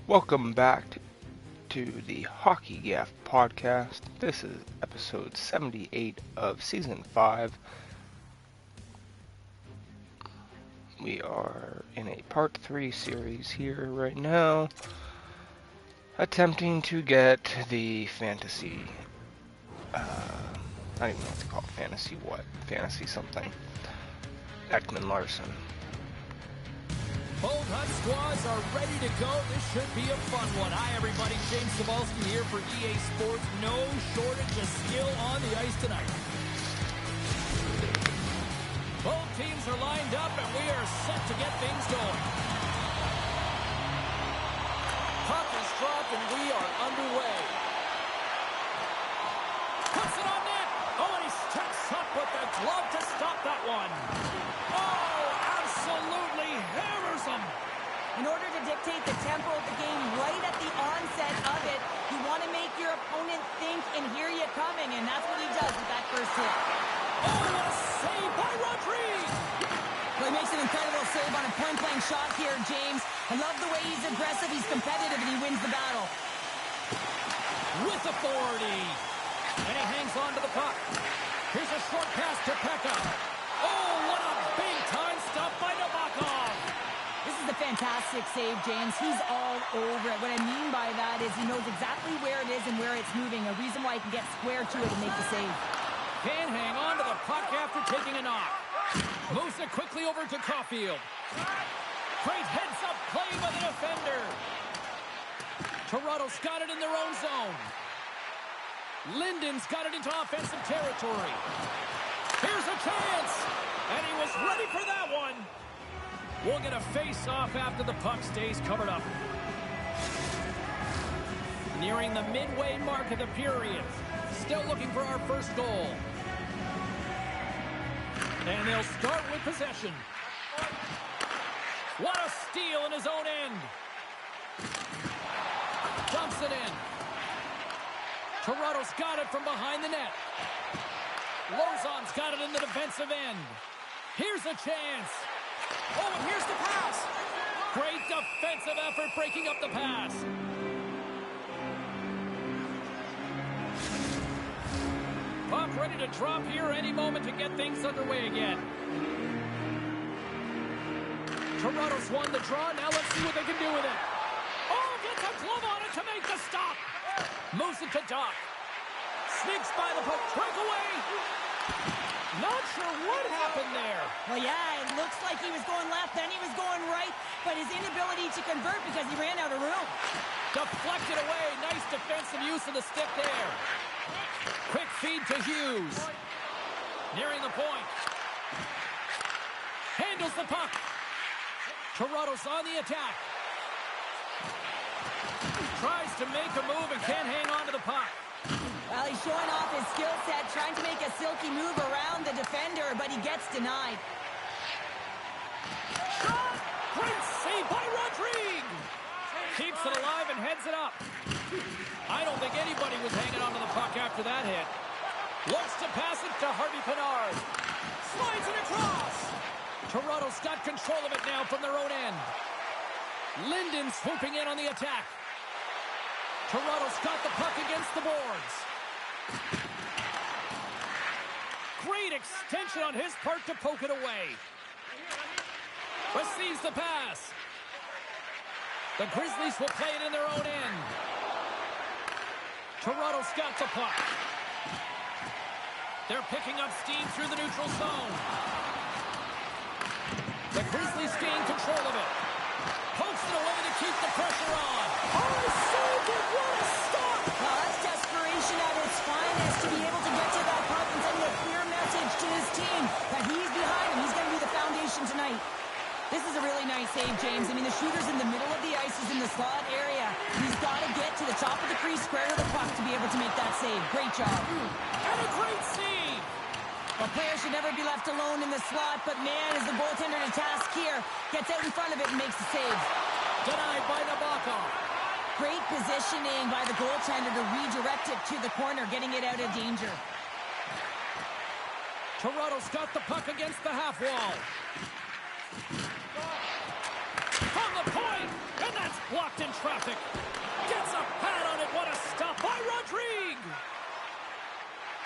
Welcome back to the Hockey Gaff podcast. This is episode 78 of season 5. We are in a part 3 series here right now, attempting to get the fantasy, I don't even know what to call it, fantasy something, Ekman Larson. Both Hunt squads are ready to go. This should be a fun one. Hi, everybody. James Cebulski here for EA Sports. No shortage of skill on the ice tonight. Both teams are lined up, and we are set to get things going. Puck is dropped, and we are underway. Puts it on net. Oh, and he steps up with the glove to stop that one. Oh, absolutely hammers him. In order to dictate the tempo of the game right at the onset of it, you want to make your opponent think and hear you coming, and that's what he does with that first hit. Oh, what a save by Rodriguez! Well, he makes an incredible save on a point-blank shot here, James. I love the way he's aggressive, he's competitive, and he wins the battle. With authority. And he hangs on to the puck. Here's a short pass to Pekka. Oh, what a big-time stop by Nabokov. This is a fantastic save, James. He's all over it. What I mean by that is he knows exactly where it is and where it's moving, a reason why he can get square to it and make the save. Can hang on to the puck after taking a knock. Moves it quickly over to Caulfield. Great heads-up play by the defender. Toronto's got it in their own zone. Linden's got it into offensive territory. Here's a chance. And he was ready for that one. We'll get a face-off after the puck stays covered up. Nearing the midway mark of the period. Still looking for our first goal. And they'll start with possession. What a steal in his own end. Dumps it in. Toronto's got it from behind the net. Lozon's got it in the defensive end. Here's a chance. Oh, and here's the pass. Great defensive effort breaking up the pass. Puck ready to drop here any moment to get things underway again. Toronto's won the draw. Now let's see what they can do with it. Oh, gets a glove on it to make the stop. Moves it to Doc. Sneaks by the puck. Breakaway. Not sure what happened there. Well, yeah, it looks like he was going left, then he was going right, but his inability to convert because he ran out of room. Deflected away. Nice defensive use of the stick there. Quick feed to Hughes. Nearing the point. Handles the puck. Toronto's on the attack. Tries to make a move and can't hang on to the puck. Well, he's showing off his skill set, trying to make a silky move around the defender, but he gets denied. Shot! Great save by Rodriguez! Keeps it alive and heads it up. I don't think anybody was hanging onto the puck after that hit. Looks to pass it to Harvey Pinard. Slides it across. Toronto's got control of it now from their own end. Linden swooping in on the attack. Toronto's got the puck against the boards. Great extension on his part to poke it away. Receives the pass. The Grizzlies will play it in their own end. Toronto's got the puck. They're picking up steam through the neutral zone. The Grizzlies gain control of it. Pokes it away to keep the pressure on. Oh, saved it! What a stop! Well, that's desperation at its finest to be able to get to that puck and send a clear message to his team that he's behind him. He's going to be the foundation tonight. This is a really nice save, James. I mean, the shooter's in the middle of the ice. He's in the slot area. He's got to get to the top of the crease, square to the puck to be able to make that save. Great job. And a great save! A player should never be left alone in the slot, but man, is the goaltender to task here. Gets out in front of it and makes the save. Denied by Nabokov. Great positioning by the goaltender to redirect it to the corner, getting it out of danger. Toronto's got the puck against the half wall. From the point, and that's blocked in traffic. Gets a pad on it. What a stop by Rodrigue.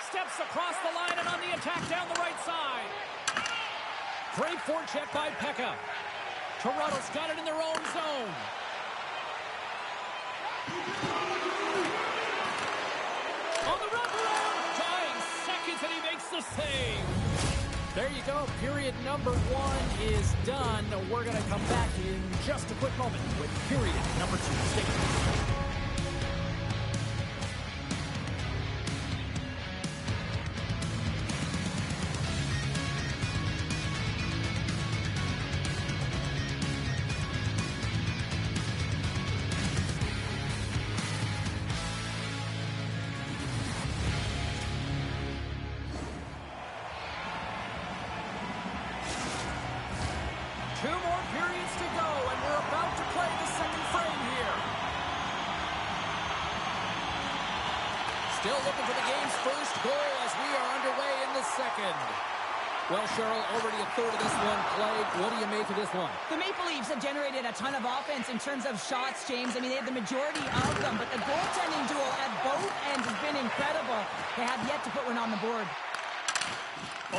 Steps across the line and on the attack down the right side. Great forecheck by Pekka. Toronto's got it in their own zone. On the wraparound. Dying seconds and he makes the save. There you go. Period number 1 is done. We're going to come back in just a quick moment with period number 2. Stay tuned. Still looking for the game's first goal as we are underway in the second. Well, Cheryl, already a third of this one played. What do you make of this one? The Maple Leafs have generated a ton of offense in terms of shots, James. I mean, they have the majority of them, but the goaltending duel at both ends has been incredible. They have yet to put one on the board.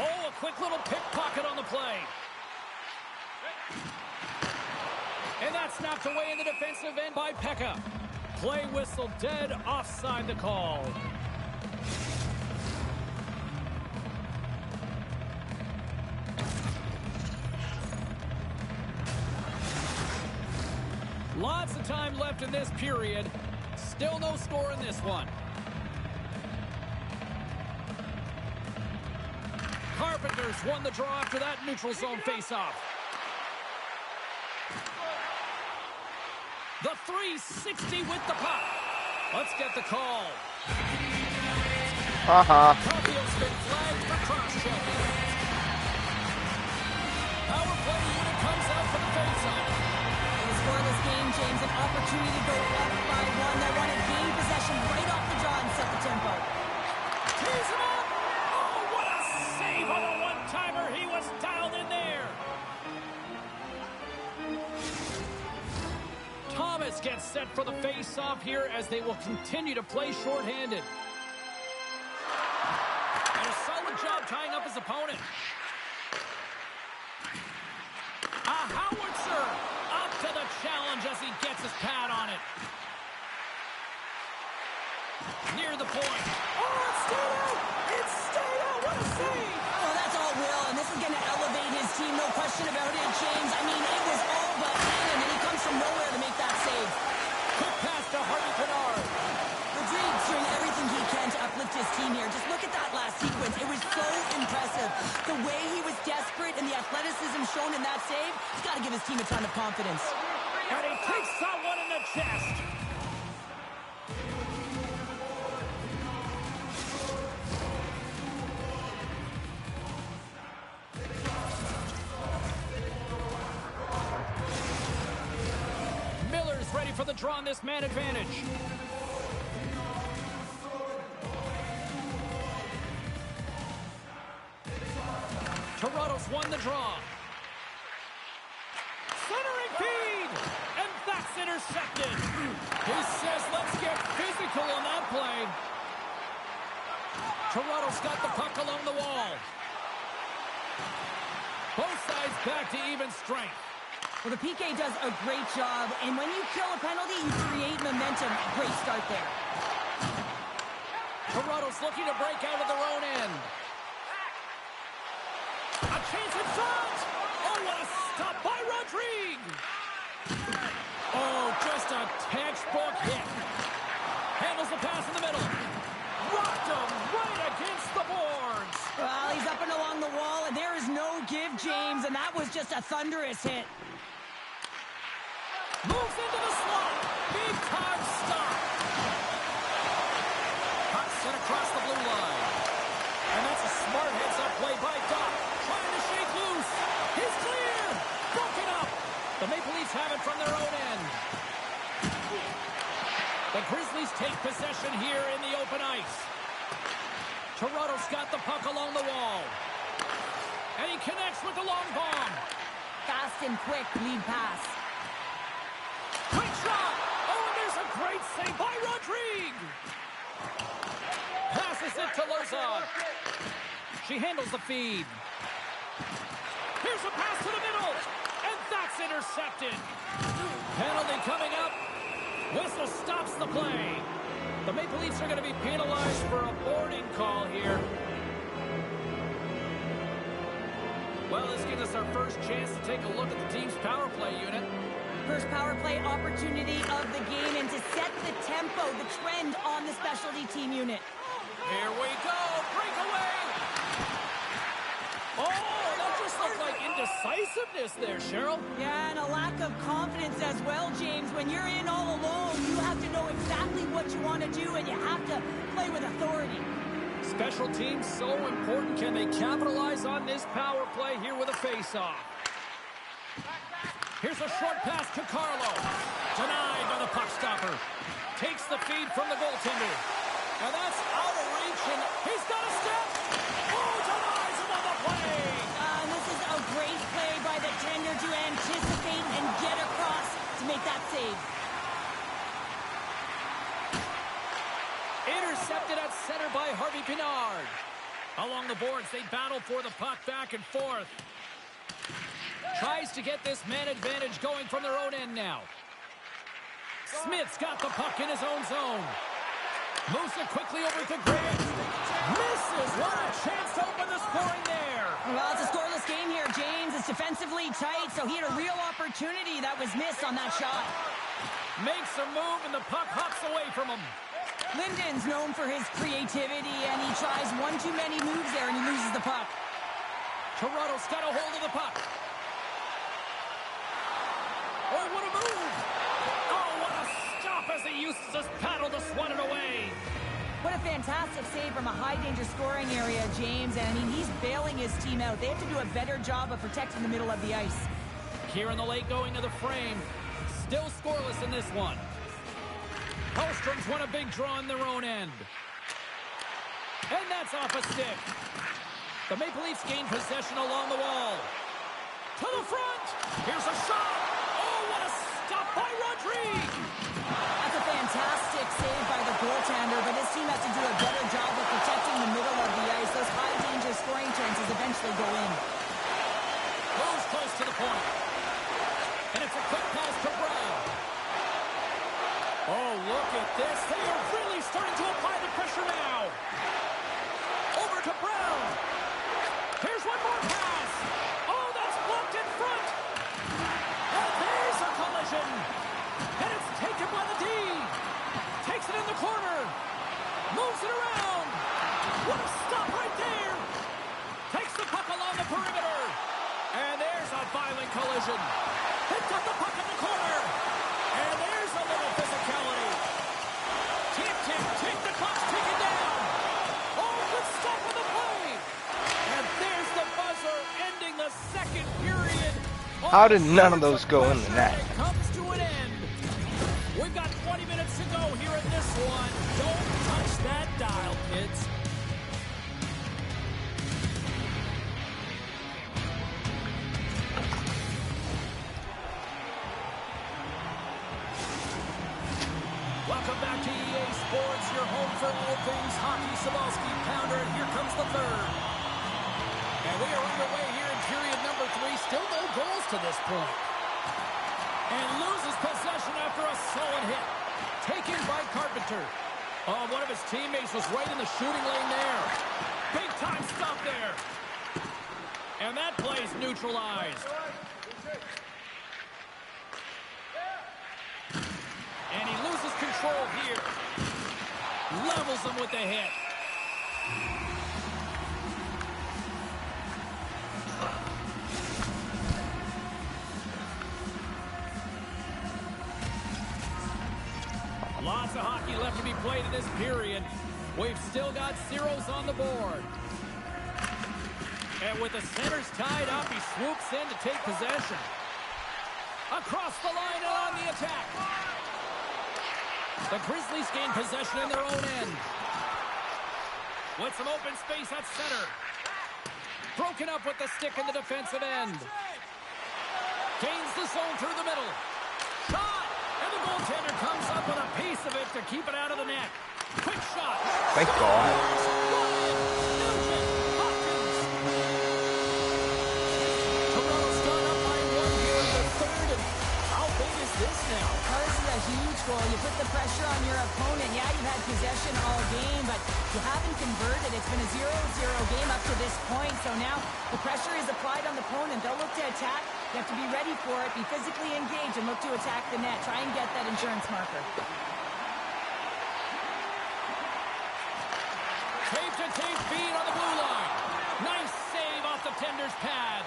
Oh, a quick little pickpocket on the play. And that's knocked away in the defensive end by Pekka. Play whistle dead, offside the call. Lots of time left in this period. Still no score in this one. Carpenters won the draw after that neutral zone faceoff. The 360 with the puck. Let's get the call. Carfield's been flagged for cross-checking. Power play unit comes out for the face-off. In a scoreless game, James, an opportunity to go up by 1. They want to gain possession right off the draw and set the tempo. Tease him up. Oh, what a save on a one-timer. He was dialed in there. Thomas gets set for the face-off here as they will continue to play shorthanded. And a solid job tying up his opponent. A howitzer up to the challenge as he gets his pad on it. Near the point. Oh, it stayed out! It stayed out! What a save! Oh, that's all Will, and this is going to elevate his team, no question about it, James. I mean, it was all but in, and then he comes from nowhere to make that save. Quick pass to Harvey Pinard. Rodrigue's doing everything he can to uplift his team here. Just look at that last sequence. It was so impressive. The way he was desperate and the athleticism shown in that save, he's got to give his team a ton of confidence. And he takes that one in the chest. Miller's ready for the draw on this man advantage. Toronto's won the draw. Centering feed! And that's intercepted. He says, let's get physical on that play. Toronto's got the puck along the wall. Both sides back to even strength. Well, the PK does a great job, and when you kill a penalty, you create momentum. Great start there. Toronto's looking to break out of their own end. A chance in front! Oh, what a stop by Rodrigue! Oh, just a textbook hit. Handles the pass in the middle. Rocked him right against the boards. Well, he's up and along the wall, and there is no give, James, and that was just a thunderous hit. Moves into the slot. Big time stop. Puck sent across the blue line. And that's a smart heads-up play by Doc. Trying to shake loose. He's clear. Broken up. The Maple Leafs have it from their own end. The Grizzlies take possession here in the open ice. Toronto's got the puck along the wall. And he connects with the long bomb. Fast and quick lead pass. Quick shot! Oh, goes on. She handles the feed. Here's a pass to the middle. And that's intercepted. Penalty coming up. Whistle stops the play. The Maple Leafs are going to be penalized for a boarding call here. Well, this gives us our first chance to take a look at the team's power play unit. First power play opportunity of the game, and to set the tempo, the trend on the specialty team unit. Here we go. Breakaway. Oh, that just looked like indecisiveness there, Cheryl. Yeah, and a lack of confidence as well, James. When you're in all alone, you have to know exactly what you want to do, and you have to play with authority. Special teams so important. Can they capitalize on this power play here with a face-off? Here's a short pass to Carlo. Denied by the puck stopper. Takes the feed from the goaltender. And that's out of reach, and he's got a step. Oh, denies him on the play. This is a great play by the tender to anticipate and get across to make that save. Intercepted at center by Harvey Pinard. Along the boards, they battle for the puck back and forth. Tries to get this man advantage going from their own end now. Smith's got the puck in his own zone. Moves it quickly over to Grant. Misses. What a chance to open the scoring there. Well, it's a scoreless game here, James. It's defensively tight, so he had a real opportunity that was missed on that shot. Makes a move, and the puck hops away from him. Linden's known for his creativity, and he tries one too many moves there, and he loses the puck. Toronto's got a hold of the puck. Oh, what a move! Oh, what a stop as he uses his paddle to swat it away. What a fantastic save from a high-danger scoring area, James. And, I mean, he's bailing his team out. They have to do a better job of protecting the middle of the ice. Here in the late going of the frame. Still scoreless in this one. Hellstrom's won a big draw on their own end. And that's off a stick. The Maple Leafs gain possession along the wall. To the front! Here's a shot! Oh, what a stop by Rodrigue! That's a fantastic save by the goaltender, but this team has to do a better job of protecting the middle of the ice. Those high-danger scoring chances eventually go in. Moves close to the point. And it's a quick pass to Brown. Oh, look at this. They are really starting to apply the pressure now. Over to Brown. Here's one more pass. Oh, that's blocked in front. And there's a collision. And it's taken by the D. Takes it in the corner. Moves it around. What a stop right there. Takes the puck along the perimeter. And there's a violent collision. Picked up the puck in the corner. And there's a little physicality. Take the clock's ticking down. Oh, good stop on the play. And there's the buzzer ending the second period. How did none of those go in the net? It comes to an end. We've got 20 minutes to go here in this one. Don't touch that dial, kids. Welcome back to EA Sports, your home for all things hockey. Sabalski Pounder, and here comes the third. And we are underway here in period number 3. Still no goals to this point. And loses possession after a solid hit. Taken by Carpenter. Oh, one of his teammates was right in the shooting lane there. Big time stop there. And that play's neutralized. And he loses control here. Levels him with the hit. Lots of hockey left to be played in this period. We've still got zeros on the board. And with the centers tied up, he swoops in to take possession. Across the line and on the attack. The Grizzlies gain possession in their own end. With some open space at center. Broken up with the stick in the defensive end. Gains the zone through the middle. Shot! And the goaltender comes up with a piece of it to keep it out of the net. Quick shot. Thank God. the pressure on your opponent. Yeah, you've had possession all game, but you haven't converted. It's been a 0-0 game up to this point, so now the pressure is applied on the opponent. They'll look to attack. You have to be ready for it, be physically engaged, and look to attack the net. Try and get that insurance marker. Tape-to-tape feed on the blue line. Nice save off the tender's pad.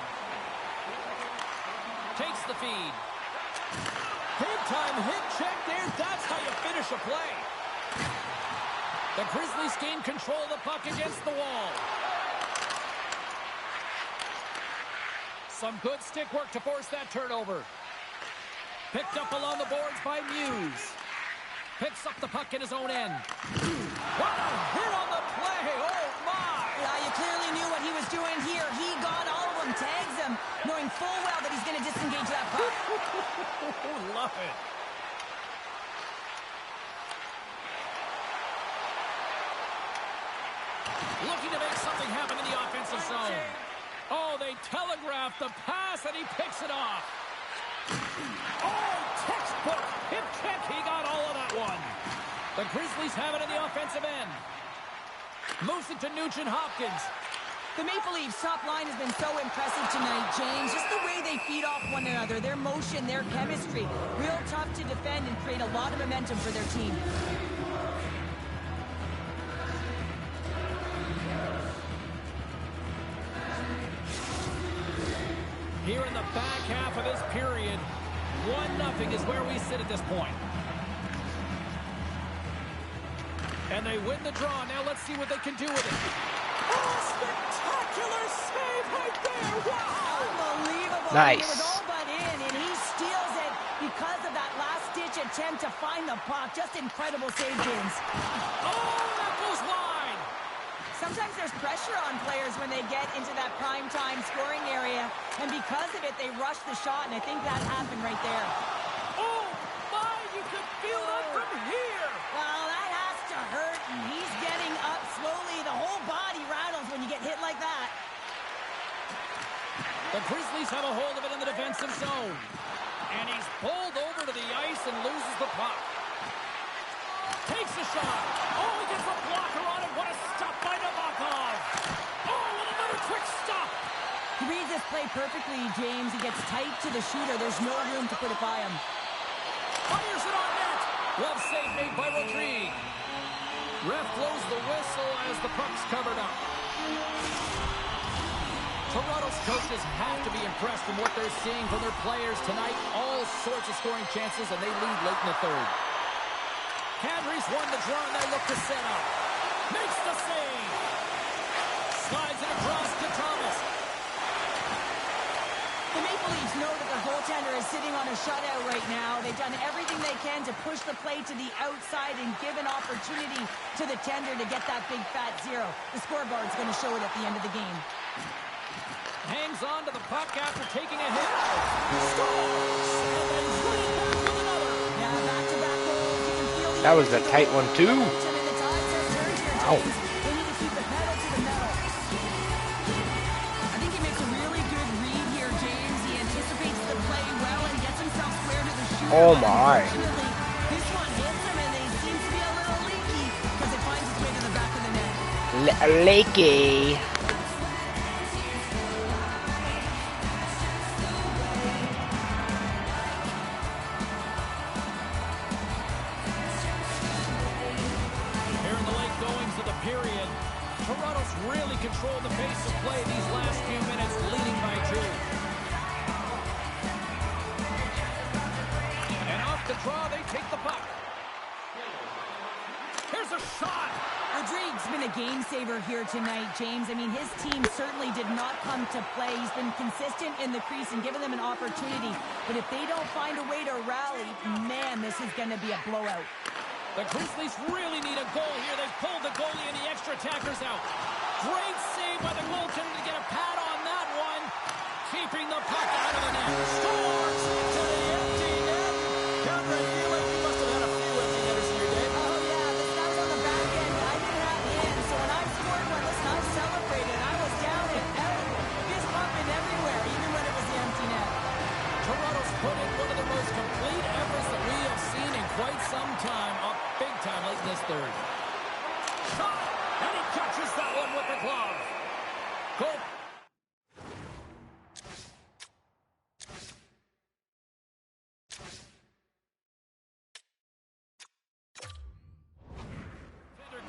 Takes the feed. Big-time hit check there. That's how you finish a play. The Grizzlies gain control of the puck against the wall. Some good stick work to force that turnover. Picked up along the boards by Muse. Picks up the puck in his own end. What a hit on the play. Oh, my. Yeah, you clearly knew what he was doing here. He got all of them, tags them, knowing full well that he's going to disengage that puck. Love it. Looking to make something happen in the offensive zone. Oh, they telegraphed the pass, and he picks it off. Oh, textbook hip check. He got all of that one. The Grizzlies have it in the offensive end. Moves it to Nugent-Hopkins. The Maple Leafs top line has been so impressive tonight, James. Just the way they feed off one another, their motion, their chemistry. Real tough to defend and create a lot of momentum for their team. Here in the back half of this period, 1-0 is where we sit at this point. And they win the draw. Now let's see what they can do with it. Oh, spectacular save right there. Wow. Unbelievable. Nice. It was all but in, and he steals it because of that last-ditch attempt to find the puck. Just incredible save, James. Oh, that goes wide. Sometimes there's pressure on players when they get into that prime-time scoring area, and because of it, they rush the shot, and I think that happened right there. Oh, my, you can feel that from here. Well, that has to hurt, and he's getting up slowly. The whole body rattles when you get hit like that. The Grizzlies have a hold of it in the defensive zone. And he's pulled over to the ice and loses the puck. Takes a shot. Oh, he gets a blocker on it. What a stop by Nabokov. Oh, and another quick stop. He reads this play perfectly, James. He gets tight to the shooter. There's no room to put it by him. Fires it on net. Glove save made by Rodrigue. Ref blows the whistle as the puck's covered up. Toronto's coaches have to be impressed from what they're seeing from their players tonight. All sorts of scoring chances, and they lead late in the third. Kadri's won the draw, and they look to set up. Makes the save. Slides it across to Thomas. The Maple Leafs know that their goaltender is sitting on a shutout right now. They've done everything they can to push the play to the outside and give an opportunity to the tender to get that big fat zero. The scoreboard's going to show it at the end of the game. Hangs on to the puck after taking a hit. Scores! And then put it back with another. Yeah, back-to-back goals. You can feel the That was a energy tight going one, too. momentum, and the tides have turned here, Wow. James. They need to keep the pedal to the metal. I think he makes a really good read here, James. He anticipates the play well and gets himself square to the shooter. Oh, But my. unfortunately, this one hits him, and he seems to be a little leaky because it finds its way to the back of the net. Lakey. Here in the late goings of the period, Toronto's really controlled the pace of play these last few minutes, leading by 2. And off the draw, they take the puck. Here's a shot. Rodrigue's been a game saver here tonight, James. I mean, his team certainly did not come to play. He's been consistent in the crease and given them an opportunity. But if they don't find a way to rally, man, this is going to be a blowout. The Grizzlies really need a goal here. They've pulled the goalie and the extra attackers out. Great save by the goaltender to get a pad on that one. Keeping the puck out of the net. Scores to the empty net. Cameron, I feel like you must have had a few empty netters in your day. Oh, yeah, that was on the back end. I didn't have in, so when I scored one, listen, I celebrated. I was down and out, fist bumping everywhere, even when it was the empty net. Toronto's put in one of the most complete efforts that we have seen in quite some time. big time late in this third. Shot! And he catches that one with the glove. Cool.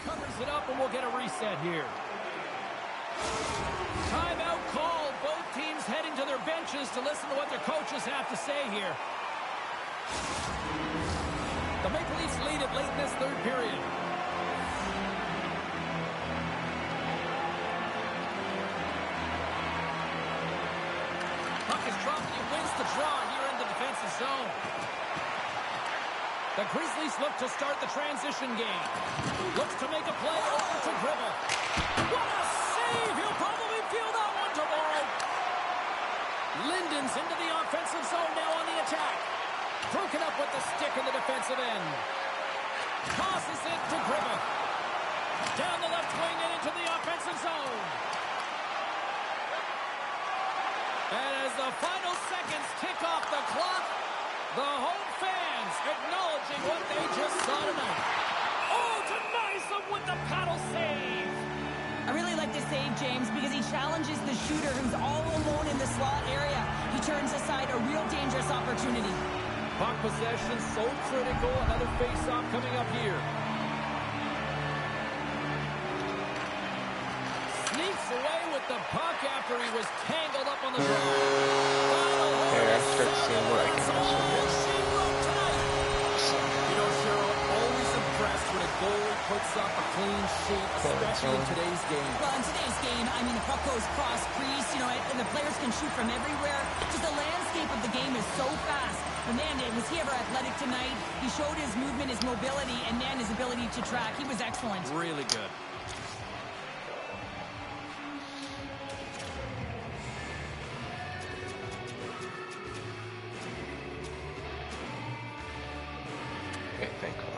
Covers it up, and we'll get a reset here. Timeout called. Both teams heading to their benches to listen to what their coaches have to say here. The Maple Leafs lead it late in this third period. Puck is dropped. He wins the draw here in the defensive zone. The Grizzlies look to start the transition game. Looks to make a play over to Gribble. What a save! He'll probably feel that one tomorrow. Linden's into the offensive zone now on the attack. Broken up with the stick in the defensive end. Tosses it to Gribble. Down the left wing and into the offensive zone. And as the final seconds tick off the clock, the home fans acknowledging what they just saw tonight. Oh, denies them with the paddle save. I really like this save, James, because he challenges the shooter who's all alone in the slot area. He turns aside a real dangerous opportunity. Puck possession so critical. Another face-off coming up here. Sneaks away with the puck after he was tangled up on the draw. Hey, I start seeing what I can also get. You know, Cheryl, always impressed when a goalie puts up a clean sheet, especially in today's game. Well, in today's game, I mean, the puck goes cross-crease, you know, and the players can shoot from everywhere. Just the landscape of the game is so fast. And man, was he ever athletic tonight? He showed his movement, his mobility, and man, his ability to track. He was excellent. Really good. Okay, thank God.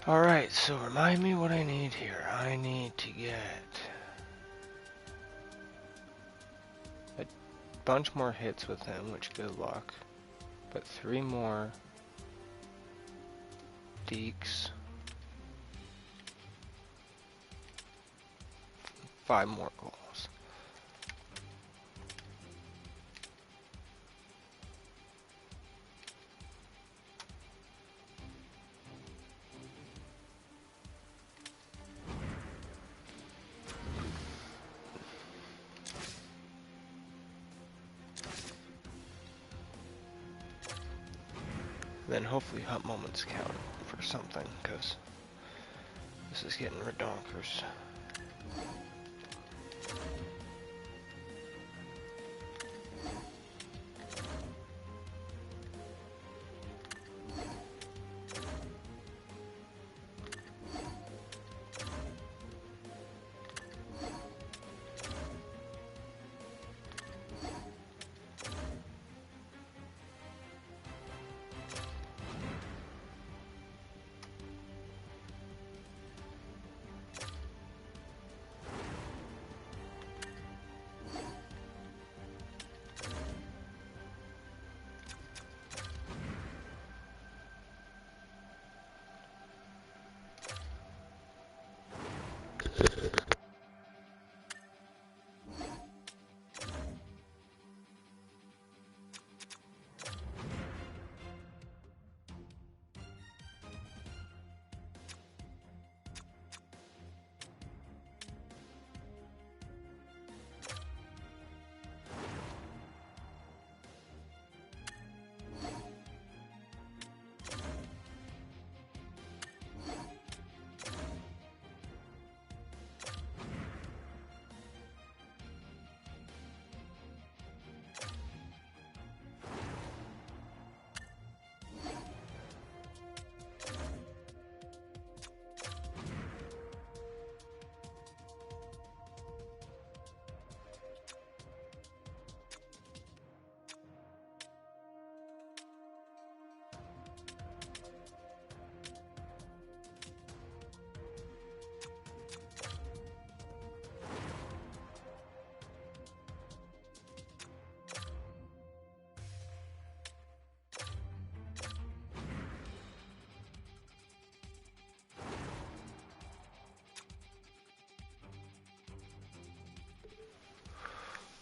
Alright, so remind me what I need here. I need to get a bunch more hits with him, which good luck. But 3 more deeks. 5 more goals. Then hopefully hut moments count for something, because this is getting redonkers.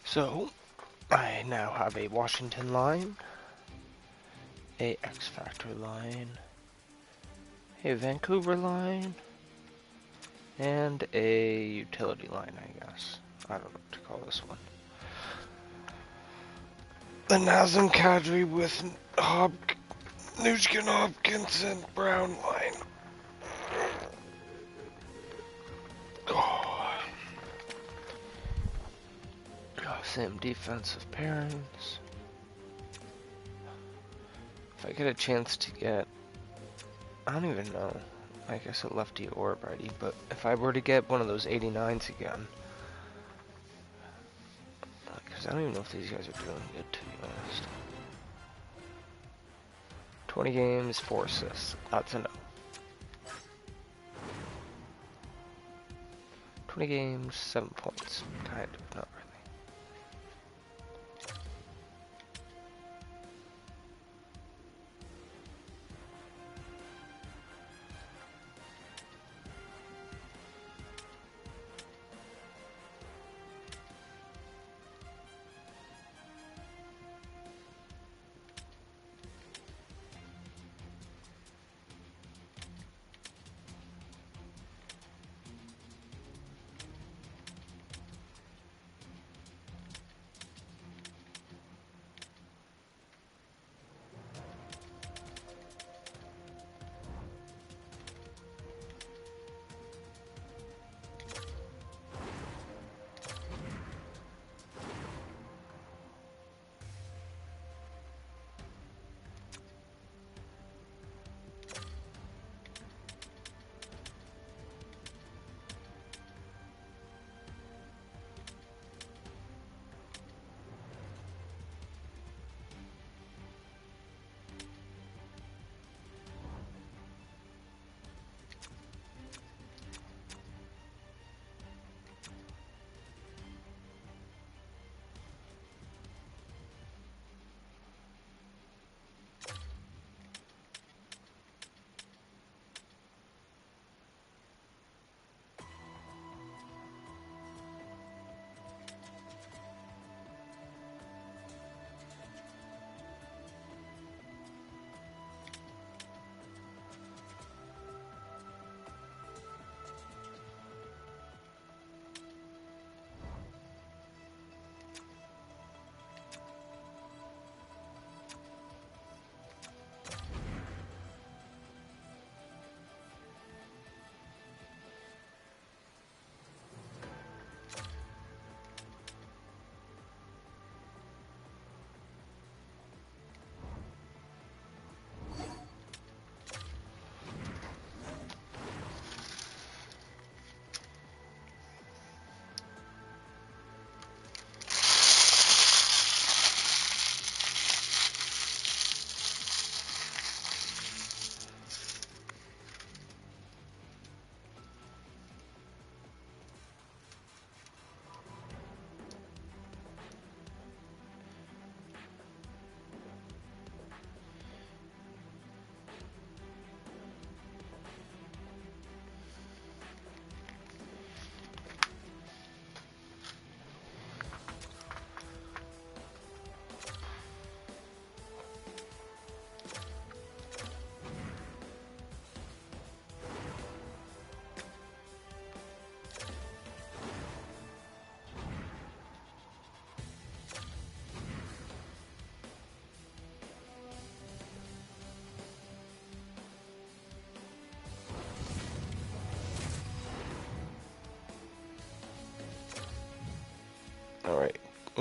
So, I now have a Washington line, a X Factor line, a Vancouver line, and a utility line, I guess. I don't know what to call this one. The Nazem Kadri with Nugent Hopkins and Brown line. Same defensive pairings. If I get a chance to get, I don't even know, I guess a lefty or a righty, but if I were to get one of those 89s again, because I don't even know if these guys are doing good, to be honest. 20 games, 4 assists. That's a no. 20 games, 7 points. Kind of, not really.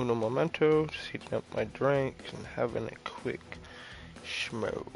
uno momento, just heating up my drink and having a quick schmo.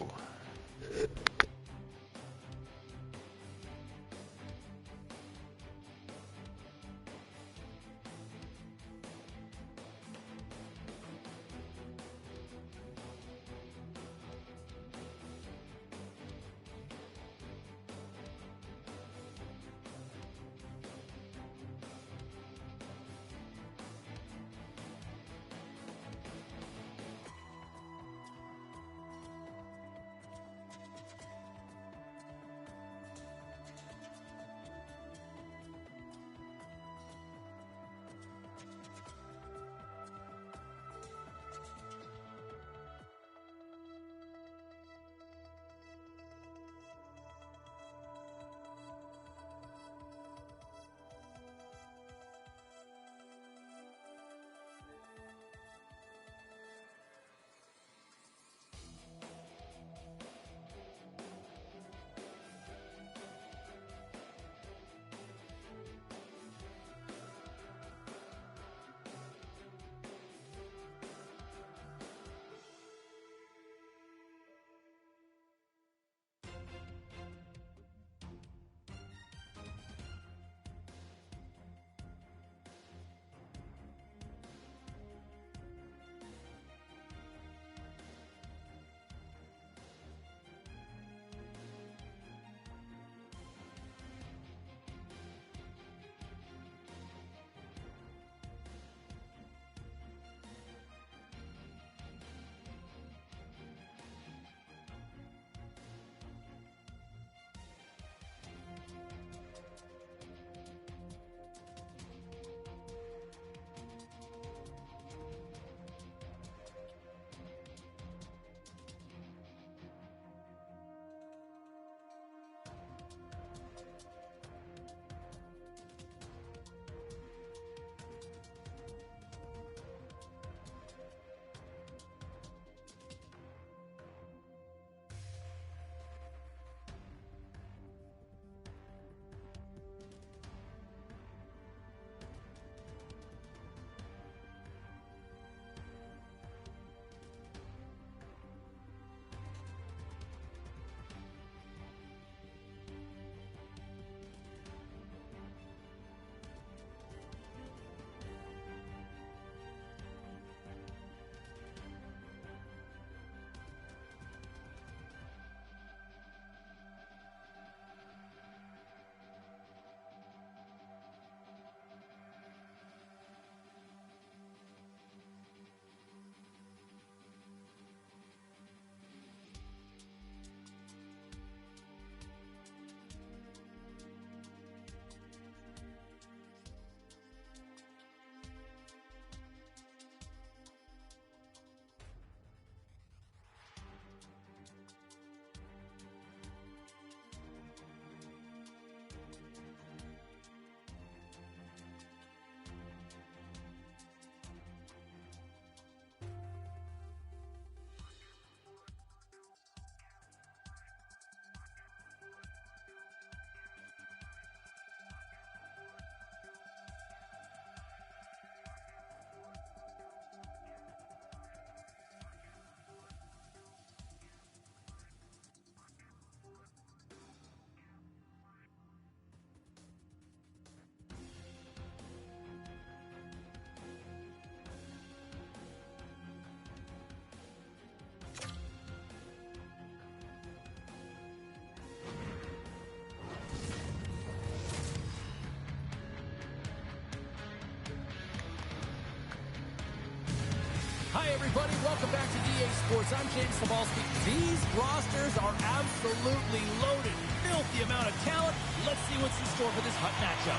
Hi, everybody. Welcome back to EA Sports. I'm James Sabalski. These rosters are absolutely loaded. Filthy amount of talent. Let's see what's in store for this hot matchup.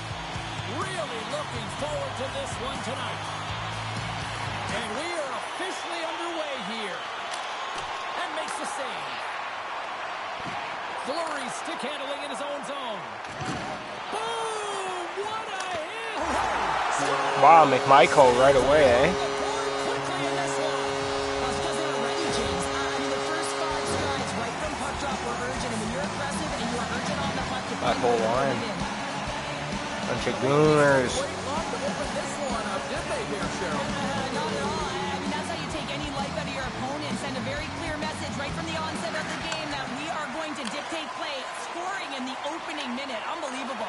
Really looking forward to this one tonight. And we are officially underway here. And makes the save. Flurry stick handling in his own zone. Boom! What a hit! Wow, McMichael right away, eh? That whole line. Bunch of gooners. thought to open this one up, did they here, Cheryl? Not at all. I mean, that's how you take any life out of your opponent. Send a very clear message right from the onset of the game that we are going to dictate play, scoring in the opening minute. Unbelievable.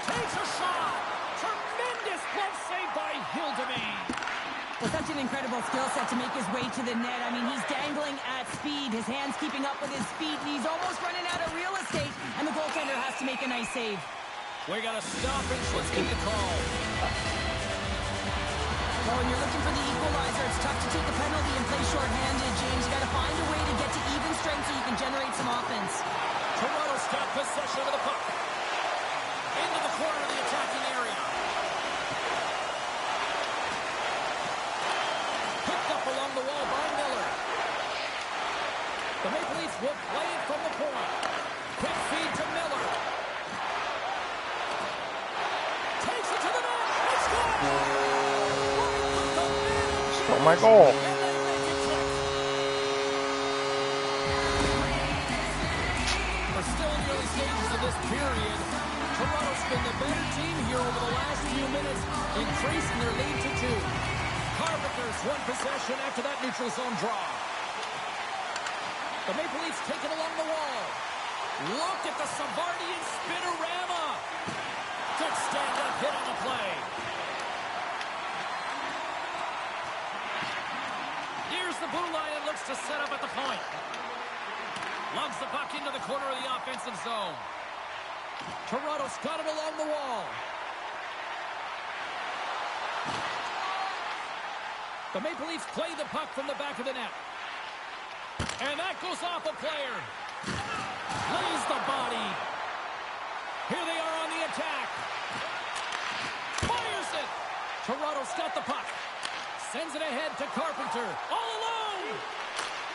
Takes a shot. Tremendous glove save by Hildemane. Well, such an incredible skill set to make his way to the net. I mean, he's dangling at speed, his hands keeping up with his feet, and he's almost running out of real estate, and the goaltender has to make a nice save. We got to stop and let's get the call. Well, when you're looking for the equalizer, it's tough to take a penalty and play shorthanded, James. You got to find a way to get to even strength so you can generate some offense. Toronto's got possession of the puck. Into the corner of the attacking area. Picked up along the wall by Miller. The Maple Leafs will play it from the point. Quick feed to Miller. Takes it to the net. It's gone! Oh my goal. We're still in the early stages of this period. Toronto's been the better team here over the last few minutes, increasing their lead to 2. Carpenter's won possession after that neutral zone draw. The Maple Leafs take it along the wall. Look at the Savardian spinorama. Good stand-up hit on the play. Nears the blue line and looks to set up at the point. Lugs the puck into the corner of the offensive zone. Toronto's got it along the wall. The Maple Leafs play the puck from the back of the net. And that goes off a player. Lays the body. Here they are on the attack. Fires it. Toronto's got the puck. Sends it ahead to Carpenter. All alone.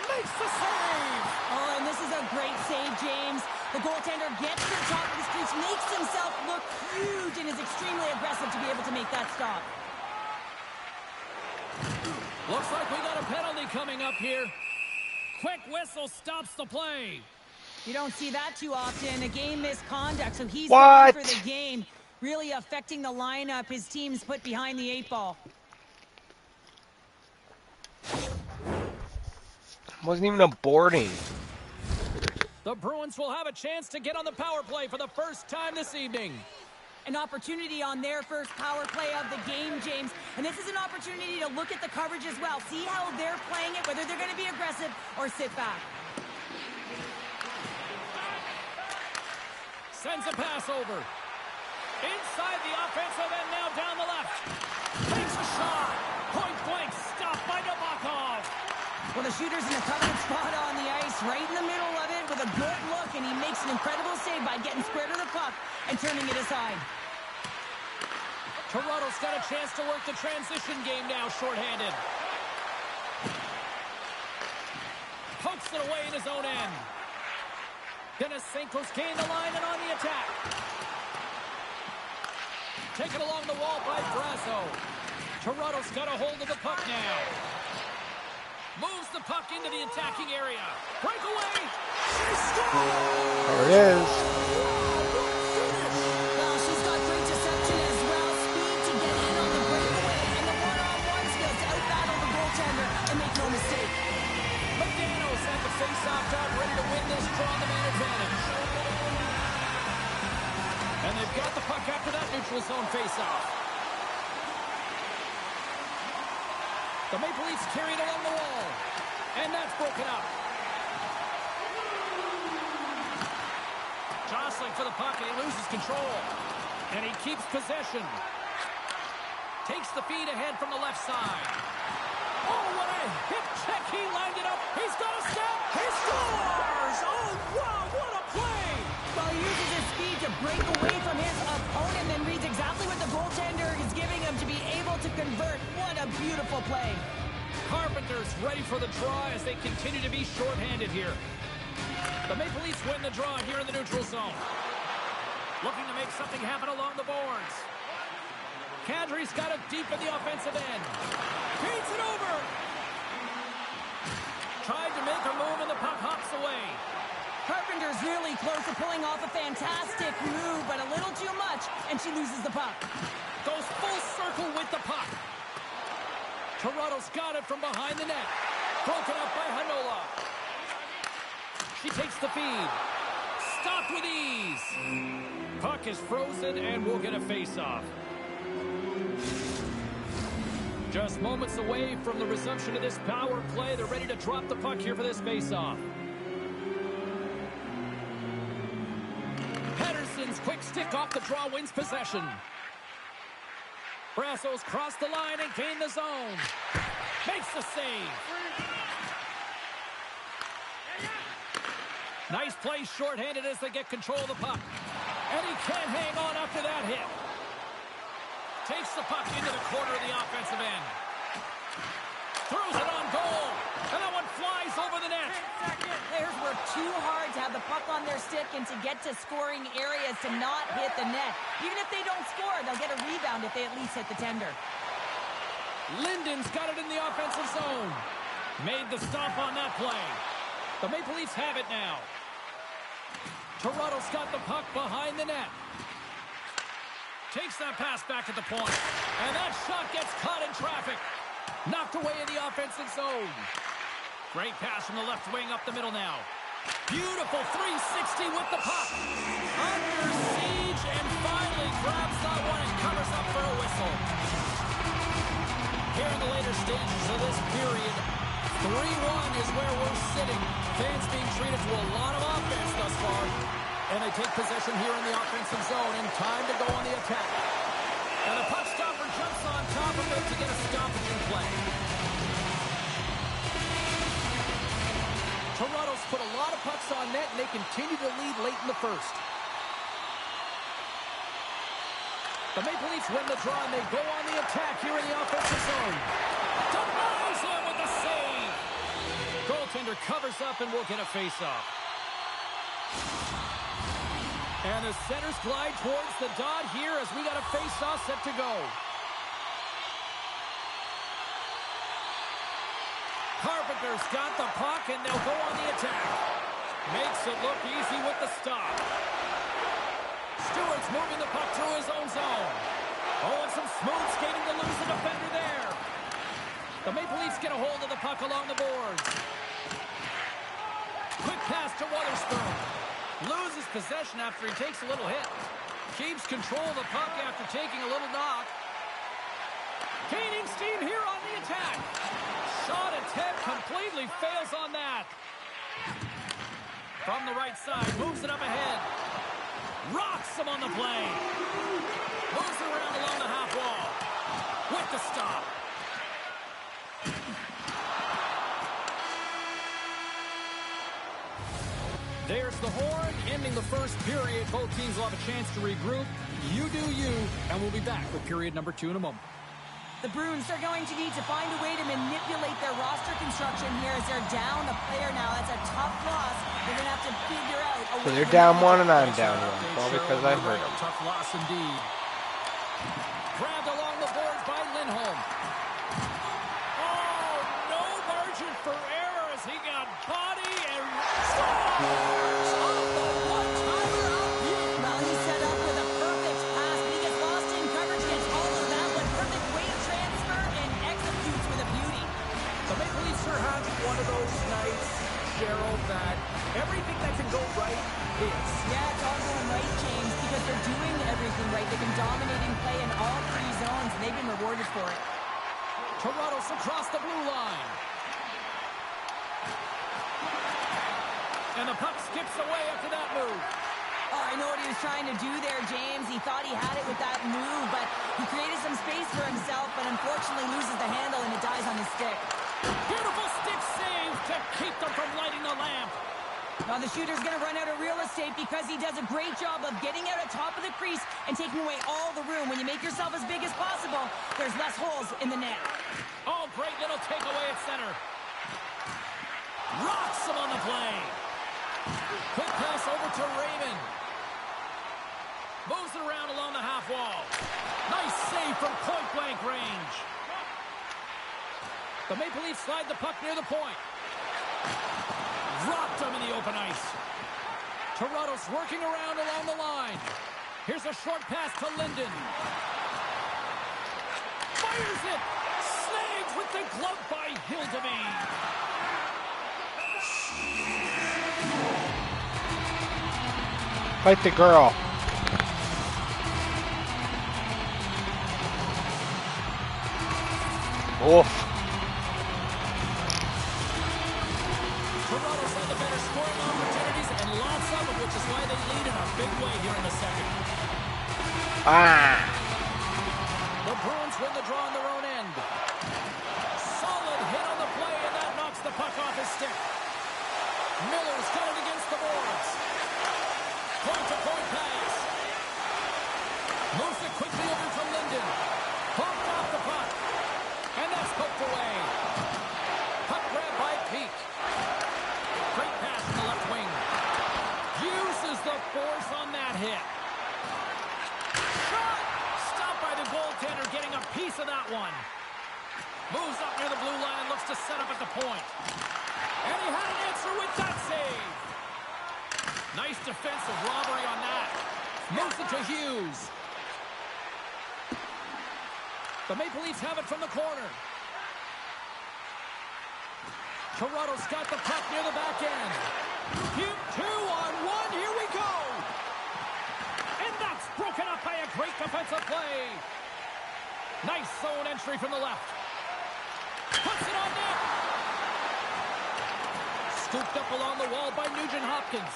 Makes the save. Oh, and this is a great save, James. The goaltender gets to the top of his crease, makes himself look huge, and is extremely aggressive to be able to make that stop. Looks like we got a penalty coming up here. Quick whistle stops the play. You don't see that too often. A game misconduct, so he's What? going for the game, really affecting the lineup his team's put behind the 8 ball. Wasn't even a boarding. The Bruins will have a chance to get on the power play for the first time this evening. An opportunity on their first power play of the game, James. And this is an opportunity to look at the coverage as well. See how they're playing it, whether they're going to be aggressive or sit back. Sends a pass over. Inside the offensive end, now down the left. Takes a shot. Point blank, stopped by Nabokov. Well, the shooter's in a coveted spot on the ice, right in the middle of it with a good look, and he makes an incredible save by getting square to the puck and turning it aside. Toronto's got a chance to work the transition game now, shorthanded. Pokes it away in his own end. Denisenko's gained the line and on the attack. Taken along the wall by Brasso. Toronto's got a hold of the puck now. Moves the puck into the attacking area. Breakaway. She scores! There it is. Well, she's got great deception as well. Speed to get in on the breakaway and the one-on-one skills to out-battle the goaltender and make no mistake. McDaniels at the face-off dot, ready to win this draw the man advantage. And they've got the puck after that neutral zone face-off. The Maple Leafs carry it along the wall. And that's broken up. Jostling for the puck, and he loses control. And he keeps possession. Takes the feed ahead from the left side. Oh, what a hip check. He lined it up. He's got a step. He scores! Oh, wow, what a play! Well, he uses his speed to break away from his opponent and reads exactly what the goaltender is giving him to be able to convert. What a beautiful play. Carpenter's ready for the draw as they continue to be shorthanded here. The Maple Leafs win the draw here in the neutral zone. Looking to make something happen along the boards. Kadri's got it deep in the offensive end. Feeds it over. Tried to make a move and the puck hops away. Carpenter is really close to pulling off a fantastic move, but a little too much, and she loses the puck. Goes full circle with the puck. Toronto's got it from behind the net. Broken up by Hanola. She takes the feed. Stopped with ease. Puck is frozen, and we'll get a face-off. Just moments away from the resumption of this power play. They're ready to drop the puck here for this face-off. Pedersen's quick stick off the draw wins possession. Brasso's crossed the line and gained the zone. Makes the save. Nice play shorthanded as they get control of the puck. And he can't hang on after that hit. Takes the puck into the corner of the offensive end. Throws it on goal. And that one flies over the net. Players work too hard to have the puck on their stick and to get to scoring areas to not hit the net. Even if they don't score, they'll get a rebound if they at least hit the tender. Linden's got it in the offensive zone. Made the stop on that play. The Maple Leafs have it now. Toronto's got the puck behind the net. Takes that pass back at the point. And that shot gets caught in traffic. Knocked away in the offensive zone. Great pass from the left wing up the middle now. Beautiful 360 with the puck. Under siege and finally grabs that one and covers up for a whistle. Here in the later stages of this period, 3-1 is where we're sitting. Fans being treated to a lot of offense thus far. And they take possession here in the offensive zone and time to go on the attack. And the puck stopper jumps on top of it to get a stoppage in play. Toronto's put a lot of pucks on net, and they continue to lead late in the first. The Maple Leafs win the draw, and they go on the attack here in the offensive zone. Denies him with the save. Goaltender covers up, and we'll get a face-off. And the centers glide towards the dot here as we got a face-off set to go. Carpenter's got the puck, and they'll go on the attack. Makes it look easy with the stop. Stewart's moving the puck through his own zone. Oh, and some smooth skating to lose the defender there. The Maple Leafs get a hold of the puck along the boards. Quick pass to Wotherspoon. Loses possession after he takes a little hit. Keeps control of the puck after taking a little knock. Gaining steam here on the attack. Shot attempt completely fails on that. From the right side, moves it up ahead. Rocks him on the play. Moves it around along the half wall. With the stop. There's the horn, ending the first period. Both teams will have a chance to regroup. You do you, and we'll be back with period number 2 in a moment. The Bruins are going to need to find a way to manipulate their roster construction here as they're down a player now. That's a tough loss. They're going to have to figure out a way. So they're down one and I'm down one. All because I hurt them. Tough loss indeed. Grabbed along the boards by Lindholm. Oh, no margin for error as he got body and scores off the one-timer out here. Well, he set up with a perfect pass, but he gets lost in coverage, gets all of that with perfect weight transfer and executes with a beauty. The Maple Leafs are having one of those nights, Cheryl, that everything that can go right is. Yeah, it's all going right, James, because they're doing everything right. They've been dominating play in all 3 zones, and they've been rewarded for it. Toronto's across the blue line. And the puck skips away after that move. Oh, I know what he was trying to do there, James. He thought he had it with that move, but he created some space for himself, but unfortunately loses the handle and it dies on his stick. Beautiful stick save to keep them from lighting the lamp. Now the shooter's going to run out of real estate because he does a great job of getting out at top of the crease and taking away all the room. When you make yourself as big as possible, there's less holes in the net. Oh, great little takeaway at center. Rocks him on the play. Quick pass over to Raymond. Moves it around along the half wall. Nice save from point-blank range. The Maple Leafs slide the puck near the point. Dropped him in the open ice. Toronto's working around along the line. Here's a short pass to Linden. Fires it. Snags with the glove by Hildeby. Fight the girl. Oof. Toronto's had the better scoring opportunities and lots of them, which is why they lead in a big way here in the second. The Bruins win the draw on their own end. Solid hit on the play, and that knocks the puck off his stick. Miller's got it against the boards. Point-to-point pass. Moves it quickly over to Linden. Popped off the puck. And that's poked away. Puck grab by Peak. Great pass in the left wing. Uses the force on that hit. Shot! Stopped by the goaltender, getting a piece of that one. Moves up near the blue line, looks to set up at the point. And he had an answer with that save. Nice defensive robbery on that. Moves it to Hughes. The Maple Leafs have it from the corner. Toronto's got the puck near the back end. 2-on-1, here we go. And that's broken up by a great defensive play. Nice zone entry from the left. Puts it on net. Scooped up along the wall by Nugent Hopkins.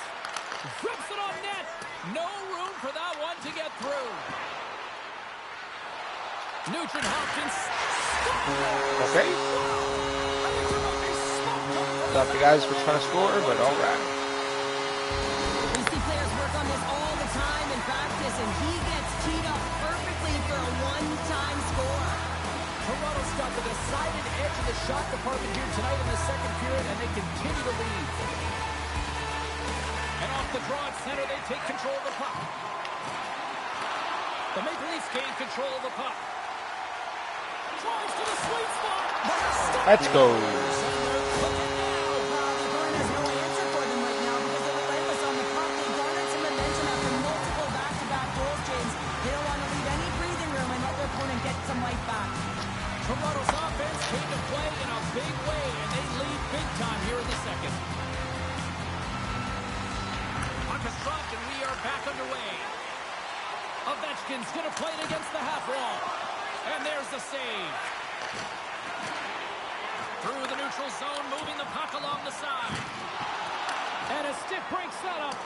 Rips it on net. No room for that one to get through. Nugent Hopkins. Okay. Thought the guys were trying to score, but all right. We see players work on this all the time in practice, and he gets teed up perfectly for a one-time score. Toronto's got the decided edge of the shot department here tonight in the second period, and they continue to lead. And off the draw at center, they take control of the puck. The Maple Leafs gain control of the puck. Drives to the sweet spot. Let's go. Toronto's offense came to play in a big way, and they lead big time here in the second. Puck is dropped, and we are back underway. Ovechkin's going to play it against the half wall. And there's the save. Through the neutral zone, moving the puck along the side. And a stick break setup.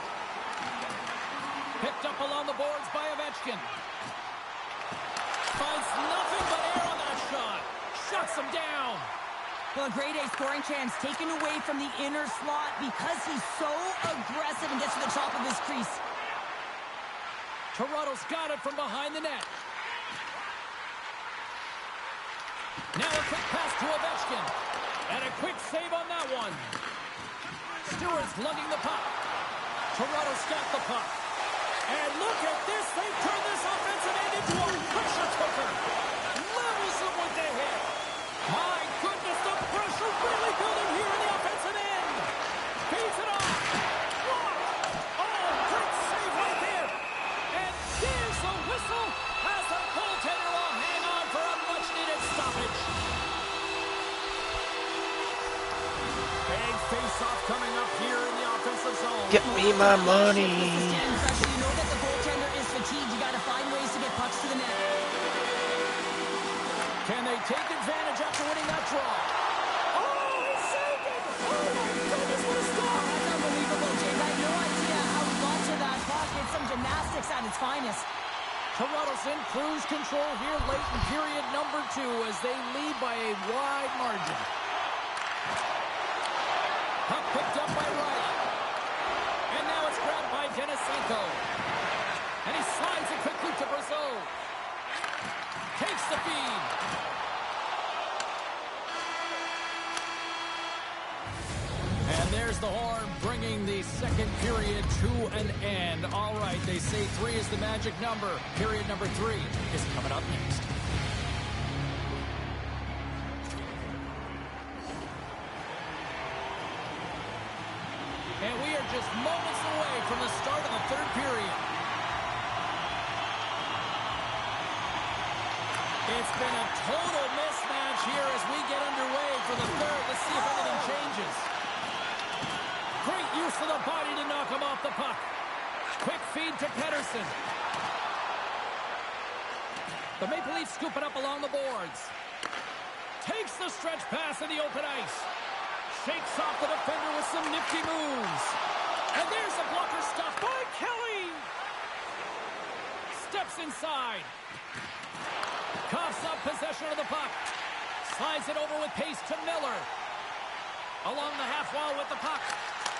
Picked up along the boards by Ovechkin. Finds nothing but air on that shot. Shuts him down. Well, a grade A scoring chance taken away from the inner slot because he's so aggressive and gets to the top of his crease. Toronto's got it from behind the net. Now a quick pass to Ovechkin. And a quick save on that one. Stewart's lugging the puck. Toronto's got the puck. And look at this. They've turned this offensive end into a pressure cooker. Levels them with the hit. My goodness, the pressure really building here in the offensive end. Feeds it off. Blocked. Oh, great save right there. And there's the whistle as the goaltender will hang on for a much-needed stoppage. Big face-off coming up here in the offensive zone. Get me my money. You know that the goaltender is fatigued. You got to find ways to get pucks to the net. Can they take advantage after winning that draw? Oh, he saved it! Oh, my goodness, what a stop! That's unbelievable, James. I have no idea how he got to that puck. It's some gymnastics at its finest. Toronto's in cruise control here late in period number 2 as they lead by a wide margin. Puck picked up by Riley. And now it's grabbed by Denisenko. And he slides it quickly to Brazeau. Takes the feed. And there's the horn bringing the second period to an end. All right, they say 3 is the magic number. Period number 3 is coming up next. And we are just moments away from the start of the third period. It's been a total mismatch here as we get underway for the third. Let's see if anything changes. Great use of the body to knock him off the puck. Quick feed to Pettersson. The Maple Leafs scoop it up along the boards. Takes the stretch pass in the open ice. Shakes off the defender with some nifty moves. And there's a blocker stop by Kelly. Steps inside. Coughs up possession of the puck. Slides it over with pace to Miller. Along the half wall with the puck.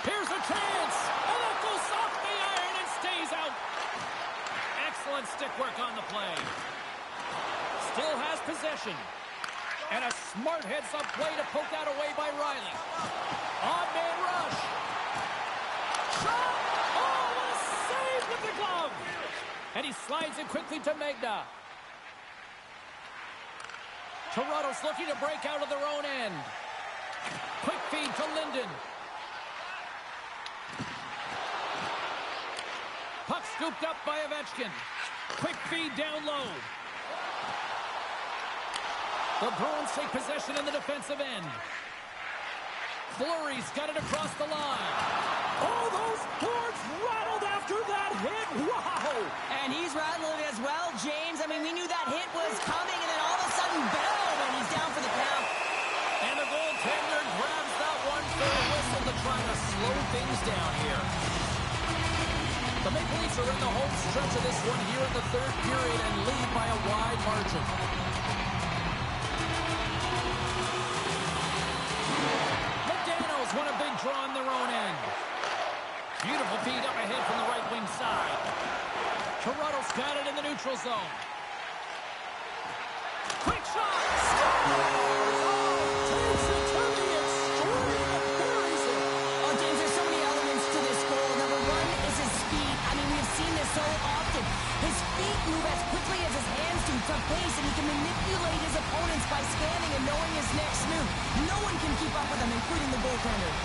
Here's a chance. And it goes off the iron and stays out. Excellent stick work on the play. Still has possession. And a smart heads-up play to poke that away by Riley. Odd-man rush. Shot! Oh, what a save with the glove! And he slides it quickly to Magna. Toronto's looking to break out of their own end. Quick feed to Linden. Puck scooped up by Ovechkin. Quick feed down low. The Bruins take possession in the defensive end. Fleury's got it across the line. Oh, those boards rattled after that hit. Wow! And he's rattling as well, James. I mean, we knew that hit was coming, and then all of a sudden, Bell, and he's down for the count. And the goaltender grabs that one for a whistle to try to slow things down here. The Maple Leafs are in the home stretch of this one here in the third period and lead by a wide margin. McDaniels won a big draw on their own end. Beautiful feed up ahead from the right wing side. Toronto's got it in the neutral zone. Quick shot! Takes it to the extreme and buries it. Oh, James, there's so many elements to this goal. Number one is his speed. I mean, we've seen this so often. His feet move as quickly as his hands do. Tough pace, and he can manipulate his opponents by scanning and knowing his next move. No one can keep up with him, including the goaltender.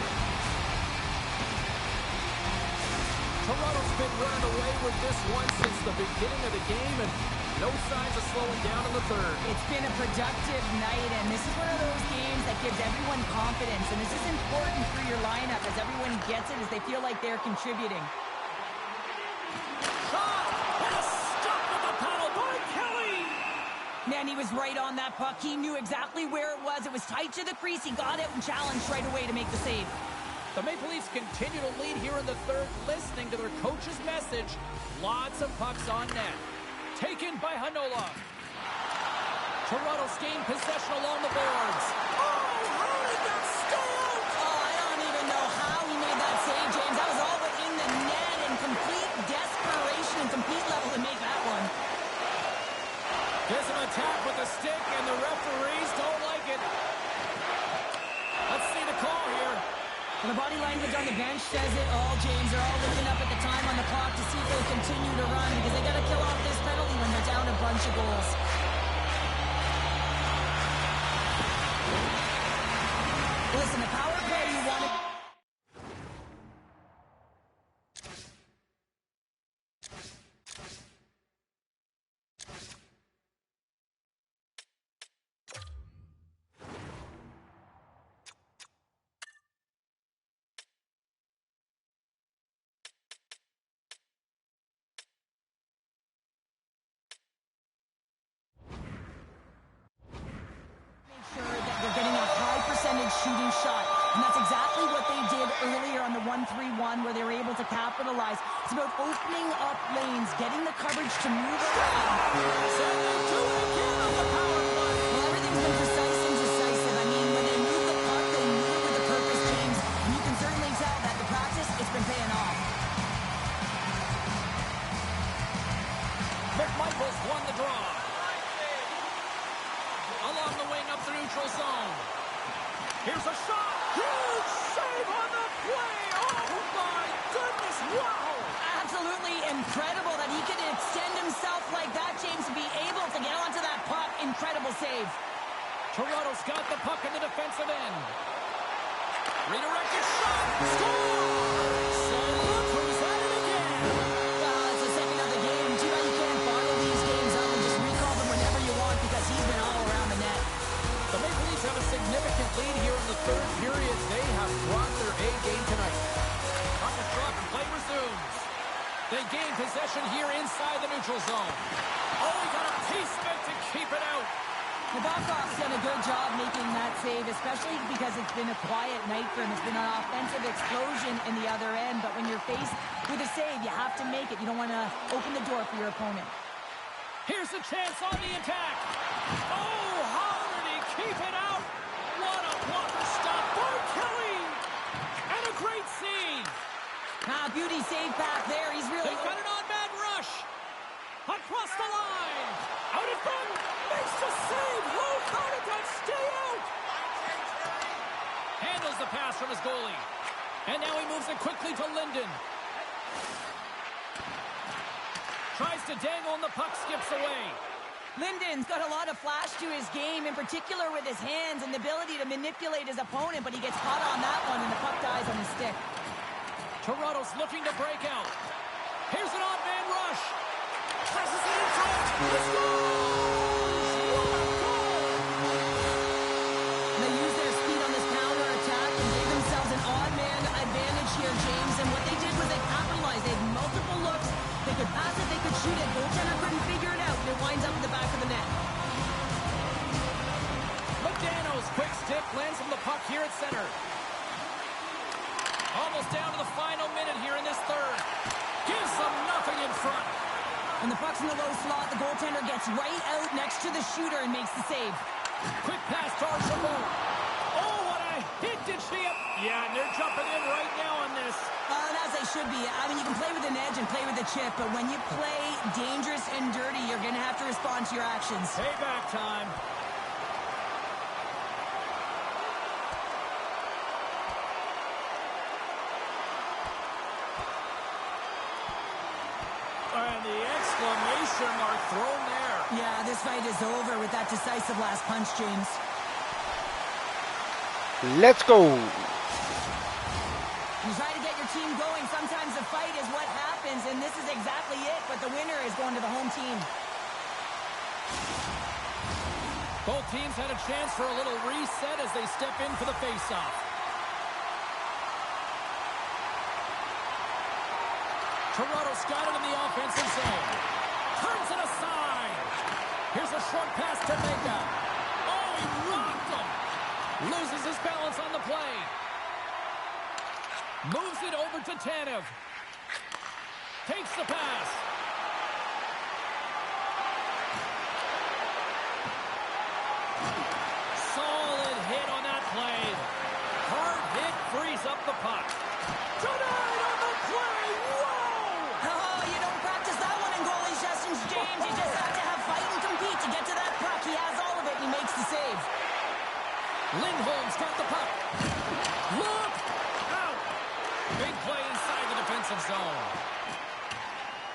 Toronto's been running away with this one since the beginning of the game, and no signs of slowing down in the third. It's been a productive night, and this is one of those games that gives everyone confidence, and this is important for your lineup as everyone gets it, as they feel like they're contributing. Shot! And a stop with the paddle by Kelly! Man, he was right on that puck. He knew exactly where it was. It was tight to the crease. He got out and challenged right away to make the save. The Maple Leafs continue to lead here in the third, listening to their coach's message. Lots of pucks on net. Taken by Hanola. Toronto's gained possession along the boards. Oh, how did that stay out? Oh, I don't even know how he made that save, James. That was all but in the net and complete desperation and complete level to make that one. Gives him a tap with the stick, and the referees don't like it. Let's see the call here. And the body language on the bench says it all, James. They're all looking up at the time on the clock to see if they'll continue to run because they got to kill off this penalty when they're down a bunch of goals. Listen, the power play you want to... shooting shot. And that's exactly what they did earlier on the 1-3-1 where they were able to capitalize. It's about opening up lanes, getting the coverage to move around. Well, everything's been precise and decisive. I mean, when they move the puck, they move it with a purpose, James. And you can certainly tell that the practice, it's been paying off. McMichael's won the draw. Along the wing up the neutral zone. Here's a shot. Huge save on the play. Oh, my goodness. Wow. Absolutely incredible that he could extend himself like that, James, to be able to get onto that puck. Incredible save. Toronto's got the puck in the defensive end. Redirected shot. Score! So look who's at it They gain possession here inside the neutral zone. Oh, he got a piece of it to keep it out. Nabokov's done a good job making that save, especially because it's been a quiet night for him. It's been an offensive explosion in the other end, but when you're faced with a save, you have to make it. You don't want to open the door for your opponent. Here's a chance on the attack. Oh, how did he keep it out? What a blocker stop by Kelly. And a great save. Beauty save back there. He's really... They've got an on-man rush. Across the line. Out in front. Makes the save. How did that stay out? Handles the pass from his goalie. And now he moves it quickly to Linden. Tries to dangle and the puck skips away. Linden's got a lot of flash to his game, in particular with his hands and the ability to manipulate his opponent, but he gets caught on that one and the puck dies on his stick. Toronto's looking to break out. Here's an on-man rush. Passes it in front. He scores! What a goal! They use their speed on this counter-attack and gave themselves an odd-man advantage here, James, and what they did was they capitalized. They had multiple looks. They could pass it, they could shoot it. Goaltender couldn't figure it out, and it winds up in the back of the net. Modano's quick stick lands from the puck here at center. Almost down to the final minute here in this third. Gives them nothing in front. And the puck's in the low slot. The goaltender gets right out next to the shooter and makes the save. Quick pass to Archibald. Oh, what a hit did she have. Yeah, and they're jumping in right now on this. And as they should be. I mean, you can play with an edge and play with a chip, but when you play dangerous and dirty, you're going to have to respond to your actions. Payback time. And the exclamation mark thrown there. Yeah, this fight is over with that decisive last punch, James. Let's go. You try to get your team going. Sometimes a fight is what happens, and this is exactly it, but the winner is going to the home team. Both teams had a chance for a little reset as they step in for the faceoff. Toronto's got it in the offensive zone. Turns it aside. Here's a short pass to Mega. Oh, he rocked him. Loses his balance on the play. Moves it over to Tanev. Takes the pass. Solid hit on that play. Hard hit frees up the puck. Tonight on the play. Whoa! Oh, you don't practice that one in goalie sessions, James. You just have to have fight and compete to get to that puck. He has all of it, and he makes the save. Lindholm's got the puck. Look! Out! Big play inside the defensive zone.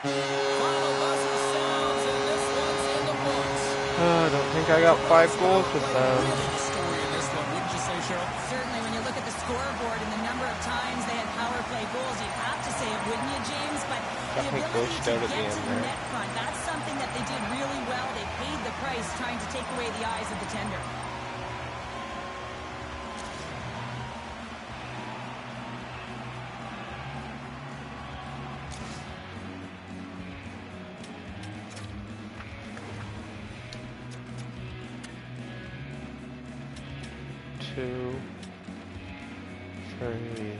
Final buzzer sounds, and this one's in the books. I don't think I got 5 goals with them. Really the story in this one, wouldn't you say, Cheryl? Certainly, when you look at the scoreboard and the number of times they had power play goals, you'd have to say it, wouldn't you, James? But the Definitely ability pushed to out at the get end to the there. net front, that's something that they did really well. They paid the price trying to take away the eyes of the tender. Two, three.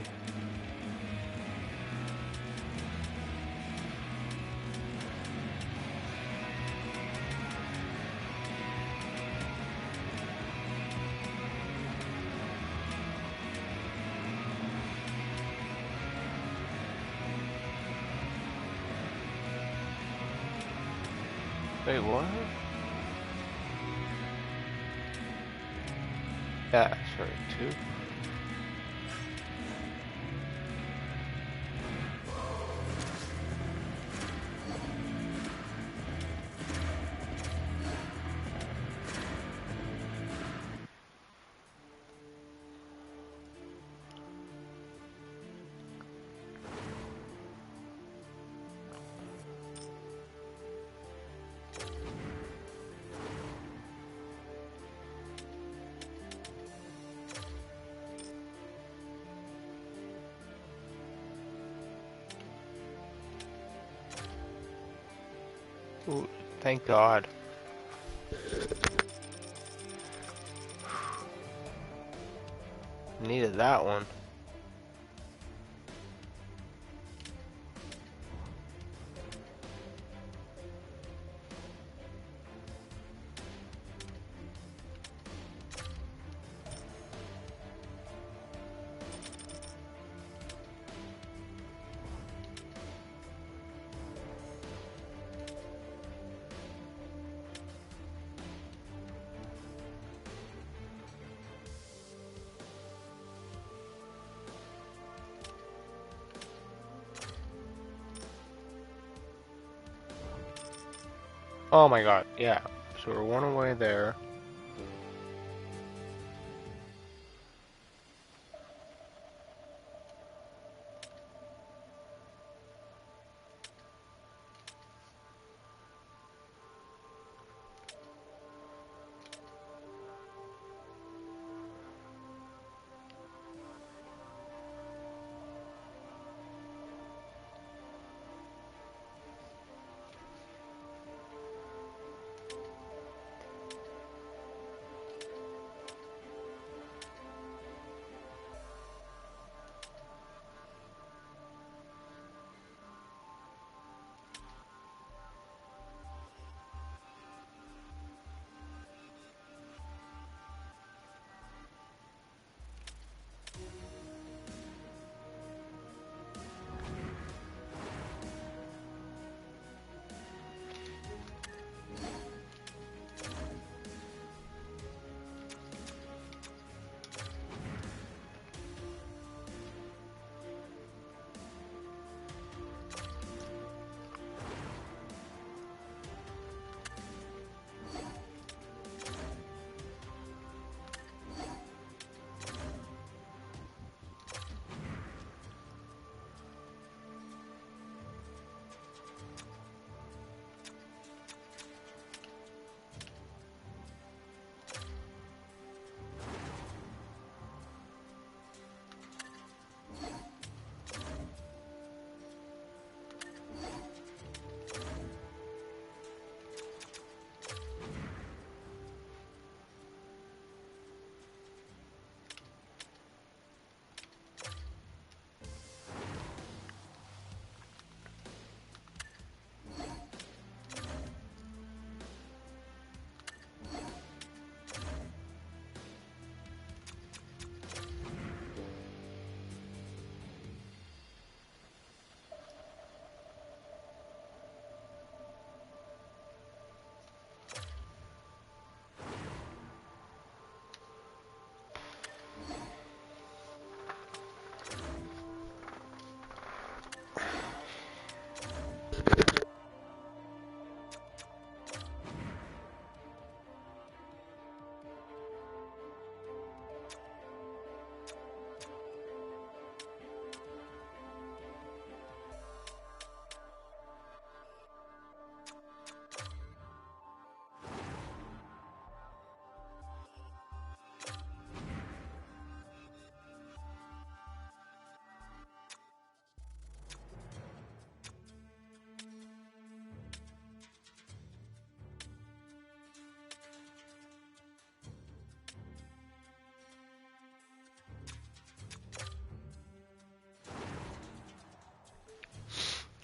Wait, what? Yeah, sorry, 2. Ooh, thank God. Needed that one. Oh my God, yeah. So we're one away there.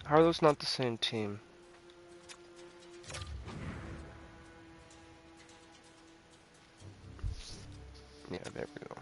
How are those not the same team? Yeah, there we go.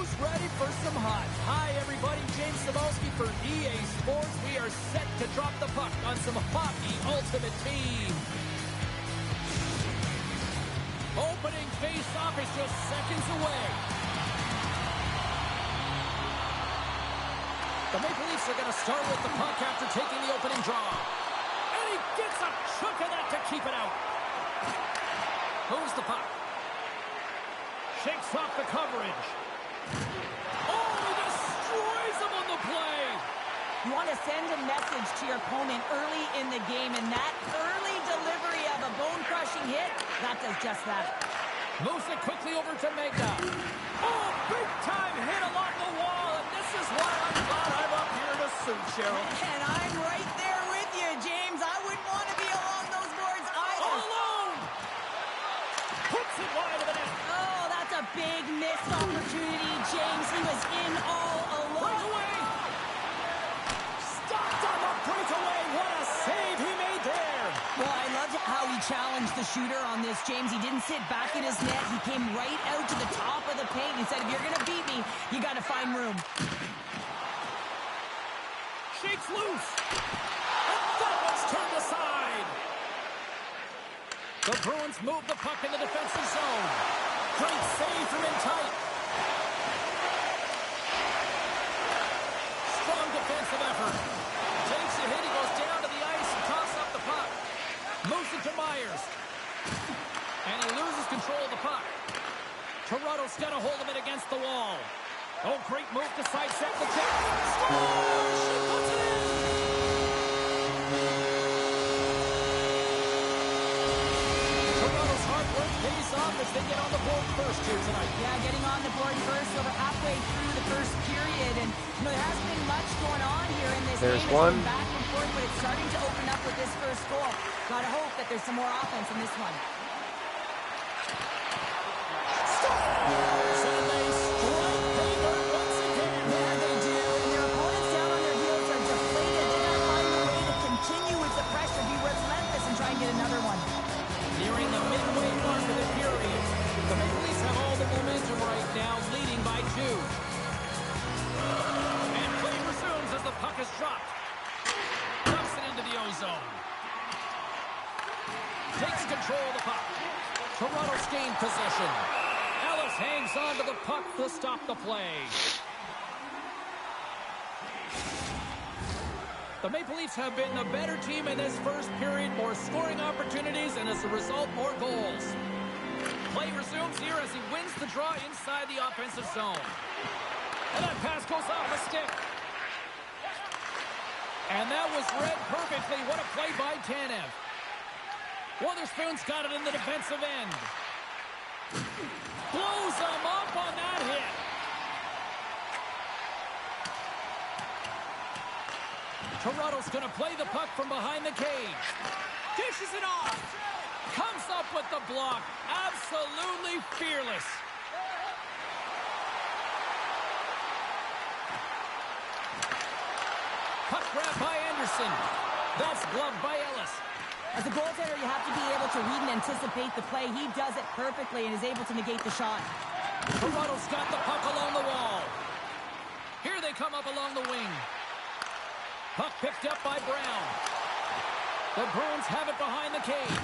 Who's ready for some hot? Hi, everybody. James Cebulski for EA Sports. We are set to drop the puck on some Hockey Ultimate Team. Opening face-off is just seconds away. The Maple Leafs are going to start with the puck after taking the opening draw. And he gets a chunk of that to keep it out. Moves the puck. Shakes off the coverage. Oh, he destroys him on the play. You want to send a message to your opponent early in the game, and that early delivery of a bone-crushing hit, that does just that. Moves it quickly over to Mega. Oh, big-time hit along the wall, and this is why I'm glad I'm up here to suit, Cheryl. And I'm right there with you, James. I wouldn't want to be along those boards either. All alone. Puts it wide of the net. Oh, that's a big missed opportunity, James. He was in all alone. Breakaway. Stopped on the breakaway. What a save he made there. Well, I loved how he challenged the shooter on this, James. He didn't sit back in his net. He came right out to the top of the paint. He said, if you're going to beat me, you got to find room. Shakes loose. And that one's turned aside. The Bruins move the puck in the defensive zone. Great save from in tight. Strong defensive effort. Takes a hit. He goes down to the ice and tosses up the puck. Moves it to Myers. And he loses control of the puck. Toronto's got to hold him in against the wall. Oh, great move to sidestep the check. Scores! She puts it in! Toronto's hard work pays off as they get on the board first here tonight. Yeah, getting on the board first. So we're halfway through the first period. And, there hasn't been much going on here in this There's game. one. It's back and forth, but it's starting to open up with this first goal. Gotta hope that there's some more offense in this one. So they strike paper once again. Yeah, they do. And their opponents down on their heels are deflated. They gotta find a way to continue with the pressure, be relentless, and try and get another one. Nearing the midway mark of the period. The Maple Leafs have all the momentum right now, leading by 2. And play resumes as the puck is dropped. Dumps it into the ozone. Takes control of the puck. Toronto's gained possession. Ellis hangs on to the puck to stop the play. The Maple Leafs have been the better team in this first period. More scoring opportunities, and as a result, more goals. Play resumes here as he wins the draw inside the offensive zone. And that pass goes off a stick. And that was read perfectly. What a play by Tanev. Witherspoon's got it in the defensive end. Blows him up on that hit. Toronto's going to play the puck from behind the cage. Dishes it off. Comes up with the block. Absolutely fearless. Puck grab by Anderson. That's gloved by Ellis. As a goaltender, you have to be able to read and anticipate the play. He does it perfectly and is able to negate the shot. Toronto's got the puck along the wall. Here they come up along the wing. Puck picked up by Brown. The Bruins have it behind the cage.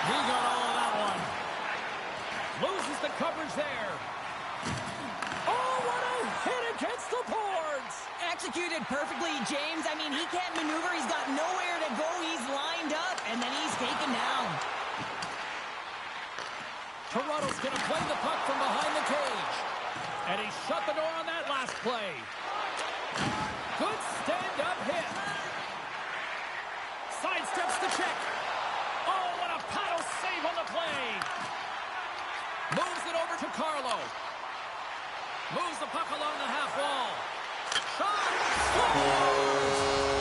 He got all of that one. Loses the coverage there. Oh, what a hit against the boards! Executed perfectly, James. I mean, he can't maneuver. He's got nowhere to go. He's lined up, and then he's taken down. Toronto's going to play the puck from behind the cage. And he shut the door on that last play. Good stand-up hit. Sidesteps the check. Oh, what a paddle save on the play. Moves it over to Carlo. Moves the puck along the half wall. Shot! Scores!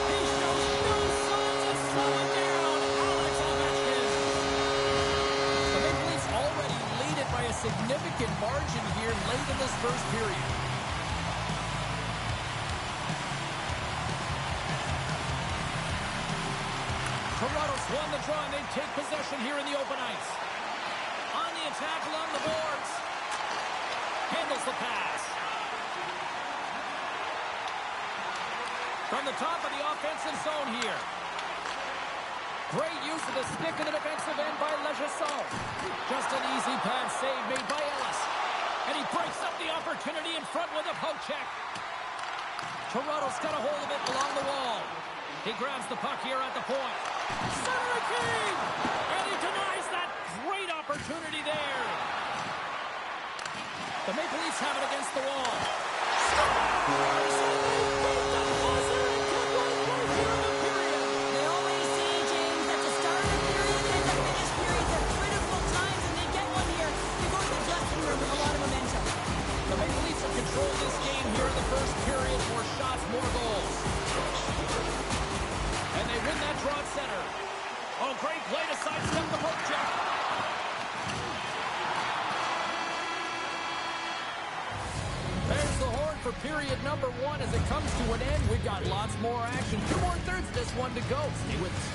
He shows no signs of slowing down. Alex Ovechkin. The Maple Leafs already lead it by a significant margin here late in this first period. Toronto's won the draw, and they take possession here in the open ice. On the attack along the boards. Handles the pass. From the top of the offensive zone here. Great use of the stick in the defensive end by Legesson. Just an easy pad save made by Ellis. And he breaks up the opportunity in front with a poke check. Toronto's got a hold of it along the wall. He grabs the puck here at the point. Center King! And he denies that great opportunity there. The Maple Leafs have it against the wall. They always say, James, that the start of the period and the finish periods are critical times, and they get one here. They go to the dressing room with a lot of momentum. The Maple Leafs have controlled this game here in the first period. More shots, more goals. And they win that draw at center. Oh, great play to sidestep the poke check. There's the horn for period number 1 as it comes to an end. We've got lots more action. 2 more thirds of this one to go. Stay with us.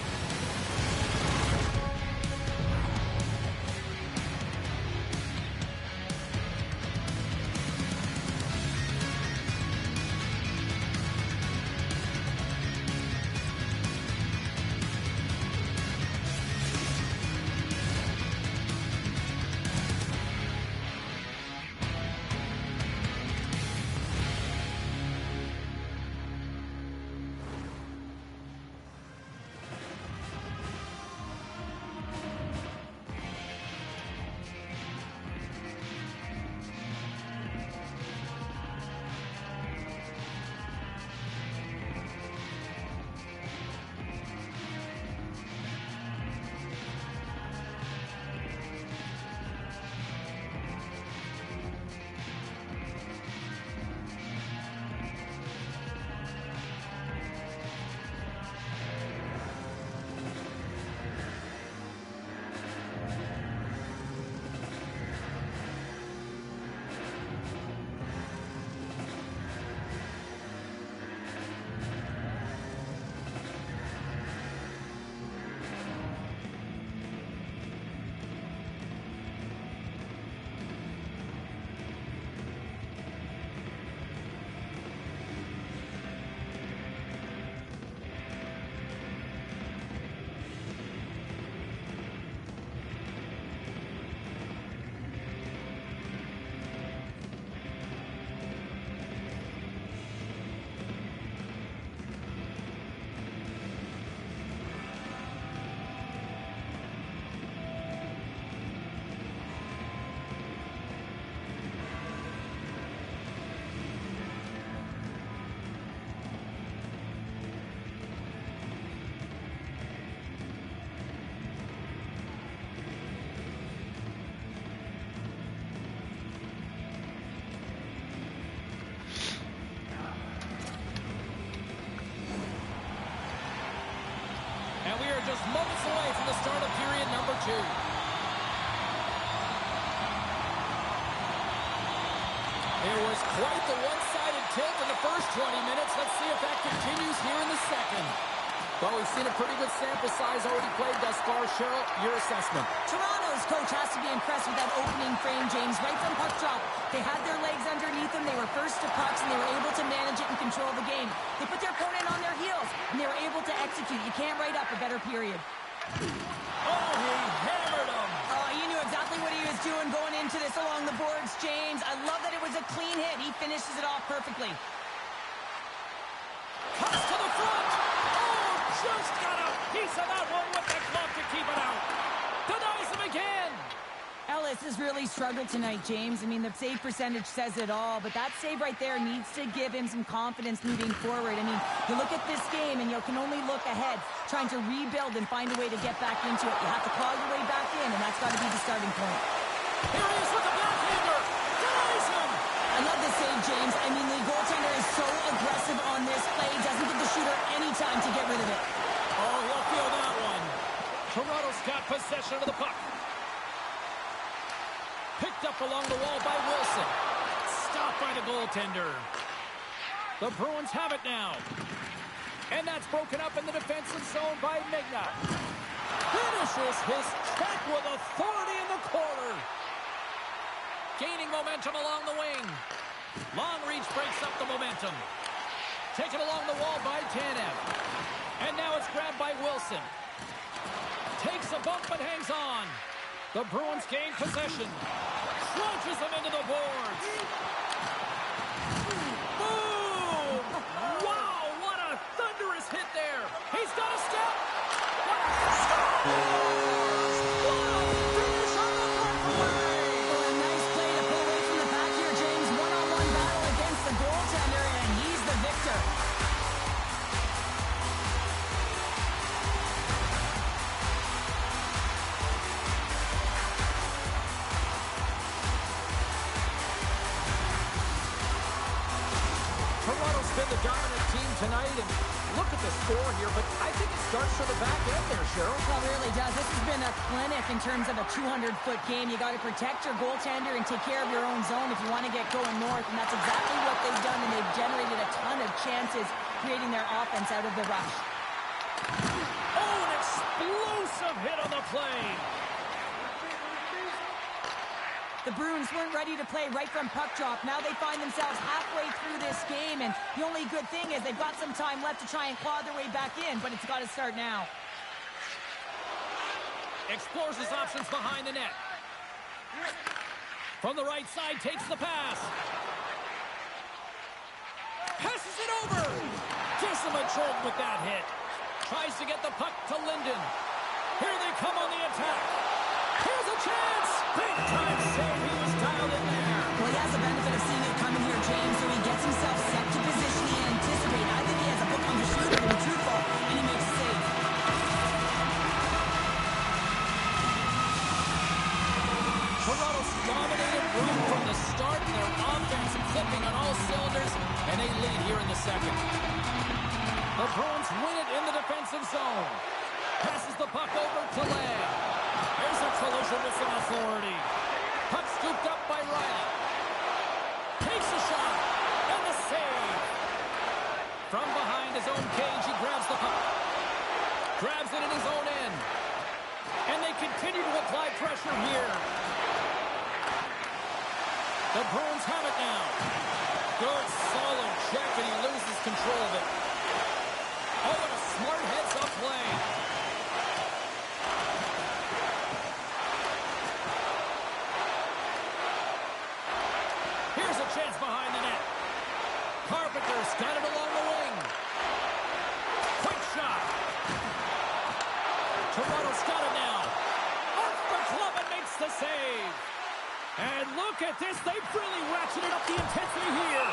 Just moments away from the start of period number 2. It was quite the one-sided tilt in the first 20 minutes. Let's see if that continues here in the second. Well, we've seen a pretty good sample size already played thus far. Cheryl, your assessment. Toronto's coach has to be impressed with that opening frame, James. Right from puck drop, they had their legs underneath them. They were first to pucks, and they were able to manage it and control the game. They put their opponent on their heels, and they were able to execute. You can't write up a better period. Oh, he hammered him. Oh, you knew exactly what he was doing going into this along the boards, James. I love that it was a clean hit. He finishes it off perfectly. Cuts to the front. Oh, just got a piece of that one with the glove to keep it out. Denies him again. Ellis has really struggled tonight, James. I mean, the save percentage says it all, but that save right there needs to give him some confidence moving forward. I mean, you look at this game and you can only look ahead, trying to rebuild and find a way to get back into it. You have to claw your way back in, and that's got to be the starting point. Here he is with the backhander. Denies him. I love this save, James. I mean, the goaltender is so aggressive on this play. Doesn't give the shooter any time to get rid of it. Oh, he'll feel that one. Toronto's got possession of the puck. Picked up along the wall by Wilson. Stopped by the goaltender. The Bruins have it now. And that's broken up in the defensive zone by Migna. Finishes his check with authority in the corner. Gaining momentum along the wing. Long reach breaks up the momentum. Taken along the wall by Tanev. And now it's grabbed by Wilson. Takes a bump but hangs on. The Bruins gain possession. Crunches them into the boards. Boom! Wow, what a thunderous hit there. He's got a step. What a finish on the breakaway. Well, a nice play to pull away from the back here, James. One-on-one battle against the goaltender, and he's the victor. Toronto's been the dominant team tonight, and look at the score here, but I think it starts from the back end there, Cheryl. Well, it really does. This has been a clinic in terms of a 200-foot game. You got to protect your goaltender and take care of your own zone if you want to get going north, and that's exactly what they've done, and they've generated a ton of chances creating their offense out of the rush. Oh, an explosive hit on the play. The Bruins weren't ready to play right from puck drop. Now they find themselves halfway through this game, and the only good thing is they've got some time left to try and claw their way back in, but it's got to start now. Explores his options behind the net. From the right side, takes the pass. Passes it over. Gives him a jolt with that hit. Tries to get the puck to Linden. Here they come on the attack. Here's a chance. Big time save. He was dialed in there. Well, he has the benefit of seeing it coming here, James, so he gets himself set to position he anticipated. I think he has a book on the shooter, to be truthful, and he makes a save. Toronto's dominated run from the start. Their offense clicking on all cylinders, and they lead here in the second. The Bruins win it in the defensive zone. Passes the puck over to Lang. There's a collision with some authority. Puck scooped up by Riley. Takes a shot, and the save. From behind his own cage, he grabs the puck. Grabs it in his own end. And they continue to apply pressure here. The Bruins have it now. Good, solid check, and he loses control of it. Oh, and a smart heads-up play. Here's a chance behind the net. Carpenter's got it along the wing. Quick shot. Toronto's got it now. Off the glove and makes the save. And look at this. They've really ratcheted up the intensity here.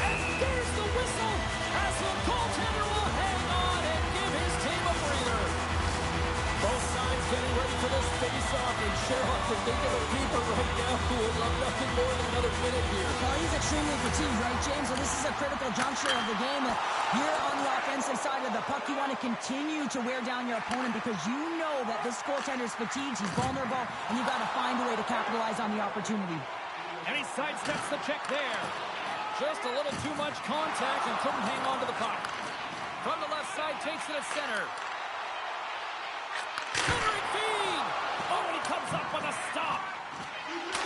And there's the whistle as the goaltender will hang on and give his team a breather. Both sides getting ready for this face-off. And Cheryl, I can think of a keeper right now who would love nothing more than another minute here. Well, he's extremely fatigued, right, James? So this is a critical juncture of the game. You're on the offensive side of the puck. You want to continue to wear down your opponent because you know that this goaltender's fatigued. He's vulnerable, and you've got to find a way to capitalize on the opportunity. And he sidesteps the check there. Just a little too much contact and couldn't hang on to the puck. From the left side, takes it at center. Centering feed! Oh, and he comes up with a stop.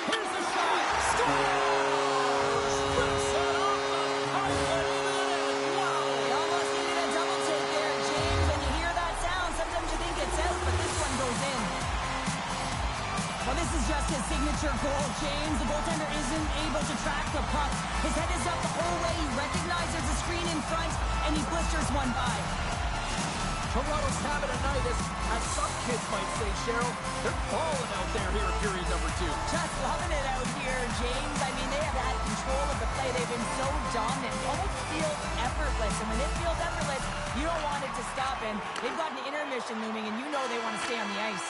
Here's the shot. Scores! Rips it off the carpet into the net. Wow! They almost needed a double take there, James. When you hear that sound, sometimes you think it's out, but this one goes in. Well, this is just his signature goal, James. The goaltender isn't able to track the puck. His head is up the whole way. He recognizes the screen in front, and he blisters one by. Toronto's having a night, as some kids might say, Cheryl. They're balling out there here in period number 2. Just loving it out here, James. I mean, they have had control of the play. They've been so dominant. It almost feels effortless. And when it feels effortless, you don't want it to stop. And they've got an intermission looming, and you know they want to stay on the ice.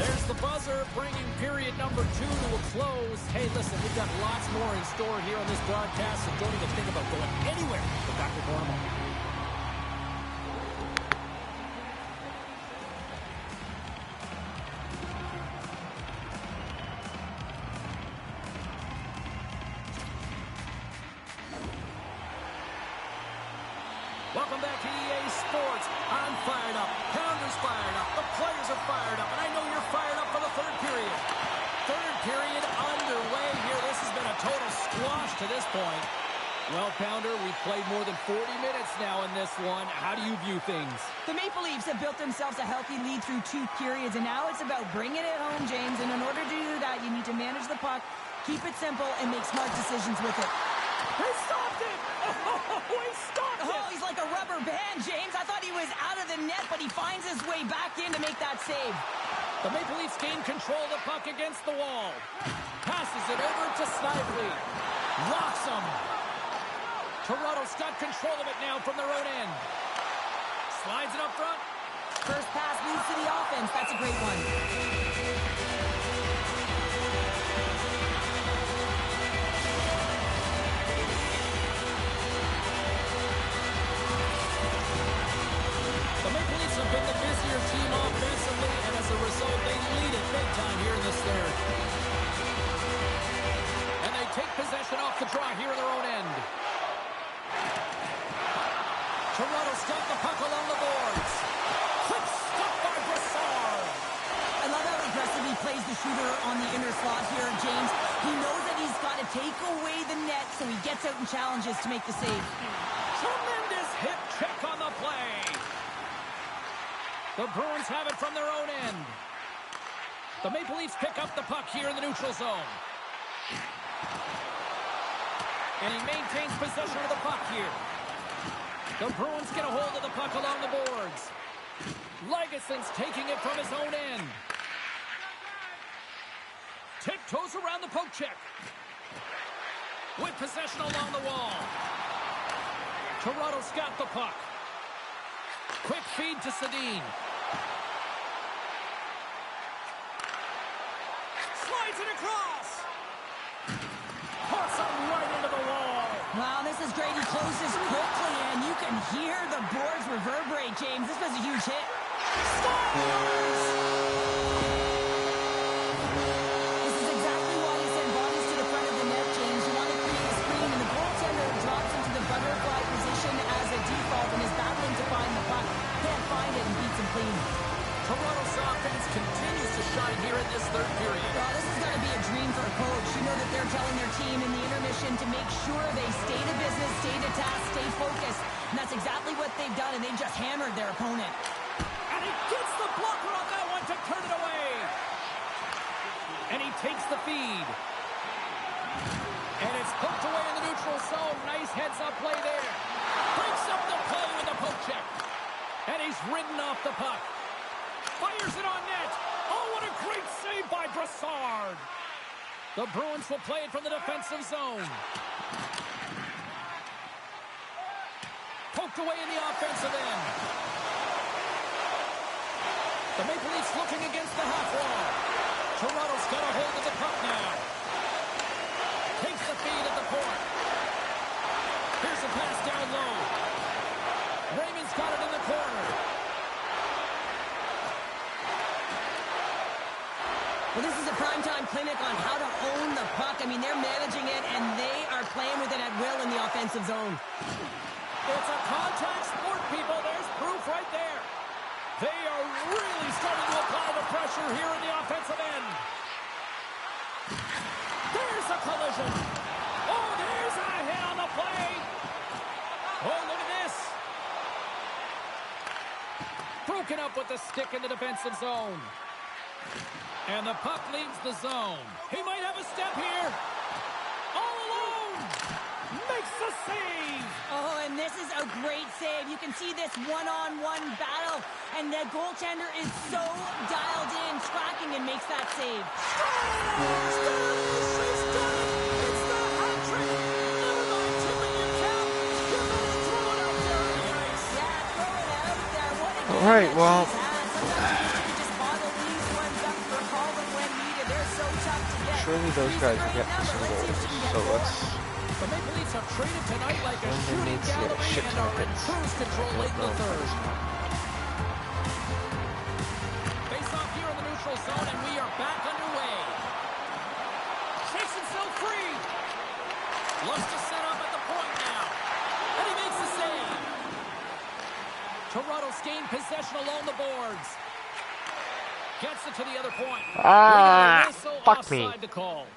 There's the buzzer, bringing period number 2 to a close. Hey, listen, we've got lots more in store here on this broadcast, so don't even think about going anywhere. We're back with more in a moment. Welcome back to EA Sports. I'm fired up. Pounder's fired up. The players are fired up. And I know you're fired up for the third period. Third period to this point. Well, Pounder, we've played more than 40 minutes now in this one. How do you view things? The Maple Leafs have built themselves a healthy lead through 2 periods, and now it's about bringing it home, James. And in order to do that, you need to manage the puck, keep it simple, and make smart decisions with it. He stopped it! Oh, he stopped it! Oh, he's like a rubber band, James. I thought he was out of the net, but he finds his way back in to make that save. The Maple Leafs gain control of the puck against the wall. Passes it over to Snively. Locks him. Toronto's got control of it now from their own end. Slides it up front. First pass leads to the offense. That's a great one. The Maple Leafs have been the busier team offensively, and as a result, they lead it big time here in this third. And they take possession off the draw here in their own end. Toronto's got the puck along the boards. Quick stop by Brassard. I love how aggressive he plays the shooter on the inner slot here, James. He knows that he's got to take away the net, so he gets out and challenges to make the save. Tremendous hip check on the play. The Bruins have it from their own end. The Maple Leafs pick up the puck here in the neutral zone. And he maintains possession of the puck here. The Bruins get a hold of the puck along the boards. Legason's taking it from his own end. Tiptoes around the poke check. With possession along the wall. Toronto's got the puck. Quick feed to Sedin. Slides it across. Puts him right into the wall. Wow, this is great. He closes quickly, and you can hear the boards reverberate, James. This was a huge hit. Scores! This is exactly why you send bodies to the front of the net, James. You want to create a screen, and the goaltender drops into the butterfly position as a default and is battling to find the puck. Can't find it and beats him clean. Toronto's offense continues to shine here in this third period. Well, this is going to be a dream for a coach. You know that they're telling their team in the intermission to make sure they stay to business, stay to task, stay focused. And that's exactly what they've done, and they just hammered their opponent. And he gets the blocker on that one to turn it away. And he takes the feed. And it's poked away in the neutral zone. Nice heads-up play there. Breaks up the play with a poke check. And he's ridden off the puck. Fires it on net. Oh, what a great save by Brassard. The Bruins will play it from the defensive zone. Poked away in the offensive end. The Maple Leafs looking against the half wall. Toronto's got a hold of the puck now. Takes the feed at the point. Here's a pass down low. Raymond's got it in the corner. Well, this is a primetime clinic on how to own the puck. I mean, they're managing it, and they are playing with it at will in the offensive zone. It's a contact sport, people. There's proof right there. They are really starting to apply the pressure here in the offensive end. There's a collision. Oh, there's a hit on the play. Oh, look at this. Broken up with the stick in the defensive zone. And the puck leaves the zone. He might have a step here. All alone. Makes the save. Oh, and this is a great save. You can see this one-on-one battle, and the goaltender is so dialed in, tracking, and makes that save. It's the hat trick. Never mind tipping your cap. You better throw it out there on the ice. Yeah, throw it out there. What a All right, well, surely those guys will get for some goals. So let's. The Maple Leafs have traded tonight like a London shooting needs to get a gallery shit and ton are of in hits. cruise control late in the third. Face off here in the neutral zone, and we are back underway. Shakes himself free. Loves to set up at the point now. And he makes the save. Toronto's gained possession along the boards. Gets it to the other point. Ah, fuck me. The call.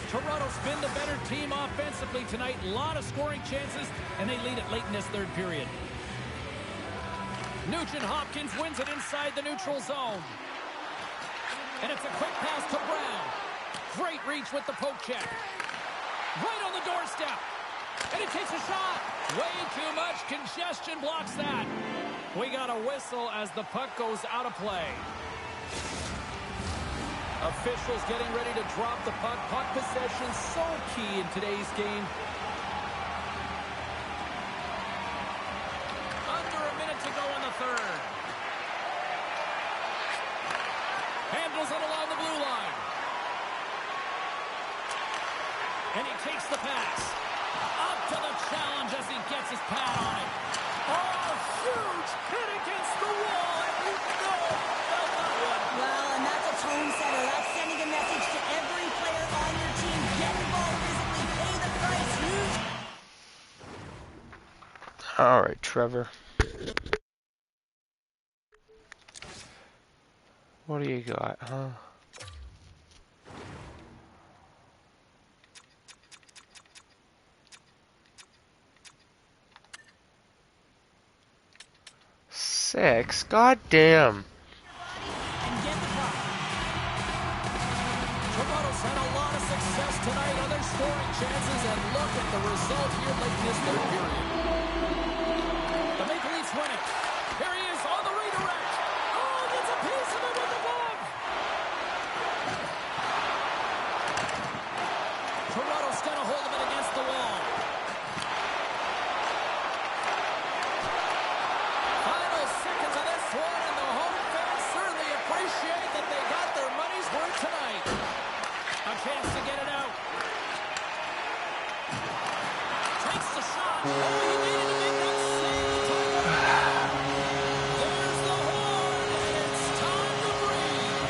Toronto's been the better team offensively tonight. A lot of scoring chances, and they lead it late in this third period. Nugent-Hopkins wins it inside the neutral zone. And it's a quick pass to Brown. Great reach with the poke check. Right on the doorstep. And he takes a shot. Way too much congestion blocks that. We got a whistle as the puck goes out of play. Officials getting ready to drop the puck. Puck possession so key in today's game. Under a minute to go in the third. Handles it along the blue line. And he takes the pass. Up to the challenge as he gets his pad on it. Oh, huge hit against the wall. And you know felt that one. Well, and that's a tone setter. That's sending a message to every player on your team. Get involved visibly. Pay the price. Huge. All right, Trevor. What do you got, huh? Six? God damn. And get the puck. Toronto's had a lot of success tonight on their scoring chances, and look at the result here late in this third period. The Maple Leafs win it. Here he is on the redirect. Oh, gets a piece of it with the glove. Toronto's got a hold of it against the wall. Final seconds of this one, and the home fans certainly appreciate that they got their money's worth tonight. A chance to get it out. Takes the shot. Oh, he needed to make that save. There's the horn, and it's time to breathe.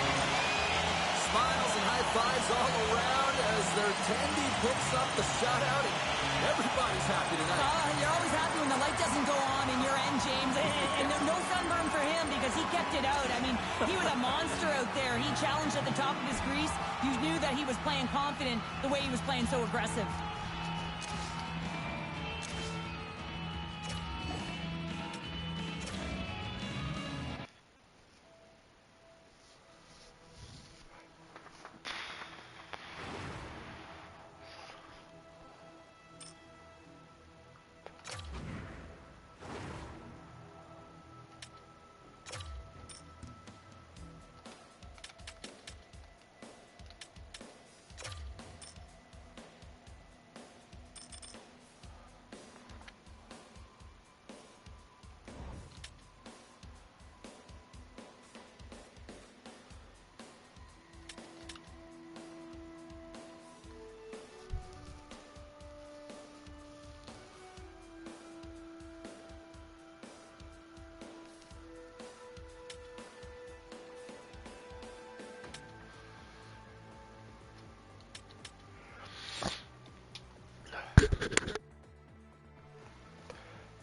Smiles and high fives all around as their Tandy picks up the shutout, and everybody's happy tonight. You're always happy when the light doesn't go on in your end, James. And no sunburn for him because he kept it out. I mean, he was a monster out there. He challenged at the top of his crease. You knew that he was playing confident the way he was playing so aggressive.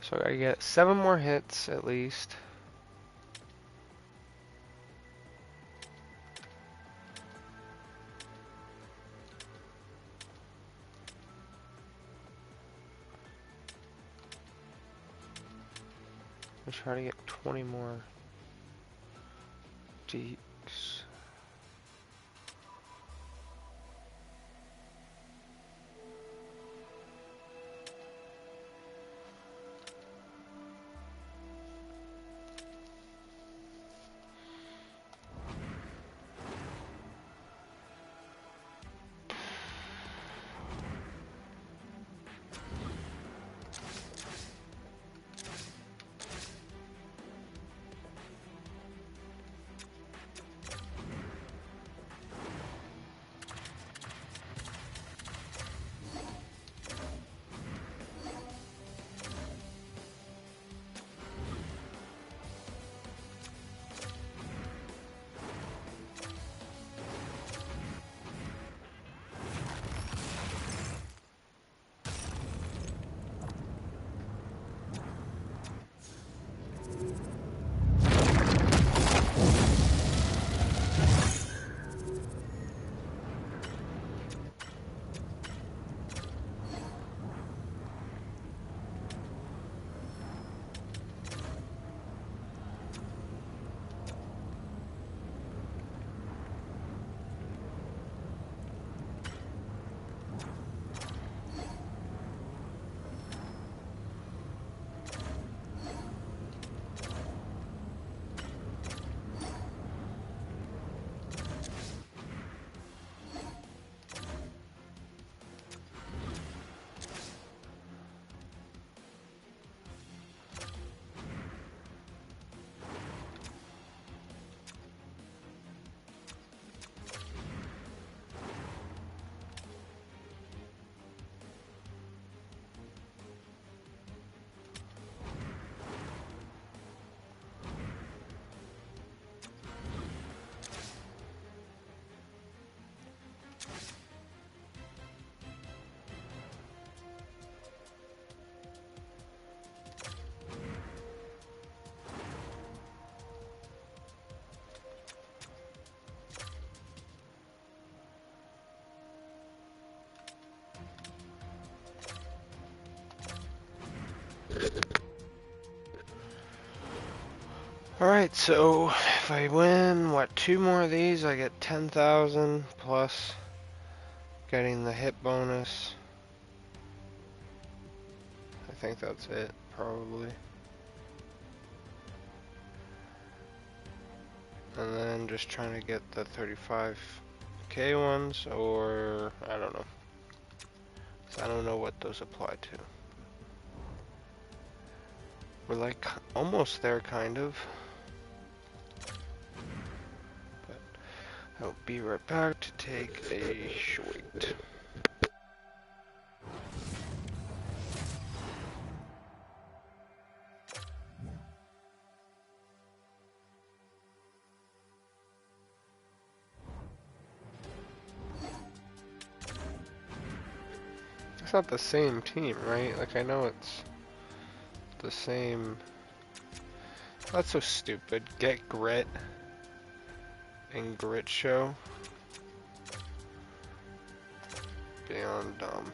So I gotta get 7 more hits at least. I'll try to get 20 more deeks. Alright, so if I win, what, 2 more of these, I get 10,000 plus getting the hit bonus. I think that's it, probably. And then just trying to get the 35k ones, or I don't know. I don't know what those apply to. We're like almost there, kind of. But I'll be right back to take a short. It's not the same team, right? Like, I know it's the same. That's so stupid. Get Grit and Grit Show. Beyond dumb.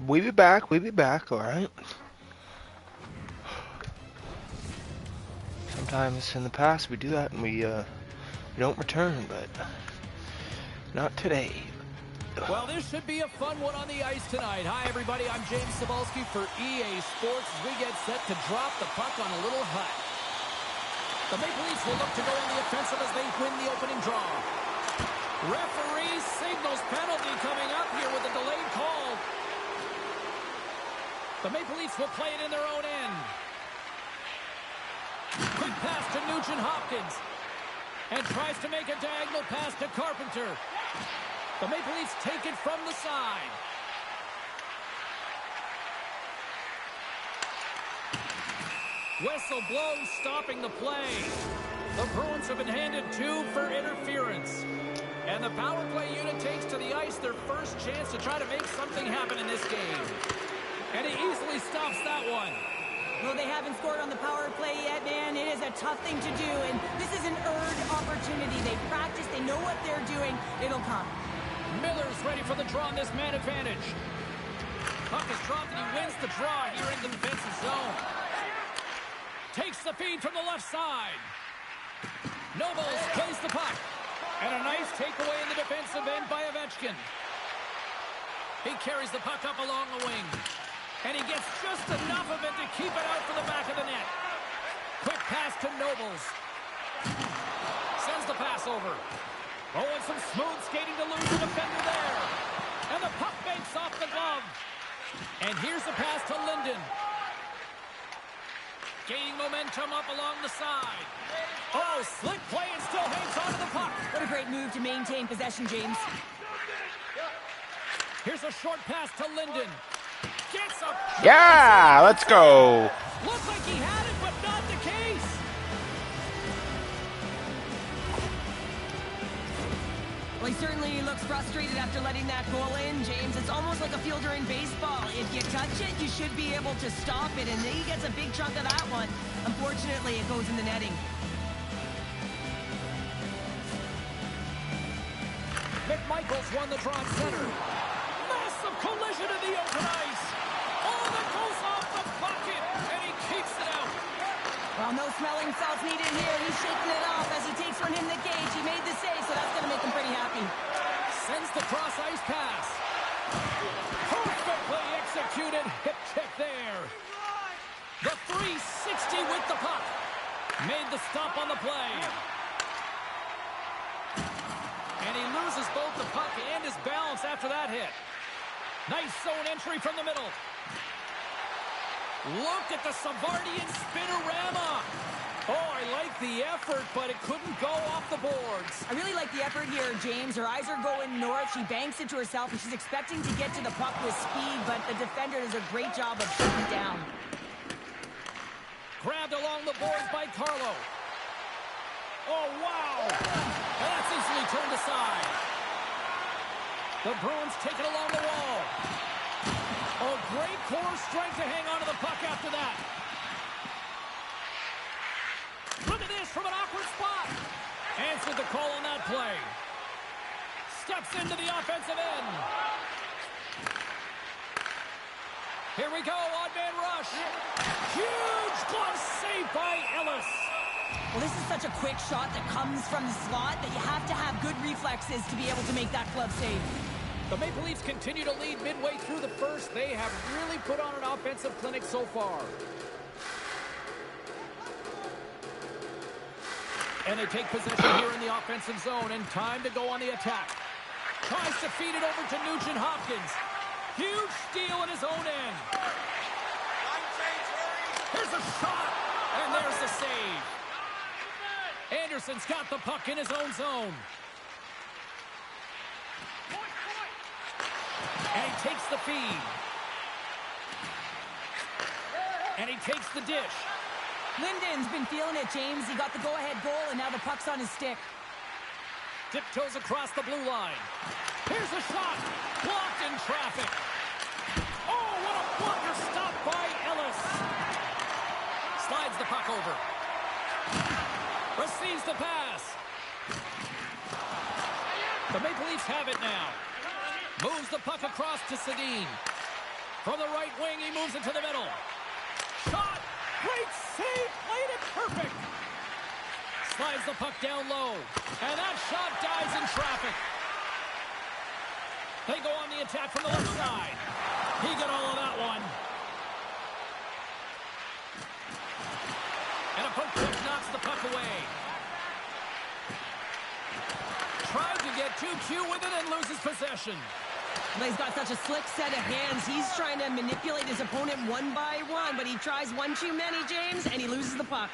We be back, alright? Sometimes in the past we do that and we don't return, but not today. Well, this should be a fun one on the ice tonight. Hi, everybody. I'm James Cebulski for EA Sports as we get set to drop the puck on a little hut. The Maple Leafs will look to go on the offensive as they win the opening draw. Referee signals penalty coming up here with a delayed call. The Maple Leafs will play it in their own end. Quick pass to Nugent Hopkins. And tries to make a diagonal pass to Carpenter. The Maple Leafs take it from the side. Whistle blows, stopping the play. The Bruins have been handed 2 for interference. And the power play unit takes to the ice their first chance to try to make something happen in this game. And he easily stops that one. Well, they haven't scored on the power play yet, man. It is a tough thing to do, and this is an earned opportunity. They practice, they know what they're doing. It'll come. Miller's ready for the draw in this man advantage. Puck is dropped and he wins the draw here in the defensive zone. Takes the feed from the left side. Nobles plays the puck. And a nice takeaway in the defensive end by Ovechkin. He carries the puck up along the wing. And he gets just enough of it to keep it out for the back of the net. Quick pass to Nobles. Sends the pass over. Oh, and some smooth skating to lose the defender there. And the puck banks off the glove. And here's the pass to Linden. Gaining momentum up along the side. Oh, slick play and still hangs onto the puck. What a great move to maintain possession, James. Here's a short pass to Linden. Gets up. Yeah, let's go. Looks like he had it, but not the case. Well, he certainly looks frustrated after letting that goal in, James. It's almost like a fielder in baseball. If you touch it, you should be able to stop it, and he gets a big chunk of that one. Unfortunately, it goes in the netting. McMichael's won the draw at center. Massive collision in the open ice. Oh, that goes off the bucket, and he keeps it out. Well, no smelling salts needed here. He's shaking it off as he takes from him the gauge. He made the save, so that's going to make him pretty happy. Sends the cross-ice pass. Perfectly executed. Hip check there. The 360 with the puck. Made the stop on the play. And he loses both the puck and his balance after that hit. Nice zone entry from the middle. Look at the Savardian spinorama. Oh, I like the effort, but it couldn't go off the boards. I really like the effort here, James. Her eyes are going north. She banks it to herself, and she's expecting to get to the puck with speed, but the defender does a great job of shutting down. Grabbed along the boards by Carlo. Oh, wow. And that's easily turned aside. The Bruins take it along the wall. Oh, great core strength to hang on to the puck after that. Look at this from an awkward spot. Answered the call on that play. Steps into the offensive end. Here we go, odd man rush. Huge glove save by Ellis. Well, this is such a quick shot that comes from the slot that you have to have good reflexes to be able to make that glove save. The Maple Leafs continue to lead midway through the first. They have really put on an offensive clinic so far. And they take possession here in the offensive zone, and time to go on the attack. Tries to feed it over to Nugent Hopkins. Huge steal in his own end. Here's a shot, and there's the save. Anderson's got the puck in his own zone. And he takes the feed. And he takes the dish. Linden's been feeling it, James. He got the go-ahead goal, and now the puck's on his stick. Tiptoes across the blue line. Here's a shot. Blocked in traffic. Oh, what a blocker stop by Ellis. Slides the puck over. Receives the pass. The Maple Leafs have it now. Moves the puck across to Sedin. From the right wing, he moves it to the middle. Shot! Great save! Played it perfect! Slides the puck down low. And that shot dies in traffic. They go on the attack from the left side. He got all of that one. And a poke check knocks the puck away. Tried to get too cute with it and loses possession. Well, he's got such a slick set of hands. He's trying to manipulate his opponent one by one, but he tries one too many, James, and he loses the puck.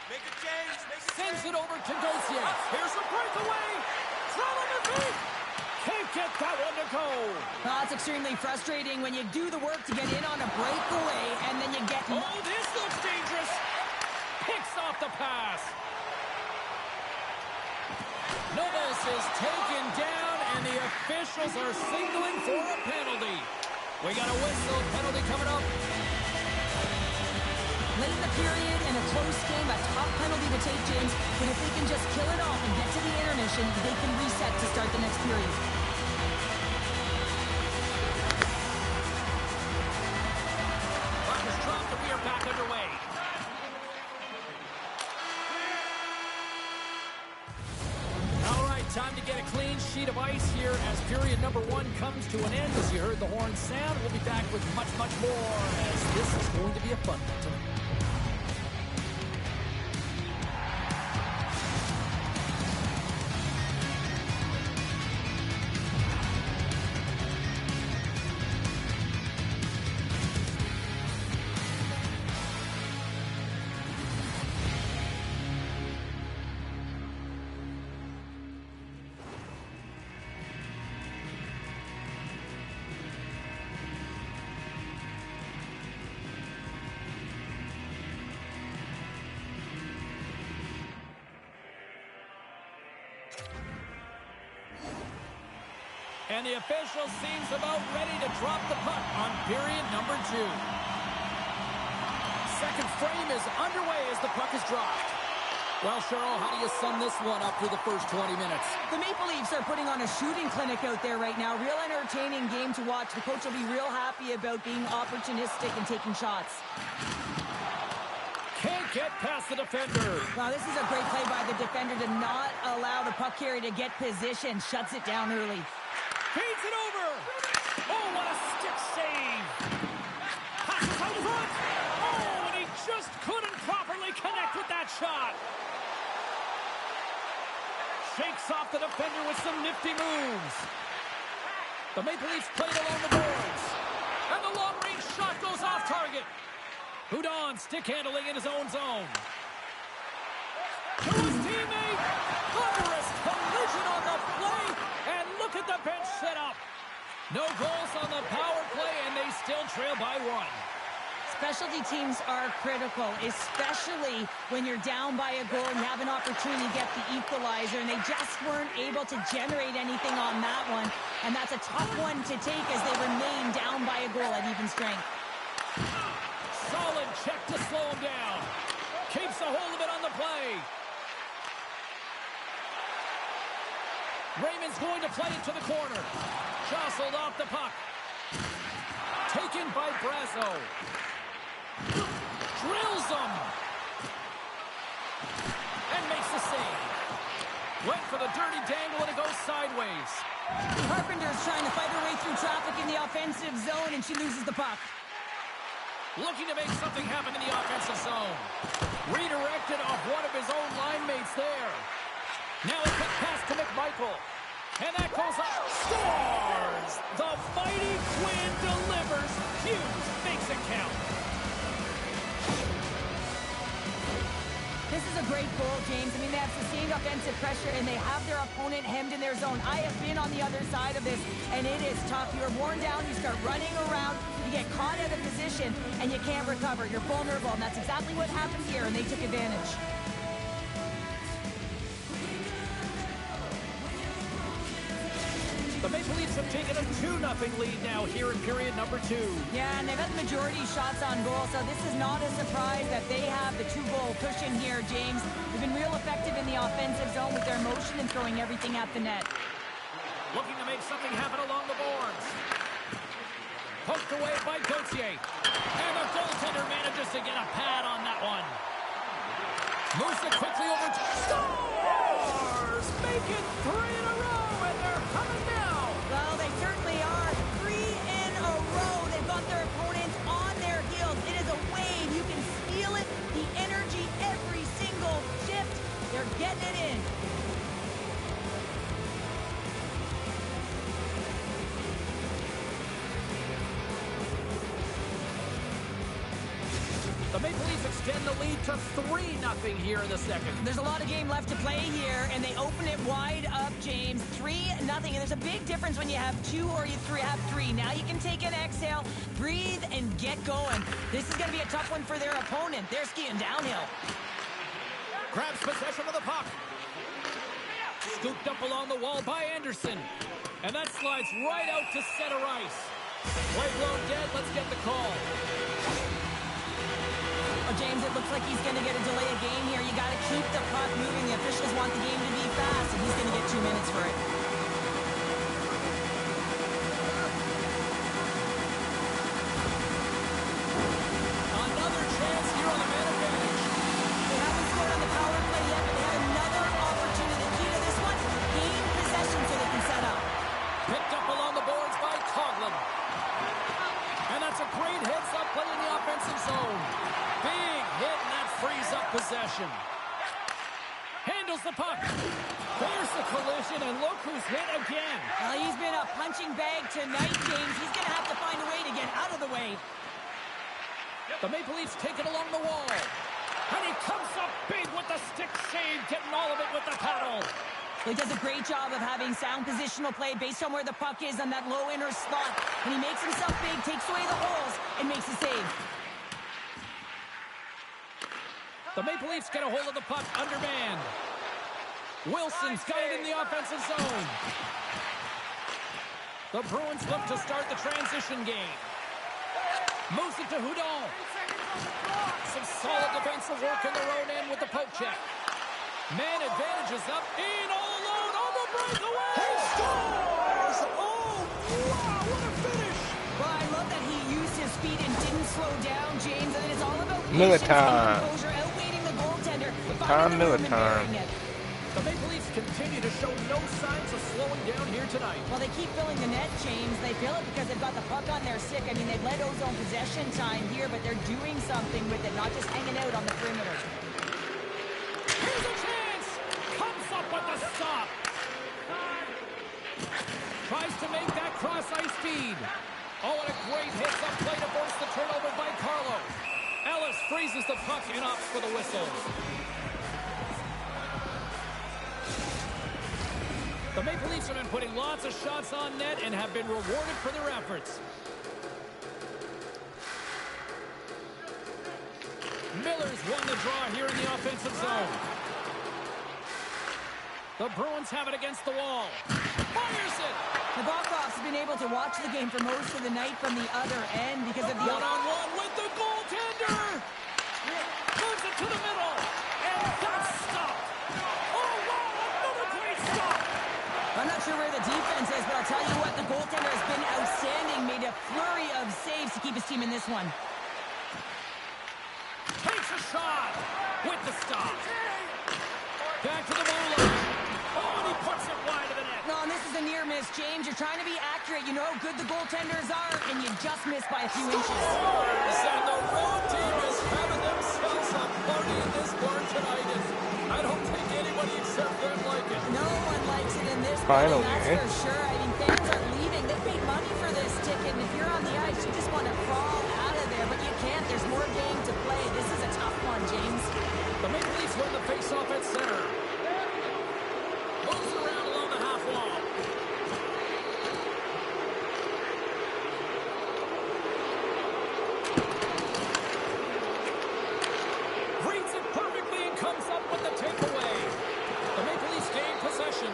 Make a change. Sends it over to Gauthier. Here's a breakaway. Throw on the feet. Can't get that one to go. Well, it's extremely frustrating when you do the work to get in on a breakaway, and then you get... Oh, this looks dangerous. Picks off the pass. Novos is taken down, and the officials are signaling for a penalty. We got a whistle. Penalty coming up. Late in the period, in a close game, a tough penalty to take, James. But if they can just kill it off and get to the intermission, they can reset to start the next period. Puck is dropped, and we are back underway. All right, time to get a clean sheet of ice here as period number 1 comes to an end. As you heard the horn sound, we'll be back with much, much more as this is going to be a fun one tonight. And the official seems about ready to drop the puck on period number 2. Second frame is underway as the puck is dropped. Well, Cheryl, how do you sum this one up through the first 20 minutes? The Maple Leafs are putting on a shooting clinic out there right now. Real entertaining game to watch. The coach will be real happy about being opportunistic and taking shots. Can't get past the defender. Wow, this is a great play by the defender to not allow the puck carrier to get position. Shuts it down early. Feeds it over. Oh, what a stick save. Passes out front. Oh, and he just couldn't properly connect with that shot. Shakes off the defender with some nifty moves. The Maple Leafs played along the boards. And the long-range shot goes off target. Houdon stick handling in his own zone. To his teammate. Thunderous collision on the play. And look at the bench set up. No goals on the power play, and they still trail by 1. Specialty teams are critical, especially when you're down by a goal and you have an opportunity to get the equalizer, and they just weren't able to generate anything on that one. And that's a tough one to take as they remain down by a goal at even strength. Solid check to slow him down. Keeps a hold of it on the play. Raymond's going to play it to the corner. Jostled off the puck. Taken by Brazo. Drills him. And makes the save. Went for the dirty dangle and it goes sideways. Carpenter's trying to fight her way through traffic in the offensive zone, and she loses the puck. Looking to make something happen in the offensive zone. Redirected off one of his own line mates there. Now a quick pass to McMichael. And that goes up. Scores! The mighty Quinn delivers. Hughes makes it count. This is a great goal, James. I mean, they have sustained offensive pressure, and they have their opponent hemmed in their zone. I have been on the other side of this, and it is tough. You're worn down. You start running around. You get caught out of position, and you can't recover. You're vulnerable, and that's exactly what happened here, and they took advantage. The Maple Leafs have taken a 2-0 lead now here in period number 2. Yeah, and they've had the majority shots on goal, so this is not a surprise that they have the 2-goal cushion here, James. They've been real effective in the offensive zone with their motion and throwing everything at the net. Looking to make something happen along the boards. poked away by Gauthier. And the goaltender manages to get a pad on that one. Moves it quickly over to scores! Make it 3 in a row, and they're coming now. Well, they certainly are. 3 in a row. They've got their opponents on their heels. It is a wave. You can feel it. The energy every single shift. They're getting it in. The Maple Leafs extend the lead to 3-0 here in the second. There's a lot of game left to play here, and they open it wide up, James. 3-0, and there's a big difference when you have 2 or you have 3. Now you can take an exhale, breathe, and get going. This is going to be a tough one for their opponent. They're skiing downhill. Grabs possession of the puck. Scooped up along the wall by Anderson. And that slides right out to center ice. Play blown dead. Let's get the call. Oh, James, it looks like he's going to get a delay of game here. You got to keep the puck moving. The officials want the game to be fast, and he's going to get 2 minutes for it. Another chance here on the man advantage. They haven't scored on the power play yet, but they have another opportunity. The key to this one, gain possession so they can set up. Picked up along the boards by Coughlin. And that's a great hit, up play in the offensive zone. Big hit, and that frees up possession. Handles the puck. There's the collision, and look who's hit again. Well, he's been a punching bag tonight, James. He's going to have to find a way to get out of the way. The Maple Leafs take it along the wall. And he comes up big with the stick save, getting all of it with the paddle. He does a great job of having sound positional play based on where the puck is on that low inner slot. And he makes himself big, takes away the holes, and makes a save. The Maple Leafs get a hold of the puck undermanned. Wilson's got it in the offensive zone. The Bruins look to start the transition game. Moves it to Hudon. Some solid defensive work in their own end with the poke check. Man advantage is up. In all alone on the breakaway. He scores! Oh, wow, what a finish. Well, I love that he used his speed and didn't slow down, James. And then it's all about Militar. patience and composure, outwaiting the goaltender. Militar. The Maple Leafs continue to show no signs of slowing down here tonight. Well, they keep filling the net, James. They fill it because they've got the puck on their stick. I mean, they've led ozone possession time here, but they're doing something with it, not just hanging out on the perimeter. Here's a chance. Comes up with the stop. Tries to make that cross-ice feed. Oh, and a great hits-up play to force the turnover by Carlo. Ellis freezes the puck and opts for the whistle. The Maple Leafs have been putting lots of shots on net and have been rewarded for their efforts. Miller's won the draw here in the offensive zone. The Bruins have it against the wall. Fires it! The Bobcats have been able to watch the game for most of the night from the other end because of the... One-on-one with the goaltender! Moves it to the middle, and that's stopped. Oh, wow, another great stop! I'm not sure where the defense is, but I'll tell you what, the goaltender has been outstanding, made a flurry of saves to keep his team in this one. Takes a shot with the stop. Back to the goal line. Oh, and he puts it wide of the net. No, and this is a near miss, James. You're trying to be accurate. You know how good the goaltenders are, and you just missed by a few inches. And the road team is having themselves a party in this barn tonight. And I don't think anybody except them like it. No one likes it in this Finally, building, that's for sure. I mean, fans are leaving. They paid money for this ticket, and if you're on the ice, you just want to crawl out of there, but you can't. There's more game to play. This is a tough one, James. The Maple Leafs win the face-off at center. Moves around along the half wall. Reads it perfectly and comes up with the takeaway. The Maple Leafs gain possession.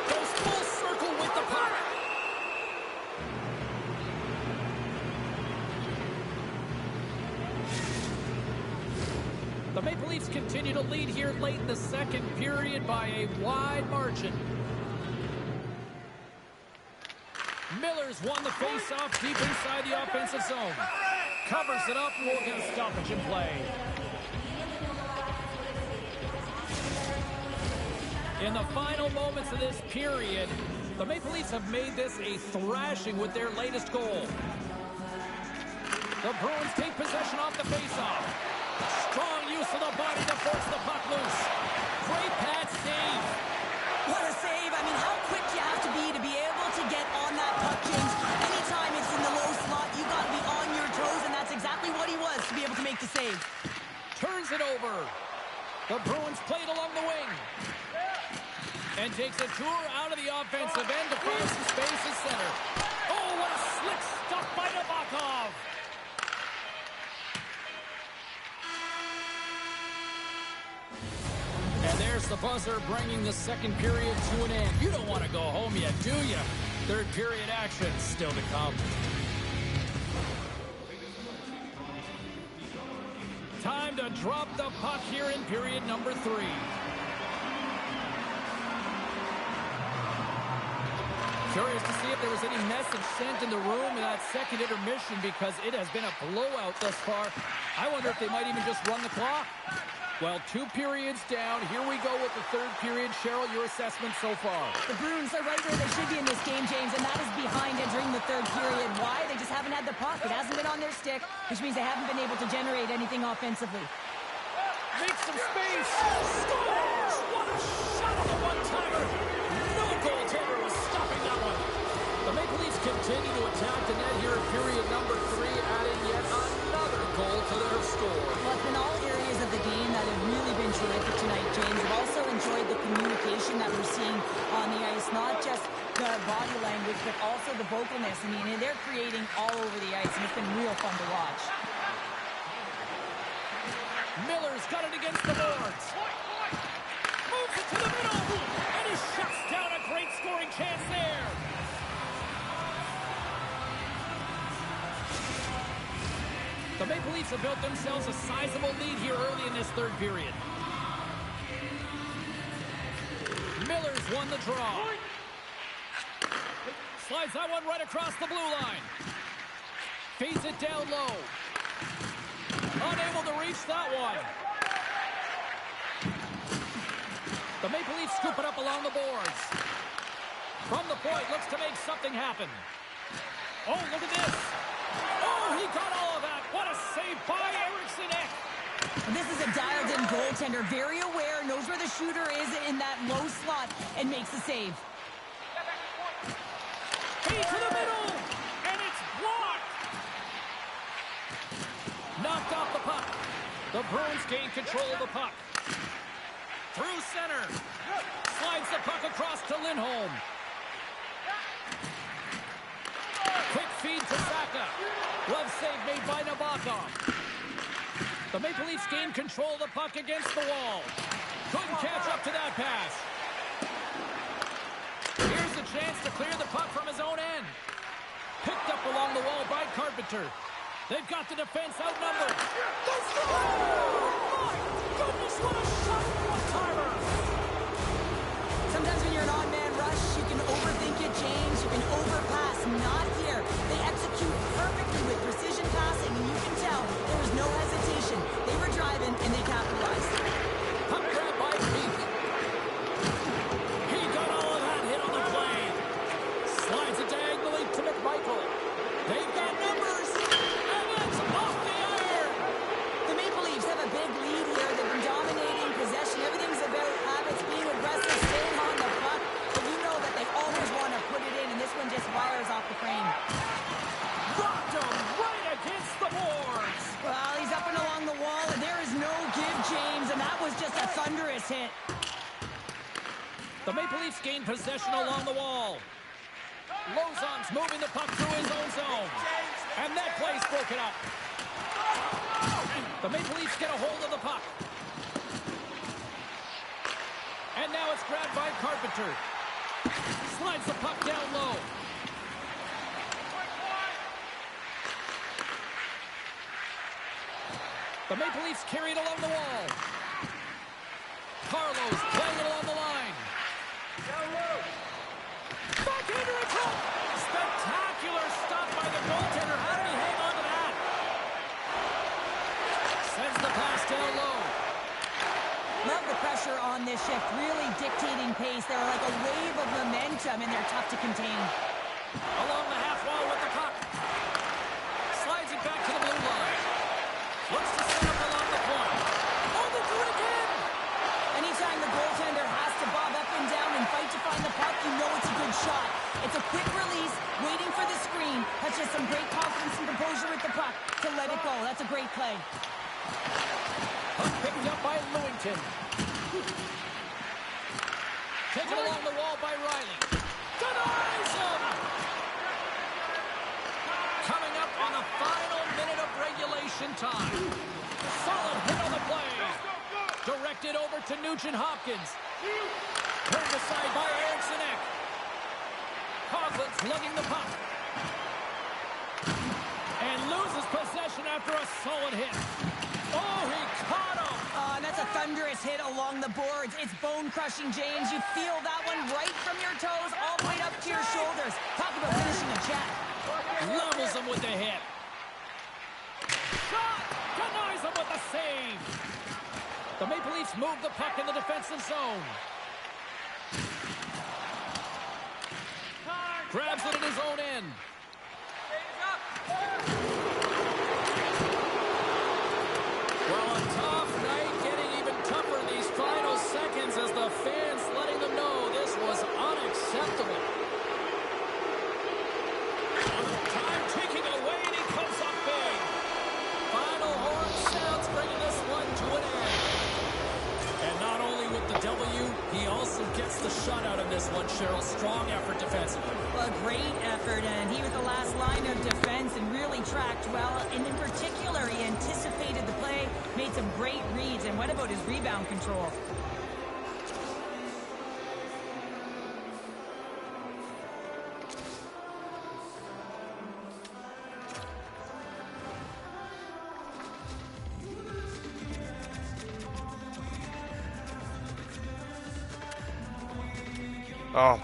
Goes full circle with the puck. The Maple Leafs continue to lead here late in the second period by a wide margin. Miller's won the face-off deep inside the offensive zone. Covers it up and will get a stoppage in play. In the final moments of this period, the Maple Leafs have made this a thrashing with their latest goal. The Bruins take possession off the face-off. Strong use of the body to force the puck loose. Great pad save. What a save. I mean, how quick you have to be able to get on that puck, James. Anytime it's in the low slot, you got to be on your toes, and that's exactly what he was to be able to make the save. Turns it over. The Bruins play it along the wing. And takes a tour out of the offensive end to find some space at center. Oh, what a slick stuff by Nabokov. And there's the buzzer bringing the second period to an end. You don't want to go home yet, do you? Third period action still to come. Time to drop the puck here in period number 3. Curious to see if there was any message sent in the room in that second intermission because it has been a blowout thus far. I wonder if they might even just run the clock. Well, 2 periods down. Here we go with the third period. Cheryl, your assessment so far? The Bruins are right where they should be in this game, James, and that is behind entering the third period. Why? They just haven't had the puck. It hasn't been on their stick, which means they haven't been able to generate anything offensively. Make some space. Scores! What a shot on the one-timer. No goaltender was stopping that one. The Maple Leafs continue to attack the net here in period number 3, adding yet another goal to their score. Well, it's been all areas of the game that have really been terrific tonight, James. I've also enjoyed the communication that we're seeing on the ice, not just the body language, but also the vocalness. I mean, they're creating all over the ice, and it's been real fun to watch. Miller's got it against the boards. Moves it to the middle, and he shuts down a great scoring chance there. The Maple Leafs have built themselves a sizable lead here early in this third period. Miller's won the draw. Slides that one right across the blue line. Feeds it down low. Unable to reach that one. The Maple Leafs scoop it up along the boards. From the point, looks to make something happen. Oh, look at this. Oh, he got all of that. What a save by Eriksson Ek. This is a dialed-in goaltender, very aware, knows where the shooter is in that low slot, and makes the save. Feed to the middle, and it's blocked. Knocked off the puck. The Bruins gain control of the puck. Through center. Slides the puck across to Lindholm. Quick feed to Saka. Glove save made by Nabokov. The Maple Leafs gain control of the puck against the wall. Couldn't catch up to that pass. Here's the chance to clear the puck from his own end. Picked up along the wall by Carpenter. They've got the defense outnumbered. Goes for the goal! My goodness, what a shot from one-timer! Sometimes when you're an on-man rush, you can overthink it, James. You can overpass. Not here. They execute perfectly with precision passing, and you can tell there was no hesitation. They were driving, and they capitalized. Puck grab by Peak. He got all of that hit on the play. Slides it diagonally to McMichael. They've got numbers, and it's off the iron. The Maple Leafs have a big lead here. They've been dominating possession. Everything's about habits, being aggressive, staying on the puck. But you know that they always want to put it in, and this one just wires off the frame. Rocked him right against the boards. Well, he's up and along the wall, and there is no give, James, and that was just a thunderous hit. The Maple Leafs gain possession along the wall. Lozon's moving the puck through his own zone. And that play's broken up. The Maple Leafs get a hold of the puck. And now it's grabbed by Carpenter. Slides the puck down low. The Maple Leafs carry it along the wall. Carlos playing it along the line. Back into it. Spectacular love the pressure on this shift, really dictating pace. They're like a wave of momentum, and they're tough to contain. Along the half wall with the puck. Slides it back to the blue line. Looks to set up along the point. Oh, they do it again! Anytime the goaltender has to bob up and down and fight to find the puck, you know it's a good shot. It's a quick release, waiting for the screen. That's just some great confidence and composure with the puck to let it go. That's a great play. Puck picked up by Lewington. Taken along the wall by Riley. Denies him! Coming up on the final minute of regulation time. Solid hit on the play. Directed over to Nugent-Hopkins. Turned aside by Eriksson-Ek. Coughlin's lugging the puck. And loses possession after a solid hit. Oh, he caught him! That's a thunderous hit along the boards. It's bone-crushing, James. You feel that one right from your toes all the way up to your shoulders. Talk about finishing a check. Levels him with the hit. Shot! Denies him with the save. The Maple Leafs move the puck in the defensive zone. Grabs it in his own end. Well, a tough night, getting even tougher in these final seconds as the fans letting them know this was unacceptable. Time ticking away, and he comes up big. Final horn sounds, bringing this one to an end. And not only with the W, he also gets the shutout in this one, Cheryl. Strong effort defensively. A great effort, and he was the last line of defense and really tracked well. And in particular, he anticipated the play, made some great reads, and what about his rebound control? Oh.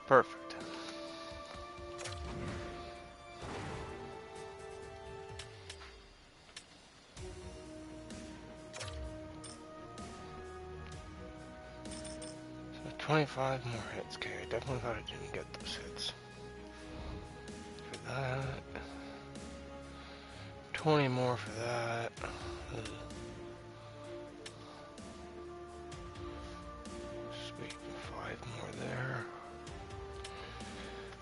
Perfect. So 25 more hits. Okay, I definitely thought I didn't get those hits. For that. 20 more for that. Ugh. Sweet, 5 more there.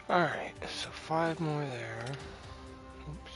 Alright, so 5 more there. Oops.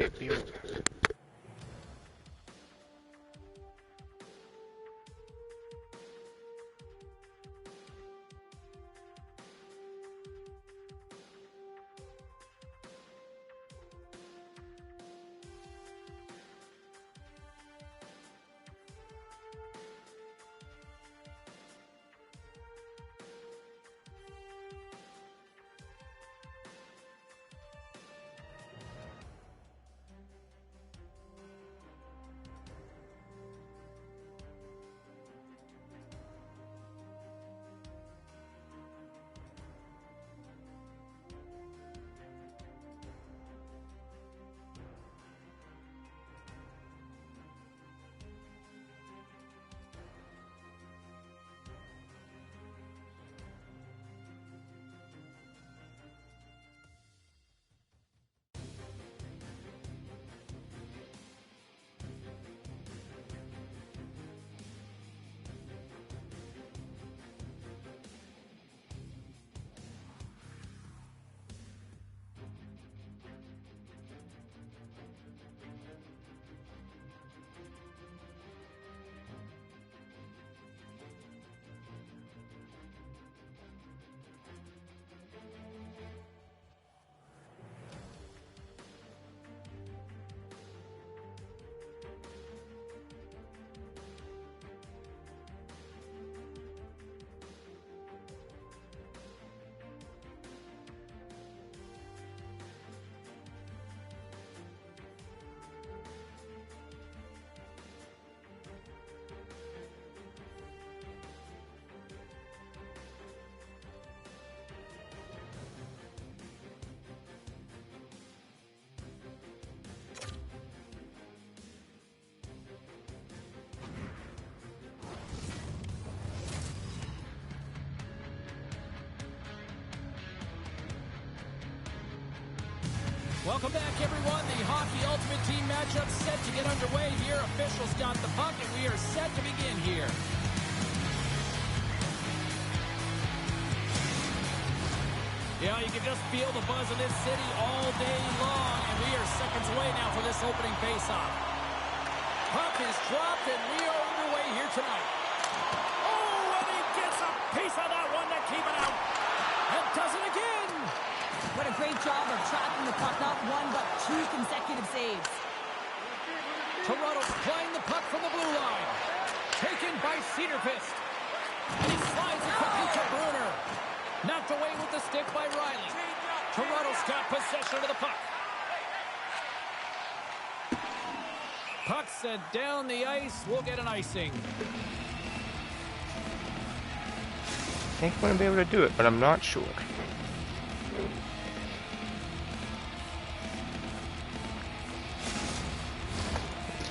Okay, be right back. Welcome back, everyone. The Hockey Ultimate Team matchup set to get underway here. Officials got the puck, and we are set to begin here. Yeah, you can just feel the buzz of this city all day long, and we are seconds away now for this opening faceoff. Puck is dropped, and we are underway here tonight. Oh, and he gets a piece of that one to keep it out. And does it again. What a great job of tracking the puck, not one but two consecutive saves. Toronto's playing the puck from the blue line. Taken by Cedarfist. And he slides it quickly to Bruner. Knocked away with the stick by Riley. Toronto's got possession of the puck. Puck sent down the ice. We'll get an icing. I think I'm going to be able to do it, but I'm not sure.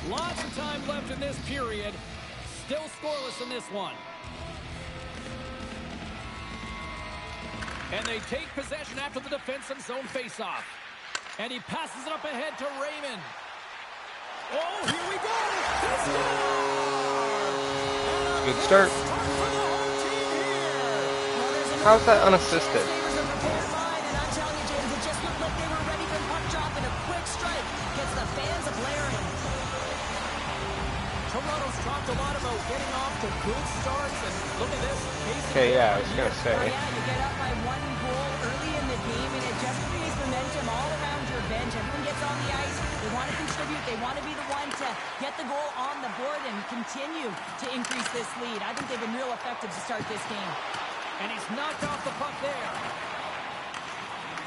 Lots of time left in this period. Still scoreless in this one. And they take possession after the defensive zone faceoff. And he passes it up ahead to Raymond. Oh, here we go! Good start. How's that unassisted? Toronto's talked a lot about getting off to good starts, and look at this. Okay, yeah, I was going to say. Yeah, you get up by one goal early in the game, and it just creates momentum all around your bench. Everyone gets on the ice. They want to contribute. They want to be the one to get the goal on the board and continue to increase this lead. I think they've been real effective to start this game. And he's knocked off the puck there.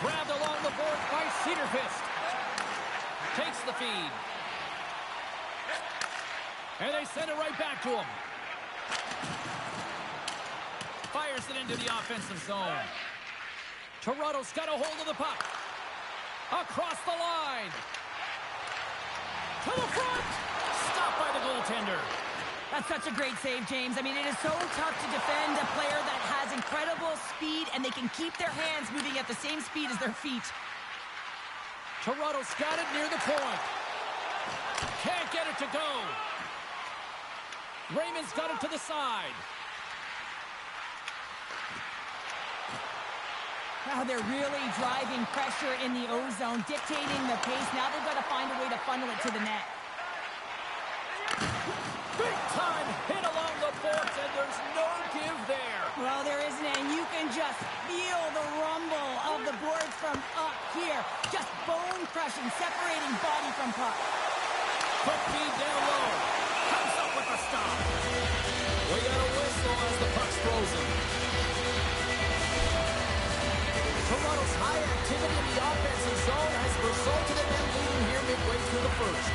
Grabbed along the board by Cedarfist. Takes the feed. And they send it right back to him. Fires it into the offensive zone. Toronto's got a hold of the puck. Across the line. To the front. Stopped by the goaltender. That's such a great save, James. I mean, it is so tough to defend a player that has incredible speed, and they can keep their hands moving at the same speed as their feet. Toronto's got it near the point. Can't get it to go. Raymond's got it to the side. Now they're really driving pressure in the O-zone, dictating the pace. Now they've got to find a way to funnel it to the net. Big time hit along the boards, and there's no give there. Well, there isn't, and you can just feel the rumble of the boards from up here. Just bone-crushing, separating body from puck. Quick feed down low. Comes up with a stop. We got a whistle as the puck's frozen. Toronto's high activity in the offensive zone has resulted in them leading here midway through the first.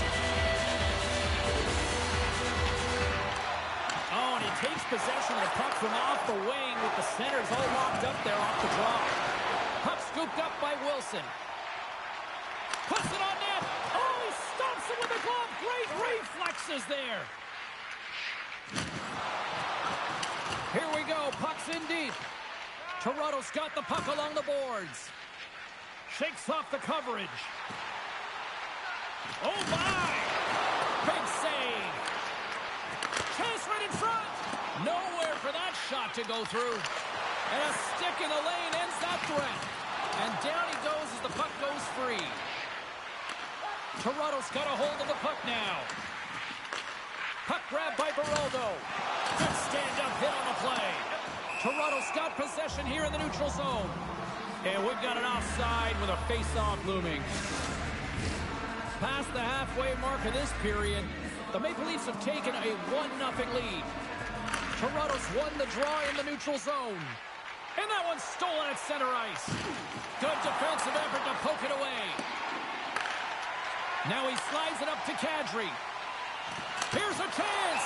Oh, and he takes possession of the puck from off the wing with the centers all locked up there off the draw. Puck scooped up by Wilson. Puts it on net. Oh, he stops it with a glove. Great reflexes there. Here we go. Puck's in deep. Toronto's got the puck along the boards. Shakes off the coverage. Oh, my! Big save. Chase right in front. Nowhere for that shot to go through. And a stick in the lane ends that threat. And down he goes as the puck goes free. Toronto's got a hold of the puck now. Puck grab by Baraldo. Good stand-up hit on the play. Toronto's got possession here in the neutral zone. And we've got an offside with a face-off looming. Past the halfway mark of this period, the Maple Leafs have taken a 1-0 lead. Toronto's won the draw in the neutral zone. And that one's stolen at center ice. Good defensive effort to poke it away. Now he slides it up to Kadri. Here's a chance.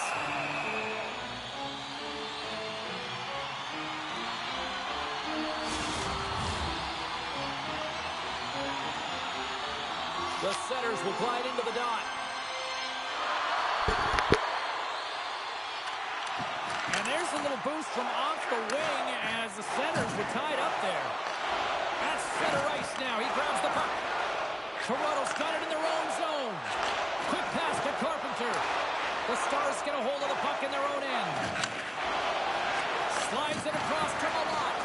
The setters will glide into the dot. And there's a little boost from off the wing as the centers were tied up there. That's center ice now. He grabs the puck. Toronto's got it in their own zone. Quick pass to Carpenter. The Stars get a hold of the puck in their own end. Slides it across to Malott.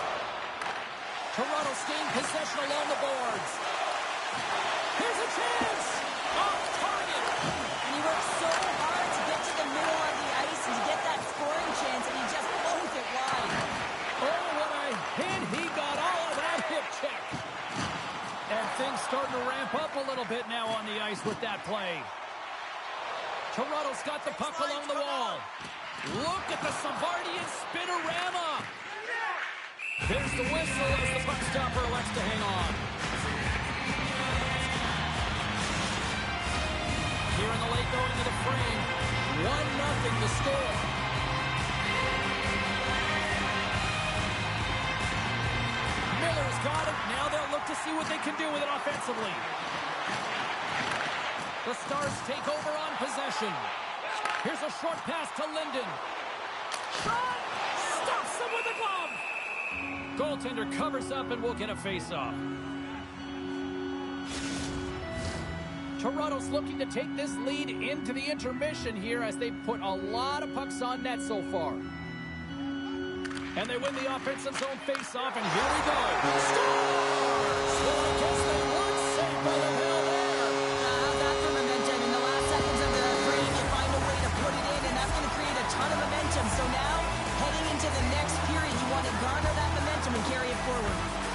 Toronto gained possession along the boards. Here's a chance! Off target! And he works so hard to get to the middle of the ice and to get that scoring chance, and he just blows it wide. Oh, what a hit! He got all of that hip check. And things starting to ramp up a little bit now on the ice with that play. Toronto's got the puck along the wall. Look at the Savardian spinorama! There's the whistle as the puck stopper elects to hang on. Here in the late going to the frame. 1-0 the score. Miller's got it. Now they'll look to see what they can do with it offensively. The Stars take over on possession. Here's a short pass to Linden. Shot! Stops him with a glove! Goaltender covers up and will get a face-off. Toronto's looking to take this lead into the intermission here as they put a lot of pucks on net so far. And they win the offensive zone face-off, and here we go. Scores! Well, I guess they weren't safe by the hell there. How's that for momentum? In the last seconds of the frame, you find a way to put it in, and that's going to create a ton of momentum. So now, heading into the next period, you want to garner that momentum and carry it forward.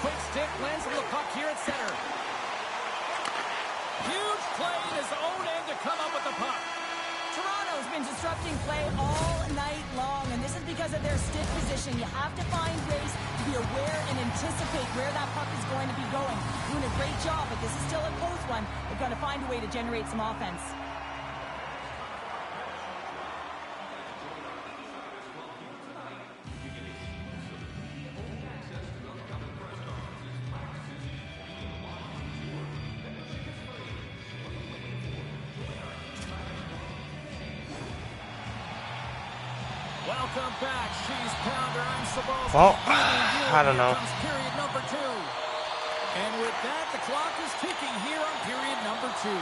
Quick stick lands on the puck here at center. Huge play in his own end to come up with the puck. Toronto's been disrupting play all night long, and this is because of their stiff position. You have to find ways to be aware and anticipate where that puck is going to be going. Doing a great job, but this is still a close one. They've got to find a way to generate some offense. Welcome back, Cheese Pounder. I'm Sabalski. Well, I don't know. Comes period number 2. And with that, the clock is ticking here on period number 2.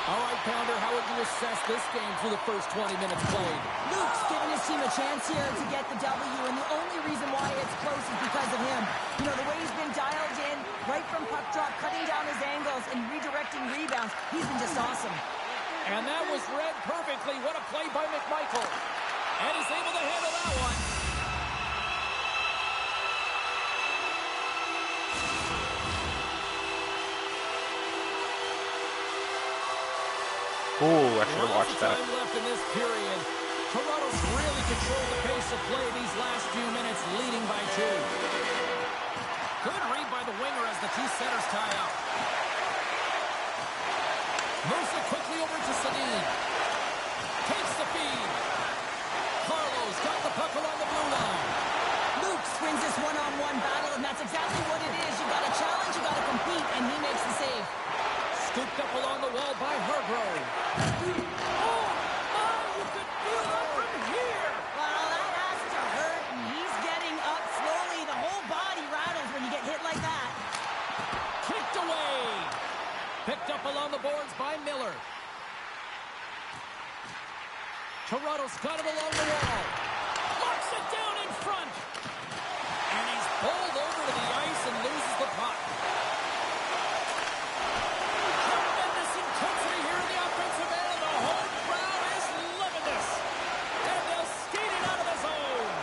All right, Pounder, how would you assess this game through the first 20 minutes played? Luke's giving his team a chance here to get the W, and the only reason why it's close is because of him. You know, the way he's been dialed in, right from puck drop, cutting down his angles, and redirecting rebounds, he's been just awesome. And that was read perfectly. What a play by McMichael. And he's able to handle that one. Ooh, I should have watched that. Lots of time left in this period. Toronto's really controlled the pace of play these last few minutes, leading by 2. Good read by the winger as the two centers tie up. Moves it quickly over to Sedin. Takes the feed. Carlo's got the puck along the blue line. Luke wins this one-on-one battle, and that's exactly what it is. You got to challenge, you got to compete, and he makes the save. Scooped up along the wall by Hargrove. Oh, you could feel that from here. Well, that has to hurt, and he's getting up slowly. The whole body rattles when you get hit like that. Kicked away. Picked up along the boards by Miller. Toronto's got it along the wall. Locks it down in front. And he's bowled over to the ice and loses the puck. Tremendous intensity here in the offensive end. The home crowd is loving this. And they'll skate it out of the zone.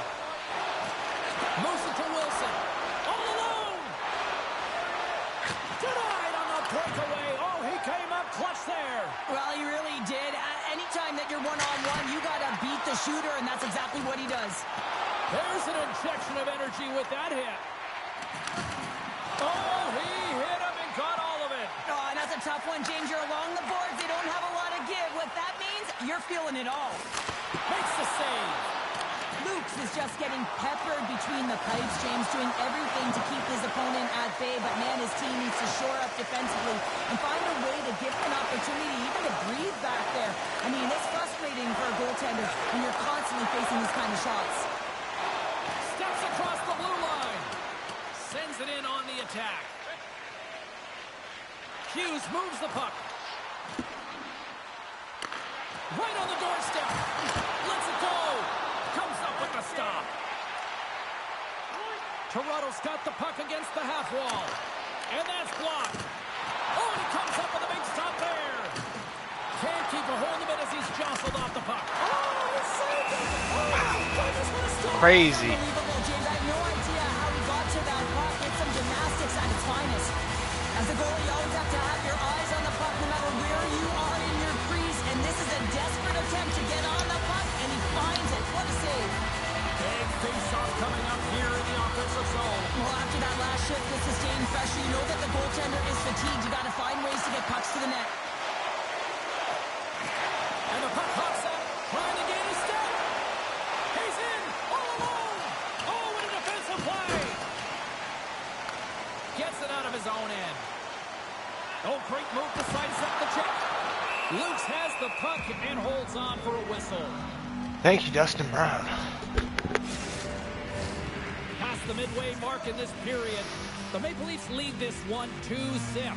Moves it to Wilson. All alone. Denied on the breakaway. Oh, he came up clutch there. Well, he really did. Anytime that you're one-on-one, you got to beat the shooter, and that's exactly what he does. There's an injection of energy with that hit. Oh, he hit him and got all of it. Oh, and that's a tough one, James. You're along the boards. They don't have a lot of give. What that means, you're feeling it all. Makes the save. Luke's is just getting peppered between the pipes, James, doing everything to keep his opponent at bay. But, man, his team needs to shore up defensively and find a way to give him an opportunity even to breathe back there. I mean, it's frustrating for a goaltender when you're constantly facing these kind of shots. Steps across the blue line. Sends it in on the attack. Hughes moves the puck. Right on the doorstep. Lets it go. Comes up with the stop. Toronto's got the puck against the half wall. And that's blocked. Oh, he comes up with a big stop there. Can't keep a hold of it as he's jostled off the puck. Oh, he saved it. Oh, my goodness, what a stop. Crazy. Unbelievable, James. I have no idea how he got to that puck. It's some gymnastics at its finest. As a goalie, you always have to have your eyes on the puck no matter where you are in your crease. And this is a desperate attempt to get on the puck, and he finds it. What a save. Big face-off coming up here in the offensive zone. Well, after that last shift with sustained pressure, you know that the goaltender is fatigued. You got to find ways to get pucks to the net. And the puck hops up, trying to gain a step. He's in, all alone. Oh, what a defensive play. Gets it out of his own end. Oh, great move to sidestep the check. Lukes has the puck and holds on for a whistle. Thank you, Dustin Brown. Past the midway mark in this period, the Maple Leafs lead this one 2-0.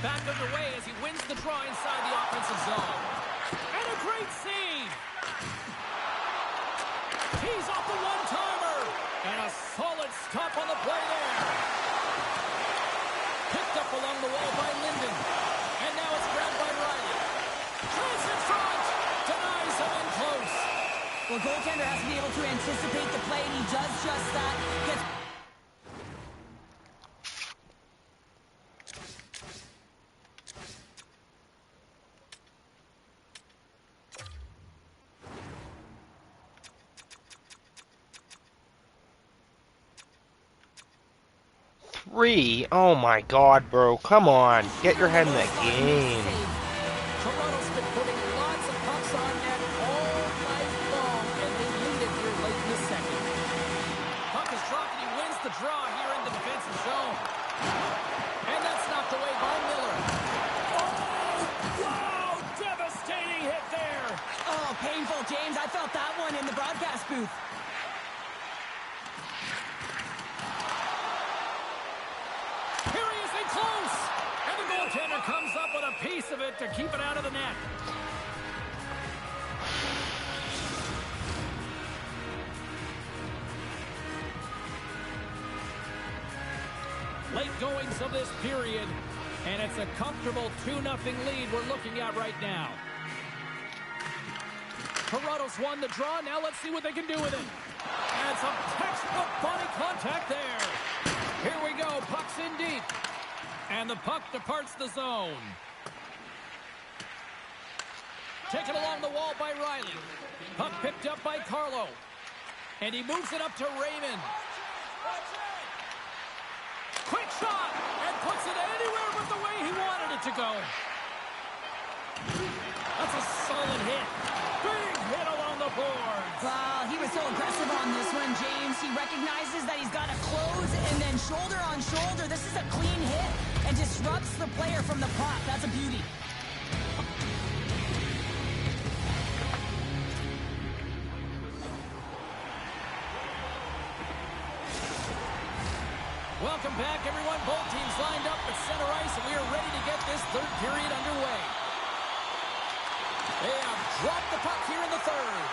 Back underway as he wins the draw inside the offensive zone. And a great save. He's off the one-timer. And a solid stop on the play there. Picked up along the wall by Linden. And now it's grabbed by Riley. Chance in front. Denies him in close. Well, goaltender has to be able to anticipate the play, and he does just that. Gets 3? Oh my god, bro. Come on. Get your head in the game. Toronto's been putting lots of pucks on net all night long, and they lead it here late in the second. Puck is dropped, and he wins the draw here in the defensive zone. And that's knocked away by Miller. Oh, wow! Devastating hit there. oh, painful, James. I felt that one in the broadcast booth. Here he is in close. And a piece of it to keep it out of the net. Late goings of this period, and it's a comfortable 2-0 lead we're looking at right now. Toronto's won the draw. Now let's see what they can do with it. And some textbook body contact there. Here we go. Puck's in deep. And the puck departs the zone. Taken along the wall by Riley. Puck picked up by Carlo. And he moves it up to Raymond. Quick shot! And puts it anywhere but the way he wanted it to go. That's a solid hit. Big hit along the boards. Wow, he was so aggressive on this one, James. He recognizes that he's got to close and then shoulder on shoulder. This is a clean hit and disrupts the player from the puck. That's a beauty. Welcome back, everyone. Both teams lined up at center ice, and we are ready to get this third period underway. They have dropped the puck here in the third.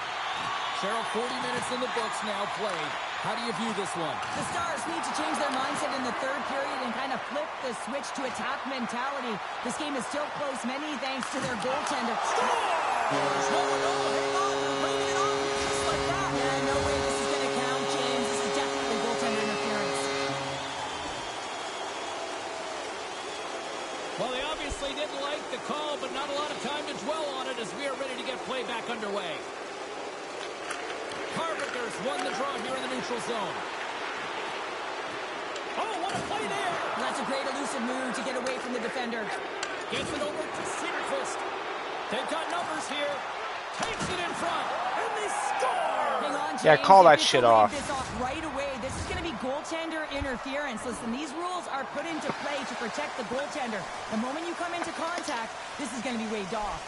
Cheryl, 40 minutes in the books now played. How do you view this one? The Stars need to change their mindset in the third period and kind of flip the switch to attack mentality. This game is still close, many thanks to their goaltender. There's no one on. Hang on, they're bringing it on just like that. Yeah, no way this is going to count, James. This is definitely goaltender interference. Well, they obviously didn't like the call, but not a lot of time to dwell on it as we are ready to get play back underway. Carpenter's won the draw here in the neutral zone. Oh, what a play there! That's a great elusive move to get away from the defender. Gets it over to Cedarquist. They've got numbers here. Takes it in front, and they score! Hang on, James. Yeah, call that If shit they off. wave this off right away. This is going to be goaltender interference. Listen, these rules are put into play to protect the goaltender. The moment you come into contact, this is going to be waved off.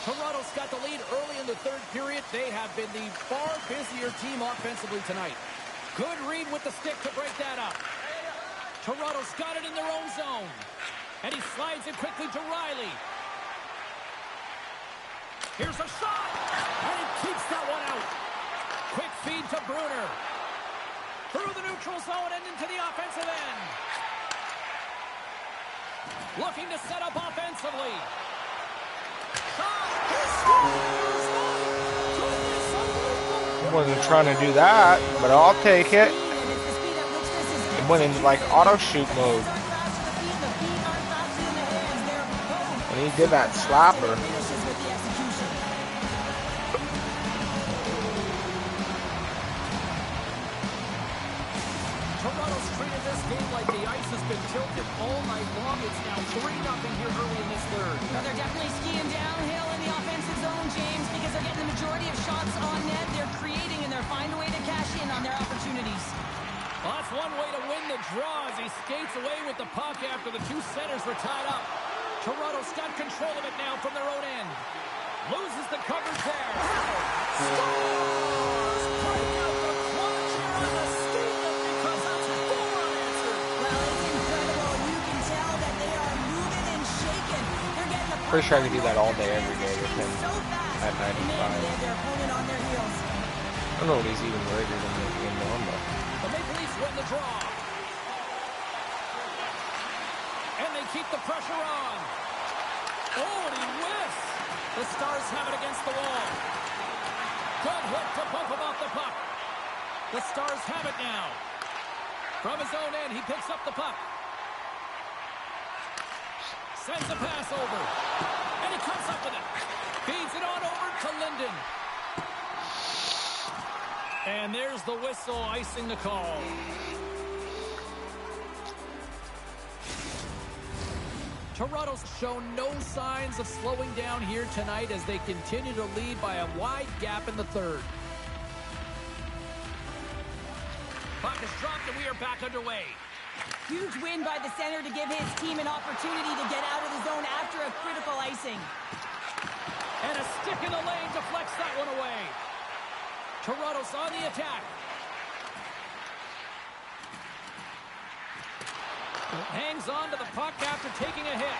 Toronto's got the lead early in the third period. They have been the far busier team offensively tonight. Good read with the stick to break that up. Toronto's got it in their own zone. And he slides it quickly to Riley. Here's a shot. And he keeps that one out. Quick feed to Bruner. Through the neutral zone and into the offensive end. Looking to set up offensively. I wasn't trying to do that, but I'll take it. It went into like auto shoot mode. When he did that slapper. Toronto's treated this game like the ice has been tilted all night long. It's now 3-0 here early in this third. Well, they're definitely skiing downhill in the offensive zone, James, because they're getting the majority of shots on net. They're creating, and they're finding a way to cash in on their opportunities. Well, that's one way to win the draw as he skates away with the puck after the two centers were tied up. Toronto's got control of it now from their own end. Loses the coverage there. Stars break out the clutch here on the stadium because that's four unanswered. Well, it's incredible. You can tell that they are moving and shaking. They're getting the puck. Pretty sure I could do that all day, every day with him so fast. at 95. And they have their opponent on their heels. I don't know what he's even rated in normal. The Maple Leafs win the draw. And they keep the pressure on. Oh, and he whiffs. The Stars have it against the wall. Good hit to bump him off the puck. The Stars have it now. From his own end, he picks up the puck. Sends a pass over. And he comes up with it. Feeds it on over to Linden. And there's the whistle icing the call. Toronto's shown no signs of slowing down here tonight as they continue to lead by a wide gap in the third. Puck is dropped and we are back underway. Huge win by the center to give his team an opportunity to get out of the zone after a critical icing. And a stick in the lane deflects that one away. Toronto's on the attack. Hangs on to the puck after taking a hit.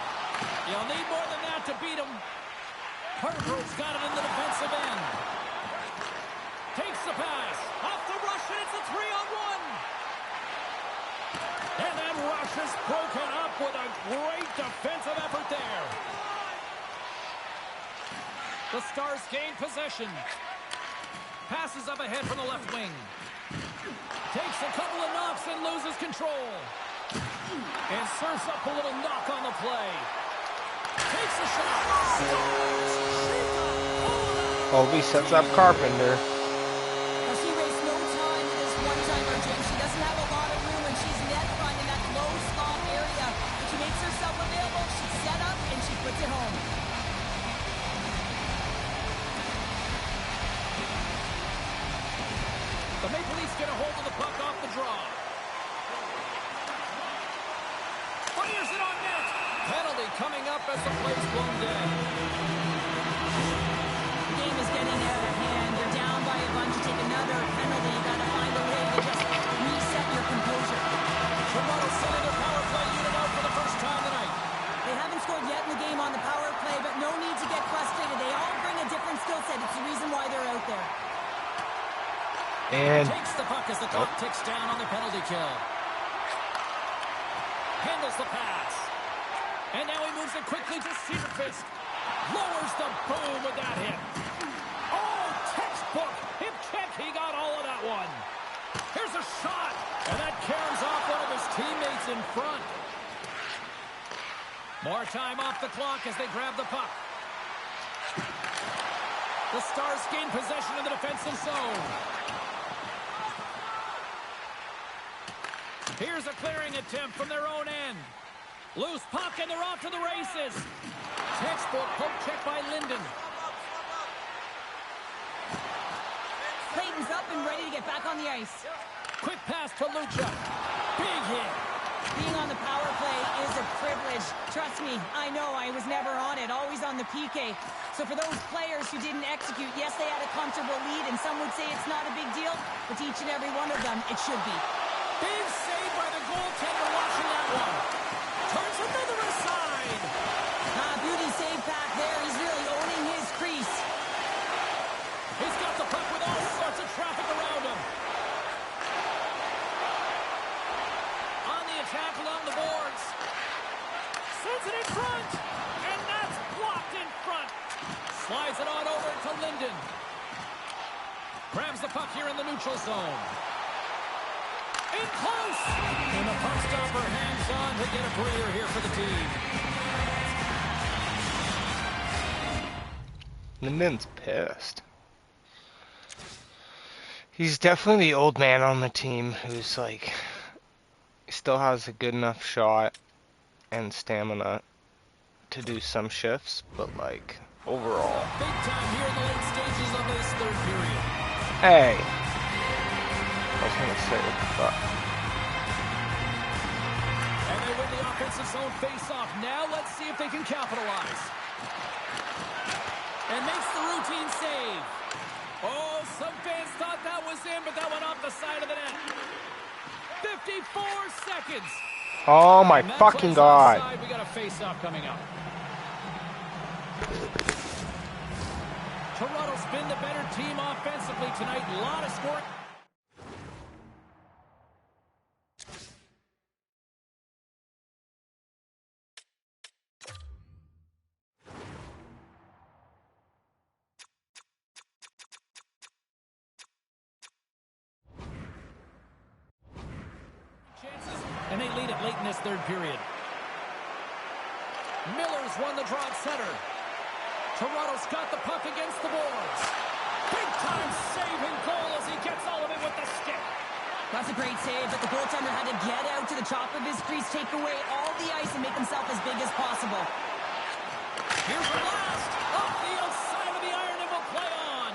You'll need more than that to beat him. Hargrove's got it in the defensive end. Takes the pass. Off the rush, and it's a 3-on-1. And that rush is broken up with a great defensive effort there. The Stars gain possession. Passes up ahead from the left wing. Takes a couple of knocks and loses control. And serves up a little knock on the play. Takes a shot. Colby sets up Carpenter. Well, she wastes no time with this one-timer, James. She doesn't have a lot of room, and she's net front in that low slot area. But she makes herself available. She's set up, and she puts it home. The Maple Leafs get a hold of the puck off the draw. Fires it on net. Penalty coming up as the play's blown dead. The game is getting out of hand. You're down by a bunch. You take another penalty. You got to find a way to just reset your composure. Toronto sending their power play unit out for the first time tonight. They haven't scored yet in the game on the power play, but no need to get frustrated. They all bring a different skill set. It's the reason why they're out there. And takes the puck as the clock ticks down on the penalty kill. Handles the pass. And now he moves it quickly to Cedarfist. Lowers the boom with that hit. Oh, textbook. Hip check. He got all of that one. Here's a shot. And that caroms off one of his teammates in front. More time off the clock as they grab the puck. The Stars gain possession in the defensive zone. Here's a clearing attempt from their own end. Loose puck, and they're off to the races. Textbook poke check by Linden. Clayton's up and ready to get back on the ice. Quick pass to Lucha. Big hit. Being on the power play is a privilege. Trust me, I know I was never on it, always on the PK. So for those players who didn't execute, yes, they had a comfortable lead, and some would say it's not a big deal, but to each and every one of them, it should be. Big save by the goaltender watching that one. Turns another aside. Beauty save back there. He's really owning his crease. He's got the puck with all sorts of traffic around him. On the attack along the boards. Sends it in front. And that's blocked in front. Slides it on over to Linden. Grabs the puck here in the neutral zone. In close. And the puck stopper hangs on to get a breather here for the team. Linden's pissed. He's definitely the old man on the team who's like still has a good enough shot and stamina to do some shifts, but like overall. Big time here in the late stages of this third period. Hey. I was gonna say what the fuck. And they win the offensive zone face-off. Now let's see if they can capitalize. And makes the routine save. Oh, some fans thought that was in, but that went off the side of the net. 54 seconds. Oh my fucking god. We got a face-off coming up. Toronto's been the better team offensively tonight. A lot of scoring. And they lead it late in this third period. Miller's won the draw at center. Toronto's got the puck against the boards. Big-time save and goal as he gets all of it with the stick. That's a great save, but the goaltender had to get out to the top of his crease, take away all the ice, and make himself as big as possible. Here's the blast. Off the outside of the iron, and will play on.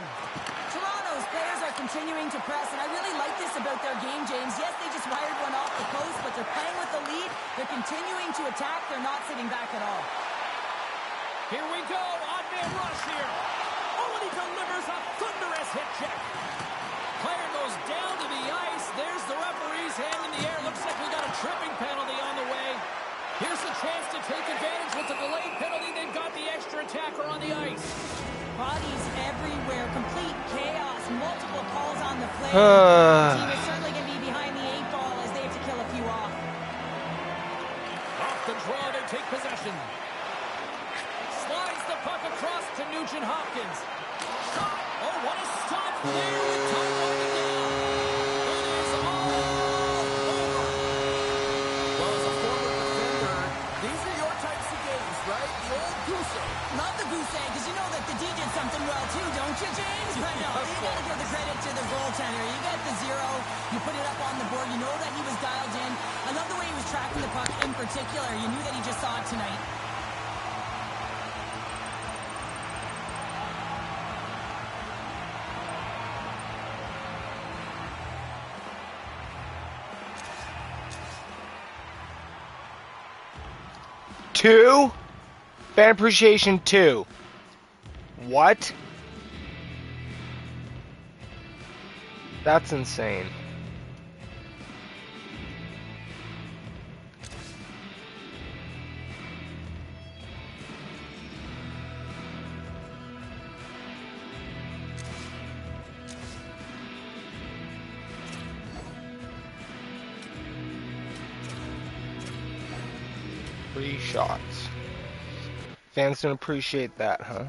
Toronto's players are continuing to press, and I really like this about their game, James. Yes, they just wired one off the post, but they're playing with the lead. They're continuing to attack. They're not sitting back at all. Here we go. Odd-man rush here. Oh, and he delivers a thunderous hit check. Player goes down to the ice. There's the referee's hand in the air. Looks like we got a tripping penalty on the way. Here's the chance to take advantage with the late penalty. They've got the extra attacker on the ice. Bodies everywhere, complete chaos, multiple calls on the play. The team is certainly going to be behind the 8 ball as they have to kill a few off. Off the draw, they take possession. Slides the puck across to Nugent Hopkins. Shot. Oh, what a stop there with time running down. It is all over. Well, as a former defender, these are your types of games, right? The old goose egg. Love the goose egg, because you know that the D did something well too, don't you, James? But no, you got to give the credit to the goaltender. You get the 0, you put it up on the board, you know that he was dialed in. I love the way he was tracking the puck in particular. You knew that he just saw it tonight. Two? Fan appreciation 2. What? That's insane. Three shots. Fans don't appreciate that, huh?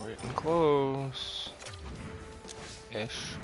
We're getting close. Ish.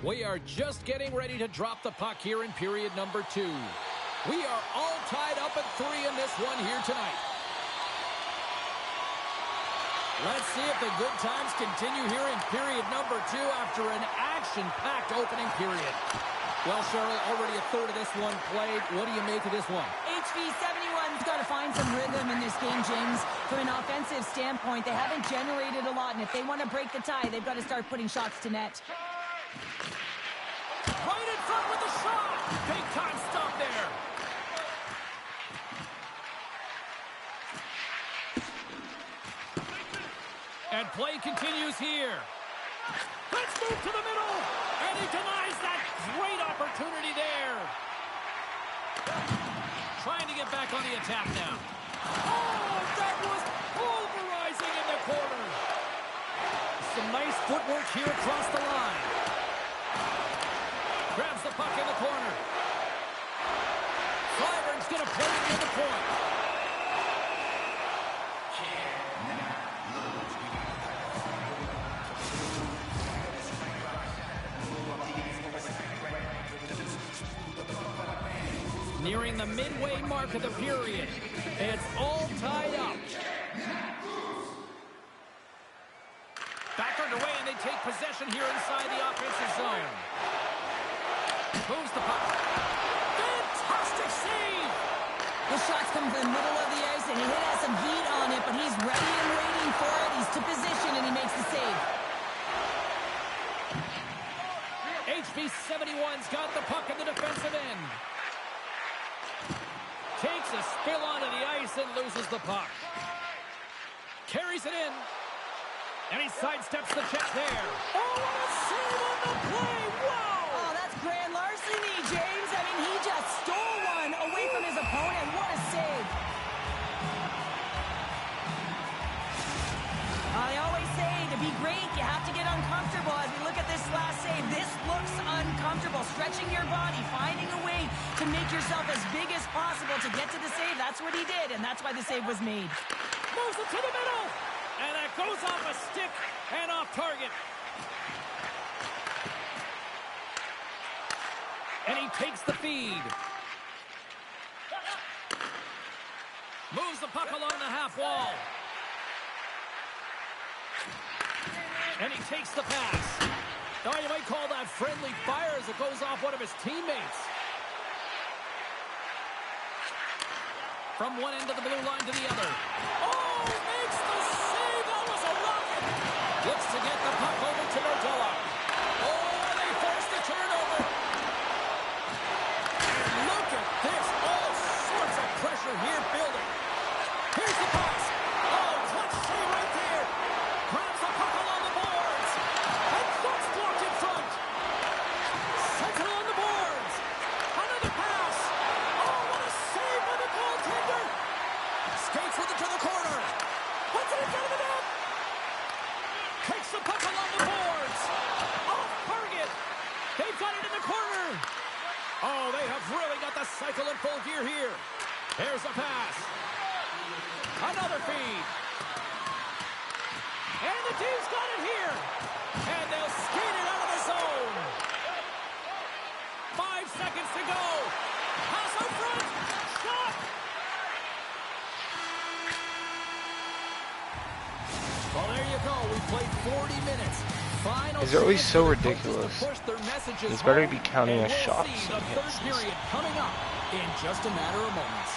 We are just getting ready to drop the puck here in period number 2. We are all tied up at 3 in this one here tonight. Let's see if the good times continue here in period number 2 after an action-packed opening period. Well, Cheryl, already a third of this one played. What do you make of this one? HV71's got to find some rhythm in this game, James. From an offensive standpoint, they haven't generated a lot, and if they want to break the tie, they've got to start putting shots to net. Right in front with the shot. Big time stop there. And play continues here. Let's move to the middle. And he denies that great opportunity there. Trying to get back on the attack now. Oh, that was pulverizing in the corner. Some nice footwork here across the line. Grabs the puck in the corner. Freiberg's going to play it near the point. Nearing the midway mark of the period. It's all tied up. Back underway, and they take possession here inside the offensive zone. Moves the puck. Fantastic save! The shots come from the middle of the ice, and he has some heat on it, but he's ready and waiting for it. He's to position, and he makes the save. HV71's got the puck in the defensive end. Takes a spill onto the ice and loses the puck. Carries it in. And he sidesteps the check there. Oh, what a save on the play! Wow! Oh, that's grand larceny, James. I mean, he just stole one away from his opponent. What a save. I always say, to be great, you have to get uncomfortable. As we look at this last save, this looks uncomfortable. Stretching your body, finding a way to make yourself as big as possible to get to the save. That's what he did, and that's why the save was made. Moves it to the middle. And that goes off a stick and off target. And he takes the feed. Moves the puck along the half wall. And he takes the pass. Now you might call that friendly fire as it goes off one of his teammates. From one end of the blue line to the other. Oh, makes the save. That was a rocket. Looks to get the puck over to Nordella. Oh, they force the turnover. And look at this. All sorts of pressure here building. Here's the pass. Oh, clutch save right there. Grabs the puck along the boards. And that's blocked in front. Sends it on the boards. Another pass. Oh, what a save by the goaltender. Skates with it to the corner. Puts it in front of the net. Takes the puck along the boards. Off target. They've got it in the corner. Oh, they have really got the cycle in full gear here. Here's a pass. Another feed. And the team's got it here. And they'll skate it out of the zone. 5 seconds to go. Pass out front. Shot. Well, there you go. We played 40 minutes. Final He's always so chance for the ridiculous. coaches to push their messages He's better home, be counting and his we'll shots see than the he third misses. period coming up in just a matter of moments.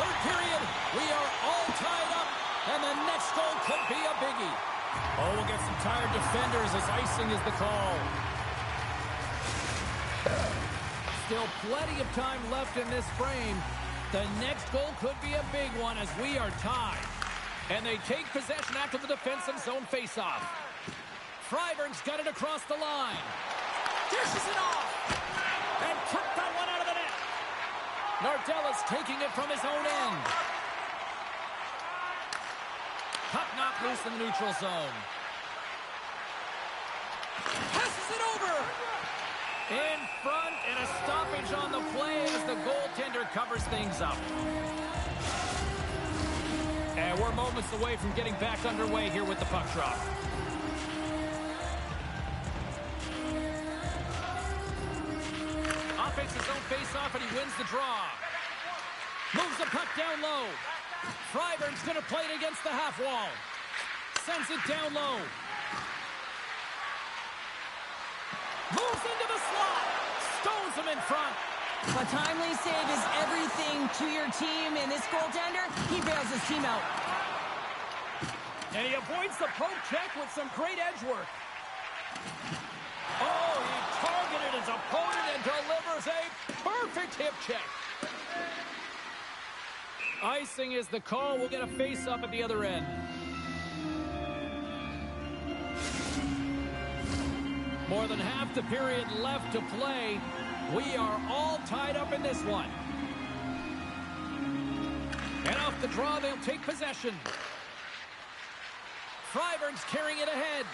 Third period, we are all tied up, and the next goal could be a biggie. Oh, we'll get some tired defenders as icing is the call. Still plenty of time left in this frame. The next goal could be a big one as we are tied. And they take possession after the defensive zone faceoff. Freiberg's got it across the line. Dishes it off. And kicked that one out of the net. Nardella's taking it from his own end. Puck knocked loose in the neutral zone. Passes it over. In front, and a stoppage on the play as the goaltender covers things up. And we're moments away from getting back underway here with the puck drop. gets his own face-off, and he wins the draw. Moves the puck down low. Freiberg's going to play it against the half wall. Sends it down low. Moves into the slot. Stones him in front. A timely save is everything to your team, and this goaltender, he bails his team out. And he avoids the poke check with some great edge work. Oh, he targeted his opponent and delivers a perfect hip check. Icing is the call. We'll get a face-up at the other end. More than half the period left to play. We are all tied up in this one. And off the draw, they'll take possession. Freiberg's carrying it ahead.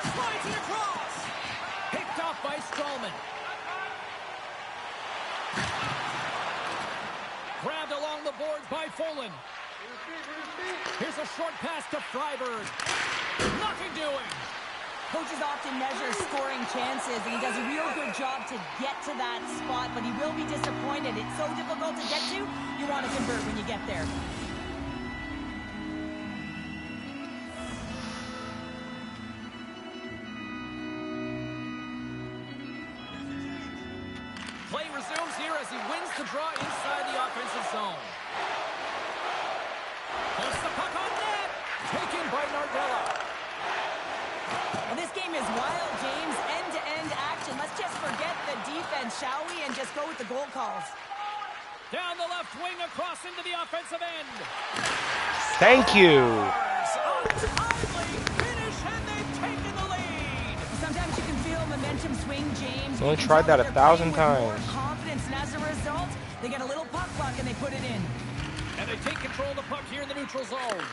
Slides it across. Picked off by Stallman. Grabbed along the boards by Folin. Here's a short pass to Freiberg. Nothing doing. Coaches often measure scoring chances, and he does a real good job to get to that spot, but he will be disappointed. It's so difficult to get to, you want to convert when you get there. Play resumes here as he wins the draw inside the offensive zone. Puts the puck on net. Taken by Nardella. Well, this game is wild, James. End-to-end action. Let's just forget the defense, shall we, and just go with the goal calls. Down the left wing across into the offensive end. Thank you. Untimely finish, and they've taken the lead. Sometimes you can feel momentum swing, James. Only You can tried tell that they're 1,000 playing with times. more confidence, and as a result, they get a little puck luck and they put it in. And they take control of the puck here in the neutral zone.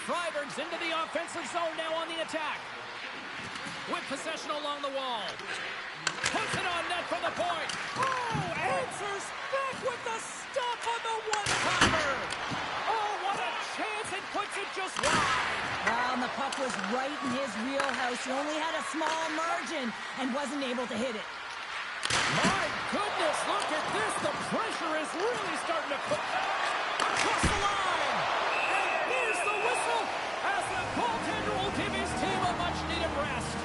Freiberg's into the offensive zone now on the attack. With possession along the wall. Puts it on net from the point. Oh, answers back with the stop on the one-timer. Oh, what a chance. It puts it just wide. Well, and the puck was right in his wheelhouse. He only had a small margin and wasn't able to hit it. My goodness, look at this. The pressure is really starting to cook. Across the line. And here's the whistle as the goaltender will give his team a much-needed rest.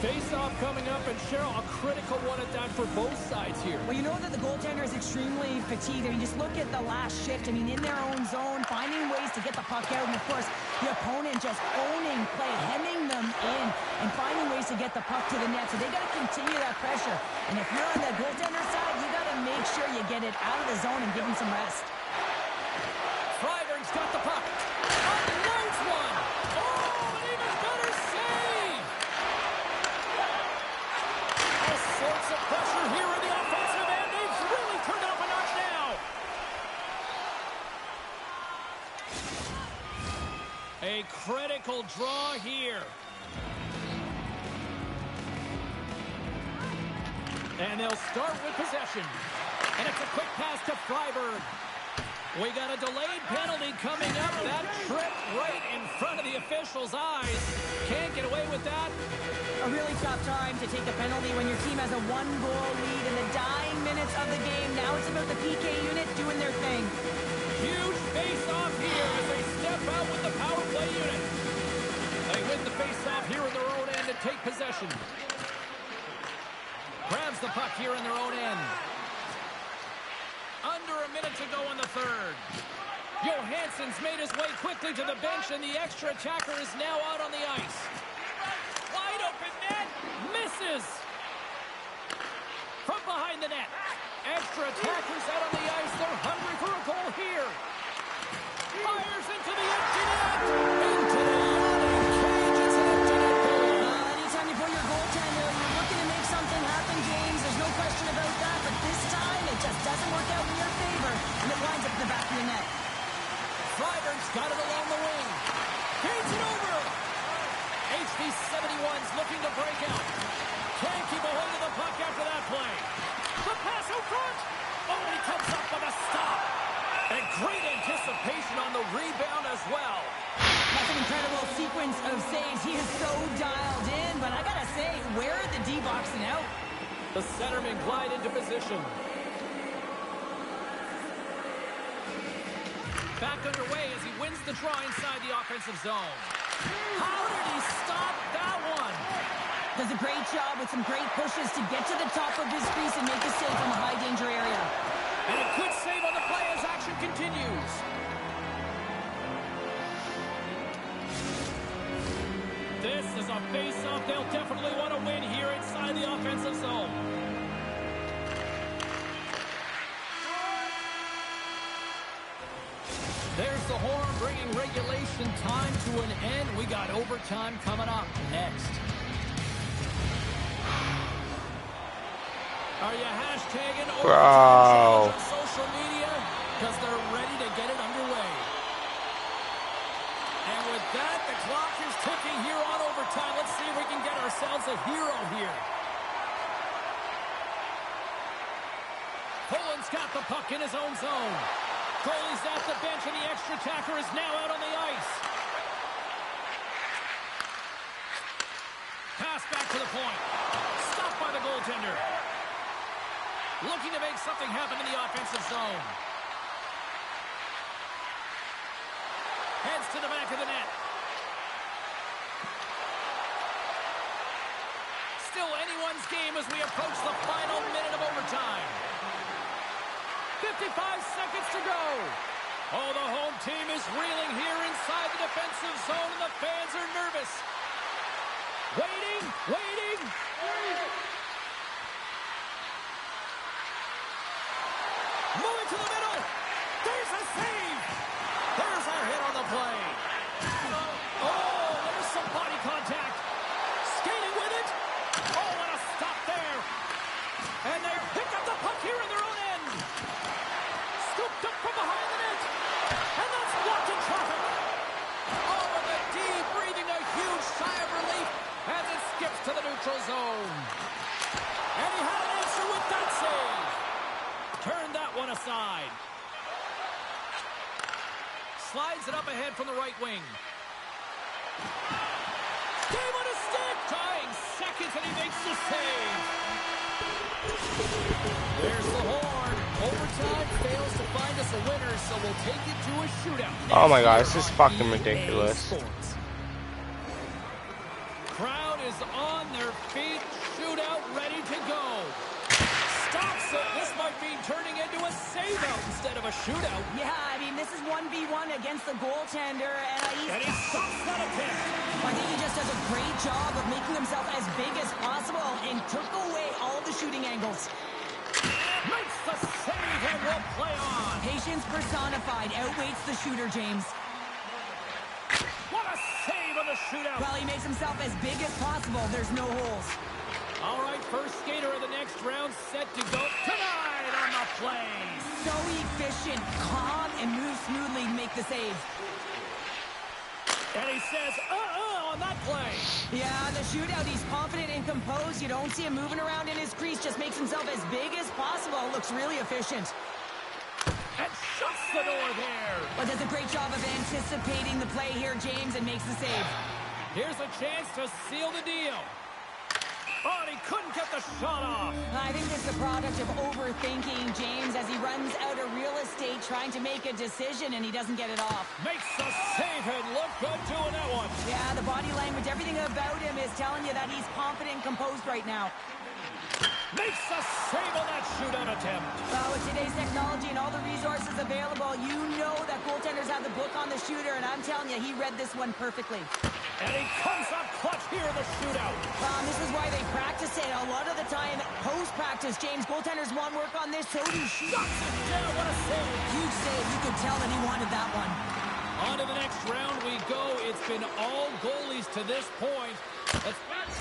Face-off coming up, and Cheryl, a critical one at that for both sides here. Well, you know that the goaltender is extremely fatigued. I mean, just look at the last shift. I mean, in their own zone, finding ways to get the puck out. And, of course, the opponent just owning play, hemming them in, and finding ways to get the puck to the net. So they got to continue that pressure. And if you're on the goaltender side, you got to make sure you get it out of the zone and give him some rest. Freiberg's got the puck. Unloads one. Oh, an even better save. All sorts of pressure here in the offensive end. They've really turned it up a notch now. A critical draw here. And they'll start with possession. And it's a quick pass to Freiberg. We got a delayed penalty coming up. That tripped right in front of the officials' eyes. Can't get away with that. A really tough time to take a penalty when your team has a one-goal lead in the dying minutes of the game. Now it's about the PK unit doing their thing. Huge face-off here as they step out with the power play unit. They win the face-off here in their own end and take possession. Grabs the puck here in their own end. Under a minute to go in the third. Johansson's made his way quickly to the bench, and the extra attacker is now out on the ice. Wide open net. Misses. From behind the net. Extra attackers out on the ice. They're hungry for a goal here. Fires into the empty net. Into the yawning cage. It's an empty net goal. Anytime you pull your goaltender, you're looking to make something happen, James. There's no question about that. But this time, it just doesn't work out in your favor, and it winds up in the back of your net. Freiberg's got it along the wing. Feeds it over. HV71's looking to break out. Can't keep a hold of the puck after that play. The pass out front. Oh, he comes up with a stop. And great anticipation on the rebound as well. That's an incredible sequence of saves. He is so dialed in, but I gotta say, say, where are the D boxing out? The centerman glide into position. Back underway as he wins the draw inside the offensive zone. How did he stop that one? Does a great job with some great pushes to get to the top of his crease and make a save from a high-danger area. And a good save on the play as action continues. This is a face-off they'll definitely want to win here inside the offensive zone. There's the horn bringing regulation time to an end. We got overtime coming up next. Are you hashtagging overtime challenge on social media? Because they're ready to get it underway. And with that, the clock is ticking here on overtime. Let's see if we can get ourselves a hero here. Poland's got the puck in his own zone. Goalie's at the bench, and the extra attacker is now out on the ice. Pass back to the point. Stopped by the goaltender. Looking to make something happen in the offensive zone. Heads to the back of the net. Still anyone's game as we approach the final minute of overtime. 55 seconds to go. Oh, the home team is reeling here inside the defensive zone, and the fans are nervous. Waiting. Moving to the middle. There's a save. There's a hit on the play. Oh, there's some body contact. Skating with it. Oh, and a stop there. And they pick up the puck here in their own end. Scooped up from behind the net. And that's blocked in traffic. Oh, and the D breathing a huge sigh of relief as it skips to the neutral zone. And he had an answer with that save. Turn that one aside. Slides it up ahead from the right wing. Game on his stick. Tying seconds, and he makes the save. There's the horn. Overtime fails to find us a winner, so we'll take it to a shootout. Oh my god, this is fucking ridiculous. Crowd is on their feet. Shootout ready to go. Stops it. This might be turning into a save-out instead of a shootout. Yeah, I mean, this is 1v1 against the goaltender, And he stops that attempt. I think he just does a great job of making himself as big as possible and took away all the shooting angles. Makes the save and will play on. Patience personified outweighs the shooter, James. What a save on the shootout. Well, he makes himself as big as possible. There's no holes. All right, first skater of the next round set to go tonight on the play. So efficient, calm, and moves smoothly to make the save. And he says, on that play. Yeah, the shootout, he's confident and composed. You don't see him moving around in his crease. Just makes himself as big as possible. Looks really efficient. And shuts the door there. But does a great job of anticipating the play here, James, and makes the save. Here's a chance to seal the deal. Oh, and he couldn't get the shot off. I think it's a product of overthinking, James, as he runs out of real estate trying to make a decision, and he doesn't get it off. Makes the save and look good doing that one. Yeah, the body language, everything about him is telling you that he's confident and composed right now. Makes the save on that shootout attempt. Well, with today's technology and all the resources available, you know that goaltenders have the book on the shooter, and I'm telling you, he read this one perfectly. And he comes up clutch here in the shootout. This is why they practice it. A lot of the time, post-practice, James, goaltenders want work on this, so do Shuts it down. What a save. huge save. You could tell that he wanted that one. On to the next round we go. It's been all goalies to this point.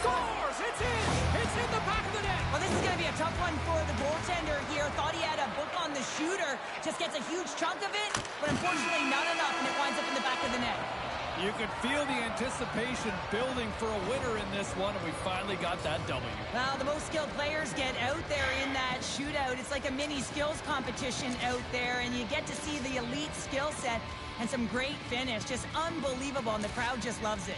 Scores! It's in! It's in the back of the net! Well, this is going to be a tough one for the goaltender here. Thought he had a book on the shooter. Just gets a huge chunk of it, but unfortunately not enough, and it winds up in the back of the net. You could feel the anticipation building for a winner in this one, and we finally got that W. Well, the most skilled players get out there in that shootout. It's like a mini skills competition out there, and you get to see the elite skill set and some great finish. Just unbelievable, and the crowd just loves it.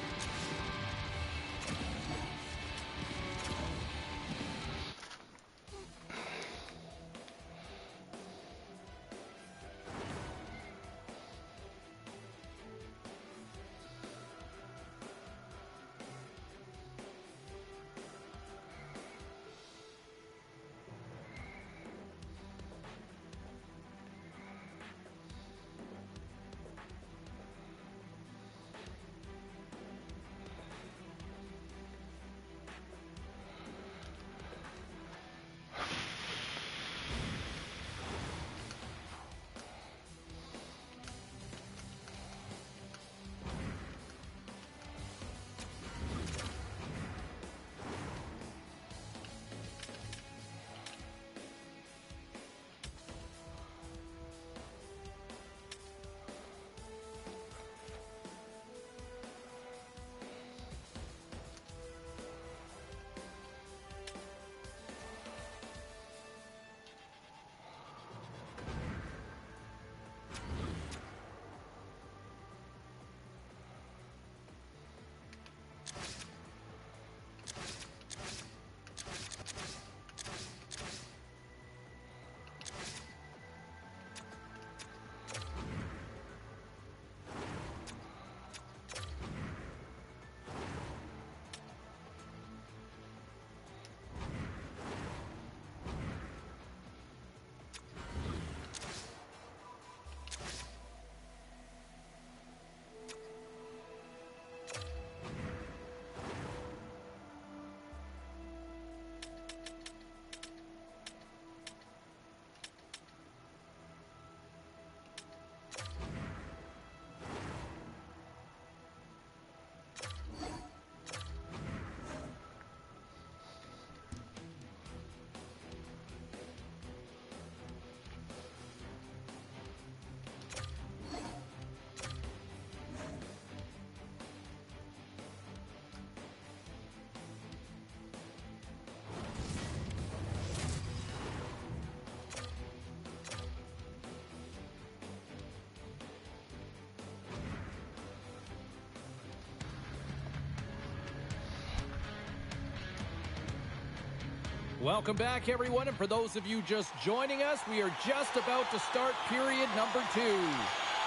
Welcome back, everyone, and for those of you just joining us, we are just about to start period number 2.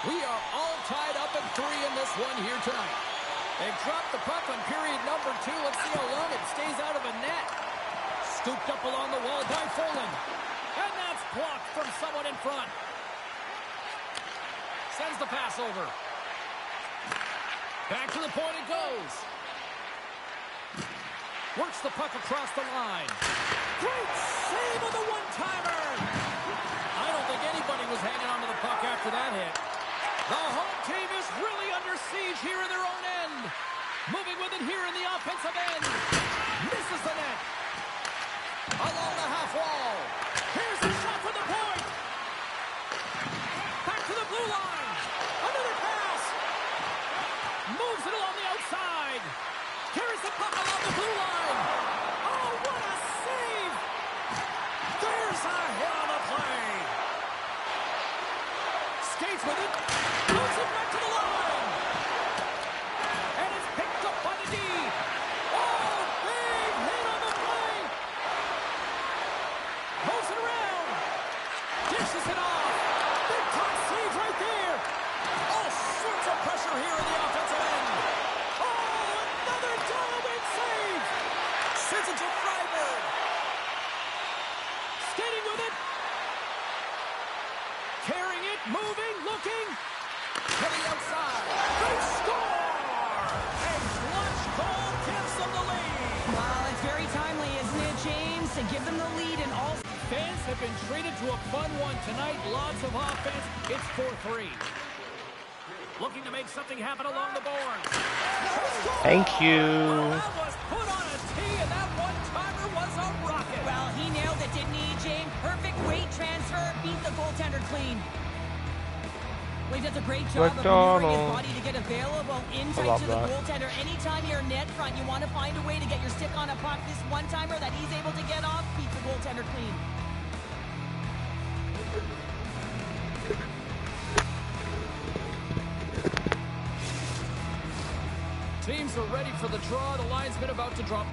We are all tied up at 3 in this one here tonight. They dropped the puck on period number 2. Let's see how long it stays out of a net. Scooped up along the wall by Folin. And that's blocked from someone in front. Sends the pass over. Back to the point it goes. Works the puck across the line. Great save on the one-timer. I don't think anybody was hanging on to the puck after that hit. The home team is really under siege here in their own end. Moving with it here in the offensive end. Misses the net. Along the half wall. Here's a shot from the point. Back to the blue line. Another pass. Moves it along the outside. Carries the puck along the blue line. Oh, what a save! There's a hit on the play. Skates with it. Moves it back to the line. And it's picked up by the D. Oh, big hit on the play. Moves it around. Dishes it off. Big time save right there. All sorts of pressure here in the offensive end. Sends it to Freiberg. Skating with it. Carrying it, moving, looking. To the outside. They score! And clutch goal gives them the lead. Well, it's very timely, isn't it, James? To give them the lead and all. Fans have been treated to a fun one tonight. Lots of offense. It's 4-3. Looking to make something happen along the boards. Thank you. Well, that was put on a tee, and that one-timer was a rocket. Well, he nailed it, didn't he, James? Perfect weight transfer, beat the goaltender clean. Well, he does a great job of maneuvering his body to get available insight to the goaltender. Anytime you're net front, you want to find a way to get your stick on a puck. This one-timer that he's able to get off beats the goaltender clean. Teams are ready for the draw. The linesman about to drop.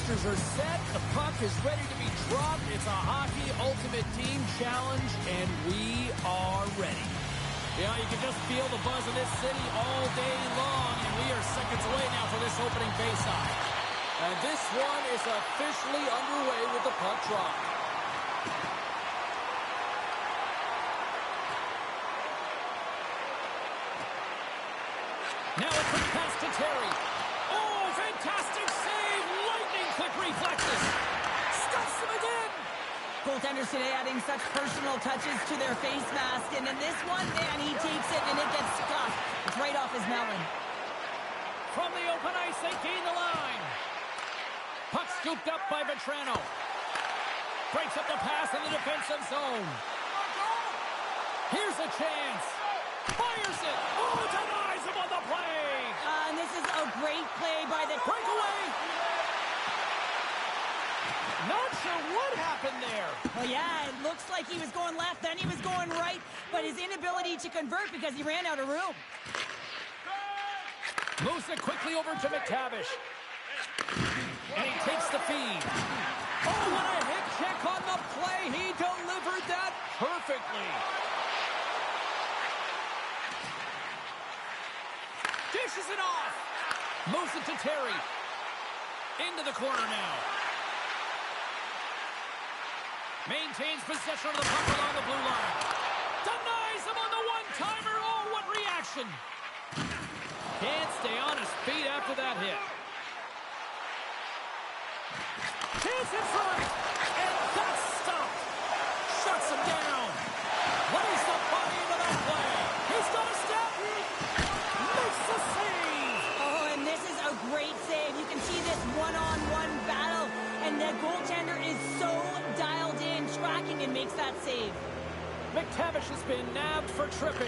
boosters are set. The puck is ready to be dropped. It's a hockey ultimate team challenge, and we are ready. Yeah, you can just feel the buzz of this city all day long, and we are seconds away now for this opening faceoff. And this one is officially underway with the puck drop. Now a quick pass to Terry. Oh, fantastic save! Lightning quick reflexes. Stuffs him again. Goaltenders today adding such personal touches to their face mask. And in this one, man, he takes it and it gets scuffed. It's right off his melon. From the open ice, they gain the line. Puck scooped up by Vetrano. Breaks up the pass in the defensive zone. Here's a chance. Fires it. Oh, denies him on the play. And this is a great play by the breakaway. Not sure what happened there. Well, yeah, it looks like he was going left, then he was going right, but his inability to convert because he ran out of room. Moves it quickly over to McTavish. And he takes the feed. Oh, what a hit check on the play. He delivered that perfectly. Dishes it off. Moves it to Terry. Into the corner now. Maintains possession of the puck along the blue line. Denies him on the one-timer. Oh, what reaction. Can't stay on his feet after that hit. Chance in front. And that's stopped. Shuts him down. Lays the body into that play. He's got a step. Makes the save. Oh, and this is a great save. You can see this one-on-one battle. And the goaltender is so dialed in, tracking, and makes that save. McTavish has been nabbed for tripping.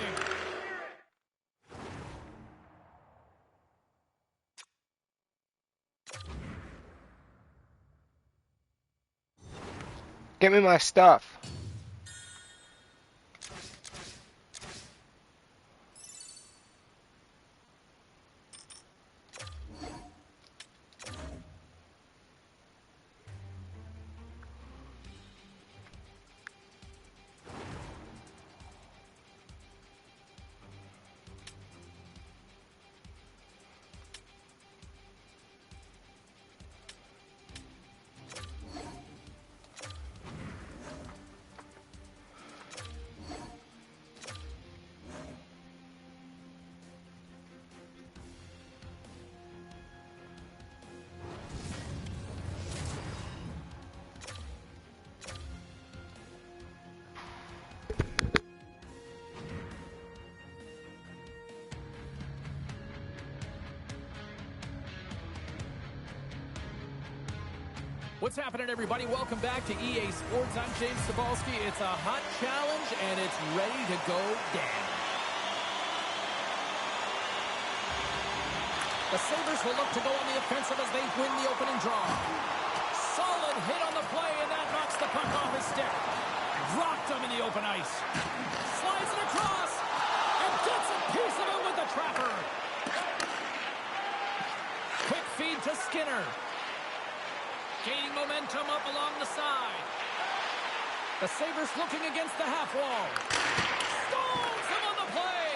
Get me my stuff. What's happening, everybody? Welcome back to EA Sports. I'm James Cebulski. It's a hot challenge, and it's ready to go down. The Sabres will look to go on the offensive as they win the opening draw. Solid hit on the play, and that knocks the puck off his stick. Dropped him in the open ice. Slides it across, and gets a piece of it with the trapper. Quick feed to Skinner. Gaining momentum up along the side. The Sabres looking against the half wall. Stalls him on the play.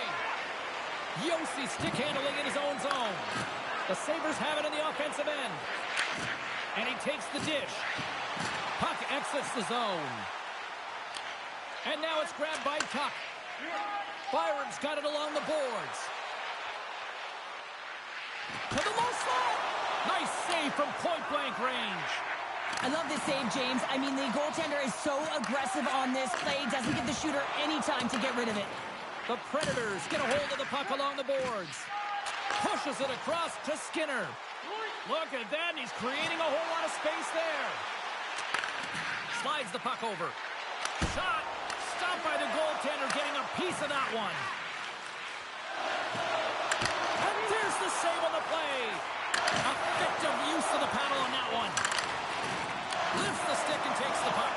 Yossi stick handling in his own zone. The Sabres have it in the offensive end. And he takes the dish. Puck exits the zone. And now it's grabbed by Tuck. Byron's got it along the boards. To the low slot. Nice save from point-blank range. I love this save, James. I mean, the goaltender is so aggressive on this play. Doesn't give the shooter any time to get rid of it. The Predators get a hold of the puck along the boards. Pushes it across to Skinner. Look at that. He's creating a whole lot of space there. Slides the puck over. Shot. Stopped by the goaltender, getting a piece of that one. And there's the save on the play. Effective use of the paddle on that one. Lifts the stick and takes the puck.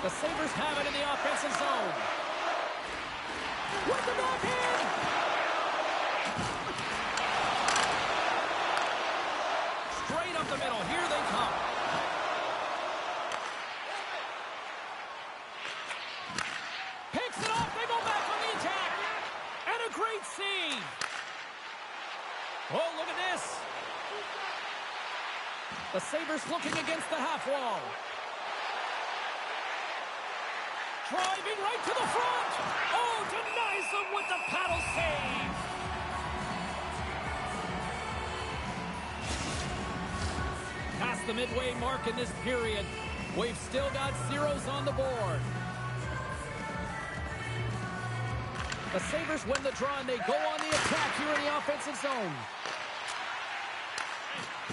The Sabres have it in the offensive zone. With the backhand! Straight up the middle. Here they come. save. Oh, look at this. The Sabres looking against the half wall. Driving right to the front. Oh, denies them with the paddle save. Past the midway mark in this period. We've still got zeros on the board. The Sabres win the draw and they go on the attack here in the offensive zone.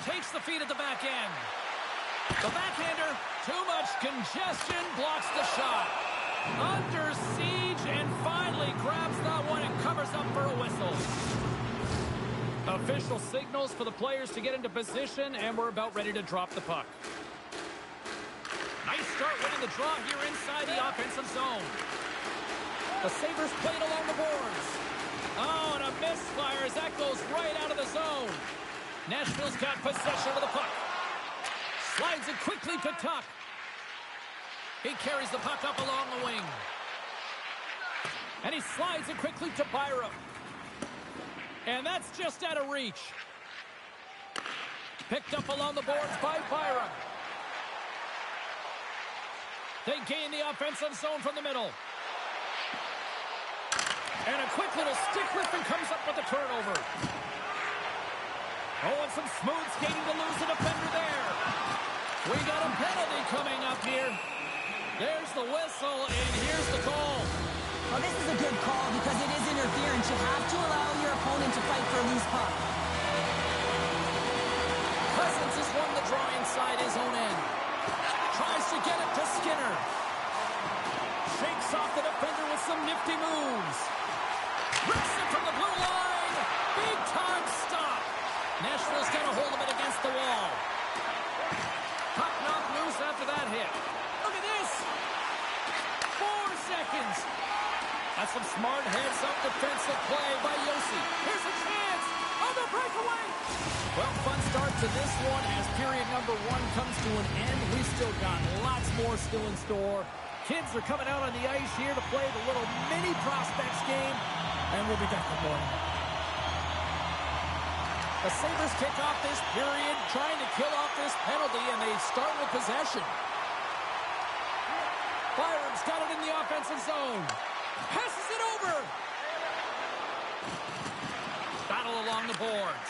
Takes the feed at the back end. The backhander, too much congestion, blocks the shot. Under siege and finally grabs that one and covers up for a whistle. Official signals for the players to get into position, and we're about ready to drop the puck. Nice start winning the draw here inside the offensive zone. The Sabres played along the boards. Oh, and a misfire as that goes right out of the zone. Nashville's got possession of the puck. Slides it quickly to Tuck. He carries the puck up along the wing. And he slides it quickly to Byram. And that's just out of reach. Picked up along the boards by Byram. They gain the offensive zone from the middle. And a quick little stick lifting comes up with a turnover. Oh, and some smooth skating to lose the defender there. We got a penalty coming up here. There's the whistle, and here's the call. Well, this is a good call because it is interference. You have to allow your opponent to fight for a loose puck. Cousins has won the draw inside his own end. Tries to get it to Skinner. Shakes off the defender with some nifty moves. Rips it from the blue line. Big time stop. Nashville's got a hold of it against the wall. Puck knocked loose after that hit. Look at this. 4 seconds. That's some smart heads-up defensive play by Yossi. Here's a chance. On the breakaway. Well, fun start to this one as period number 1 comes to an end. We've still got lots more still in store. Kids are coming out on the ice here to play the little mini prospects game, and we'll be back in the morning. The Sabres kick off this period, trying to kill off this penalty, and they start with possession. Byram's got it in the offensive zone. Passes it over. Battle along the boards.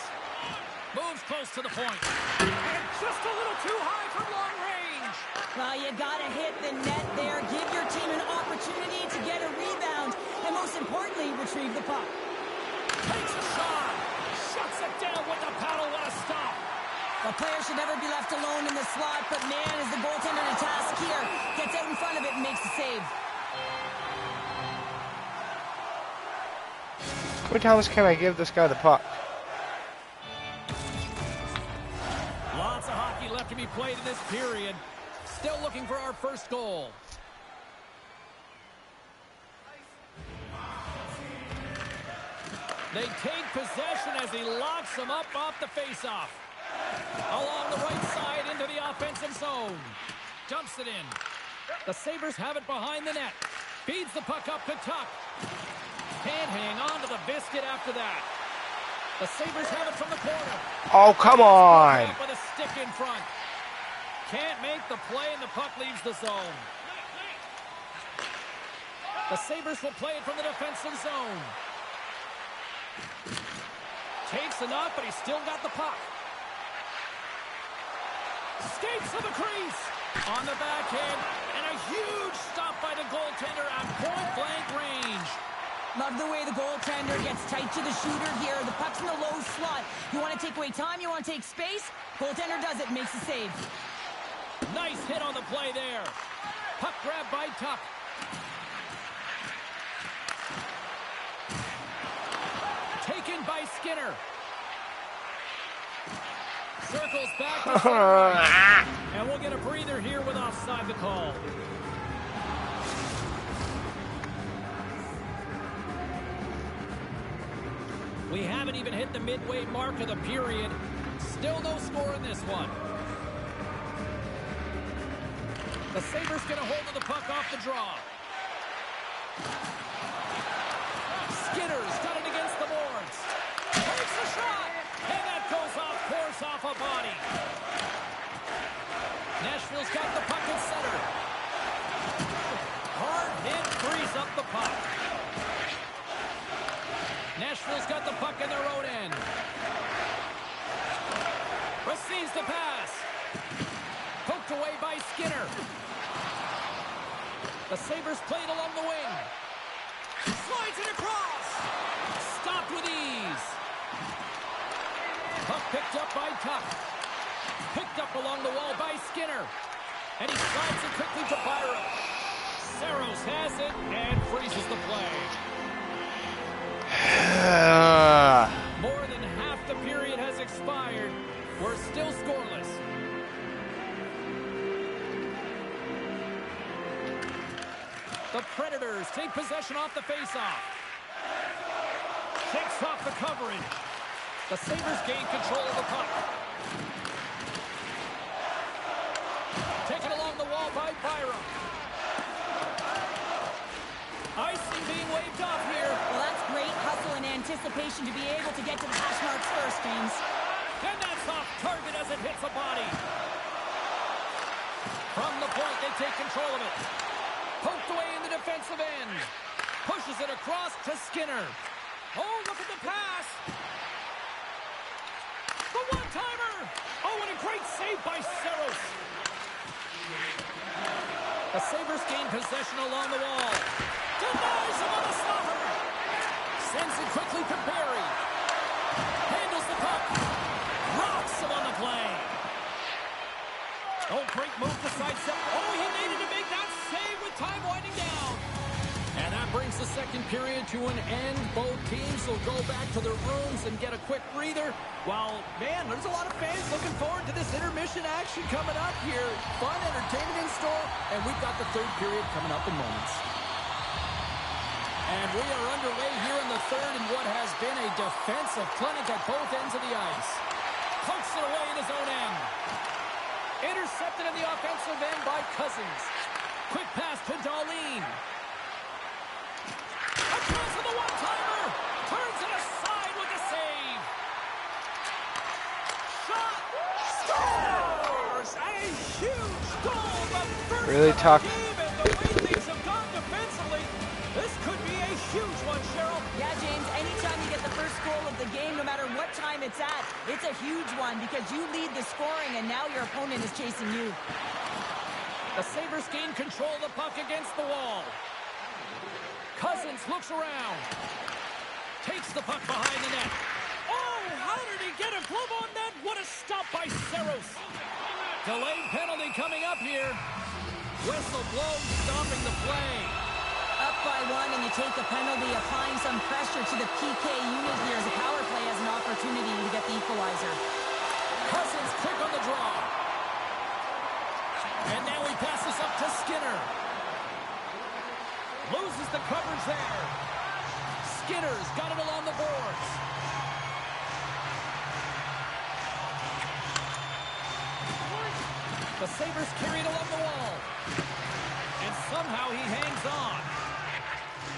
Moves close to the point. And just a little too high from long range. Well, you got to hit the net there. Give your team an opportunity to get a rebound. And most importantly, retrieve the puck. Takes a shot. Shuts it down with the paddle. What a stop. The player should never be left alone in the slot, but man, is the goaltender to task here. Gets out in front of it and makes the save. How many times can I give this guy the puck? Lots of hockey left to be played in this period. Still looking for our first goal. They take possession as he locks them up off the faceoff. Along the right side into the offensive zone. Dumps it in. The Sabres have it behind the net. Feeds the puck up to Tuck. Can't hang on to the biscuit after that. The Sabres have it from the corner. Oh, come on. With a stick in front. Can't make the play and the puck leaves the zone. The Sabres will play it from the defensive zone. Takes enough, but he's still got the puck. Skates to the crease. On the backhand. And a huge stop by the goaltender at point-blank range. Love the way the goaltender gets tight to the shooter here. The puck's in the low slot. You want to take away time, you want to take space. Goaltender does it, makes the save. Nice hit on the play there. Puck grab by Tuck. Taken by Skinner. Circles back to center. And we'll get a breather here with offside the call. We haven't even hit the midway mark of the period. Still no score in this one. The Sabres get a hold of the puck off the draw. Skinner's got it against the shot! And that goes off course off a body. Nashville's got the puck at center. Hard hit, frees up the puck. Nashville's got the puck in their own end. Receives the pass. Poked away by Skinner. The Sabres played along the wing. Slides it across. Stopped with ease. Puck picked up by Tuck. Picked up along the wall by Skinner. And he slides it quickly to Byram. Saros has it and freezes the play. More than half the period has expired. We're still scoreless. The Predators take possession off the faceoff. Shakes off the coverage. The Sabres gain control of the puck. Taken along the wall by Byram. Icing being waved off here. Well, that's great hustle and anticipation to be able to get to the hash marks first, James. And that's off target as it hits a body. From the point, they take control of it. Poked away in the defensive end. Pushes it across to Skinner. Oh, look at the pass. The one-timer. Oh, and a great save by Saros. The Sabres gain possession along the wall. Denies him on the stopper. Sends it quickly to Barry. Handles the puck. Rocks him on the play. Oh, great move to sidestep. Oh, he needed to make that save with time winding down. And that brings the second period to an end. Both teams will go back to their rooms and get a quick breather. While, man, there's a lot of fans looking forward to this intermission action coming up here. Fun, entertainment in store, and we've got the third period coming up in moments. And we are underway here in the third in what has been a defensive clinic at both ends of the ice. Pokes it away in his own end. Intercepted in the offensive end by Cousins. Quick pass to Darlene. Across to the one-timer. Turns it aside with a save. Shot. Scores! A huge goal. The first Really tough. game, and the way things have gone defensively, this could be a huge one, Cheryl. Yeah, James, anytime you get the first goal of the game, no matter what time it's at, it's a huge one because you lead the scoring and now your opponent is chasing you. The Sabres gain control of the puck against the wall. Cousins looks around. Takes the puck behind the net. Oh, how did he get a glove on that? What a stop by Saros. Delayed penalty coming up here. Whistle blows, stopping the play. Up by one and you take the penalty, applying some pressure to the PK unit here as the power play has an opportunity to get the equalizer. Cousins quick on the draw. And now he passes up to Skinner. Loses the coverage there. Skinner's got it along the boards. The Sabres carried along the wall. And somehow he hangs on.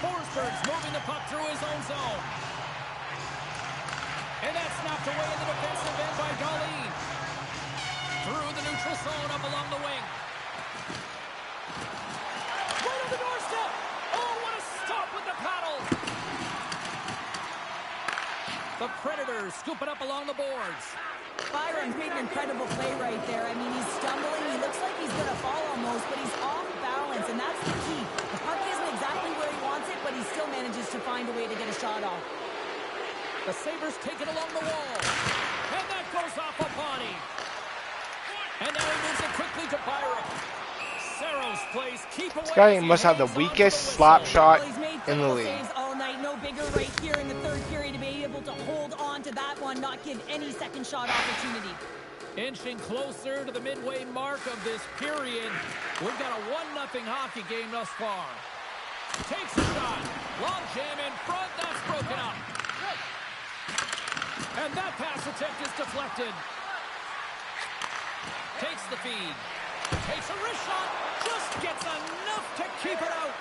Forsberg's moving the puck through his own zone. And that's knocked away in the defensive end by Darlene. Through the neutral zone up along the wing. Right on the doorstep. Oh, what a stop with the paddle. The Predators scoop it up along the boards. Byron made an incredible play right there. I mean, he's stumbling. He looks like he's going to fall almost, but he's off balance, and that's the key. The puck isn't exactly where he wants it, but he still manages to find a way to get a shot off. The Sabres take it along the wall. And that goes off a body. And now he moves it quickly to Byron. Saros plays keep away. This guy must have the weakest slap shot Well, he's made in the several league. saves all night. No bigger right here in the third period to be able to hold on to that one, not give any second shot opportunity. Inching closer to the midway mark of this period. We've got a 1-0 hockey game thus far. Takes a shot. Long jam in front. That's broken up. And that pass attempt is deflected. Takes the feed. Takes a wrist shot. Just gets enough to keep it out.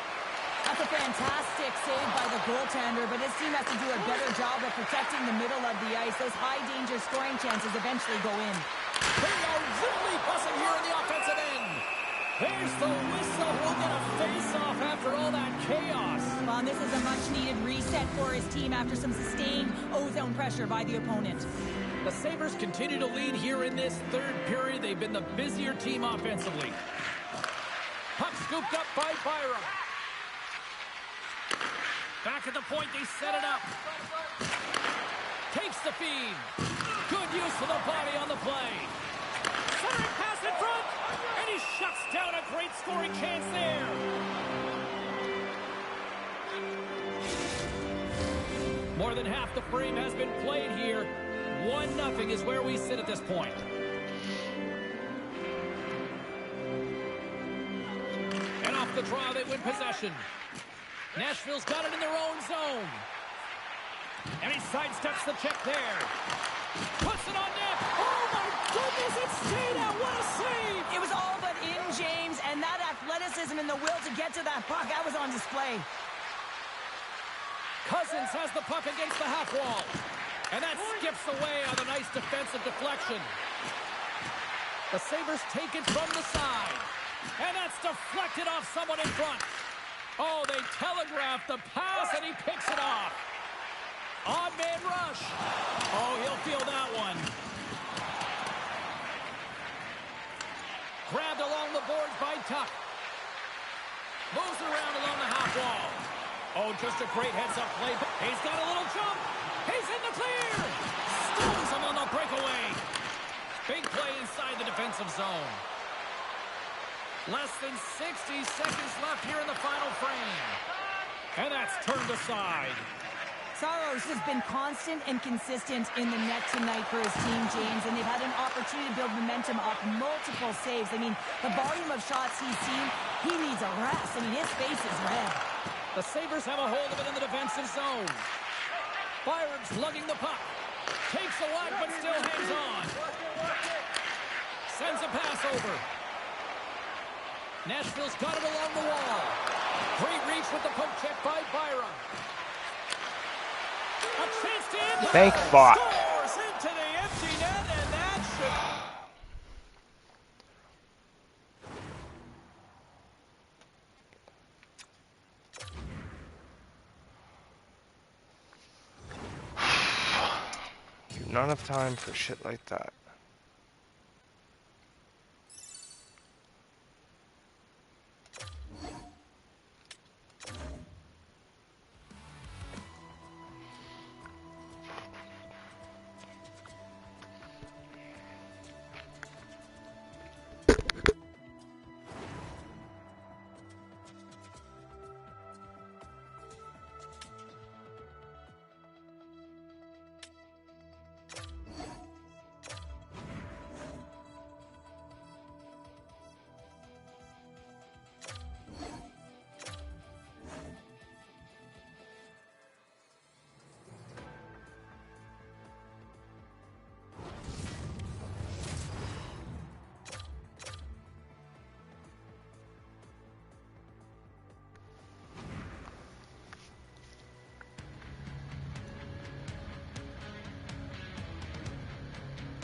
That's a fantastic save by the goaltender, but his team has to do a better job of protecting the middle of the ice. Those high-danger scoring chances eventually go in. They are really buzzing here in the offensive end. There's the whistle. We'll get a face-off after all that chaos. Well, this is a much-needed reset for his team after some sustained ozone pressure by the opponent. The Sabres continue to lead here in this third period. They've been the busier team offensively. Puck scooped up by Byram. Back at the point, they set it up. Takes the feed. Good use of the body on the play. Centering pass in front. And he shuts down a great scoring chance there. More than half the frame has been played here. 1-0 is where we sit at this point. And off the draw, they win possession. Nashville's got it in their own zone. And he sidesteps the check there. Puts it on net. Oh, my goodness, it stayed out. What a save. It was all but in, James, and that athleticism and the will to get to that puck, that was on display. Cousins has the puck against the half wall. And that skips away on a nice defensive deflection. The Sabres take it from the side. And that's deflected off someone in front. Oh, they telegraphed the pass, and he picks it off. Odd man rush. Oh, he'll feel that one. Grabbed along the boards by Tuck. Moves around along the half wall. Oh, just a great heads-up play. He's got a little jump. He's in the clear. Stones him on the breakaway. Big play inside the defensive zone. Less than 60 seconds left here in the final frame. And that's turned aside. Saros has been constant and consistent in the net tonight for his team, James, and they've had an opportunity to build momentum off multiple saves. I mean, the volume of shots he's seen, he needs a rest. I mean, his face is red. The Sabres have a hold of it in the defensive zone. Byron's lugging the puck. Takes a whack, but still hangs on. Sends a pass over. Nashville's got it along the wall. Great reach with the poke check by Byron. A chance to end. Thank fuck. Scores into the empty net, and that should... Not enough time for shit like that.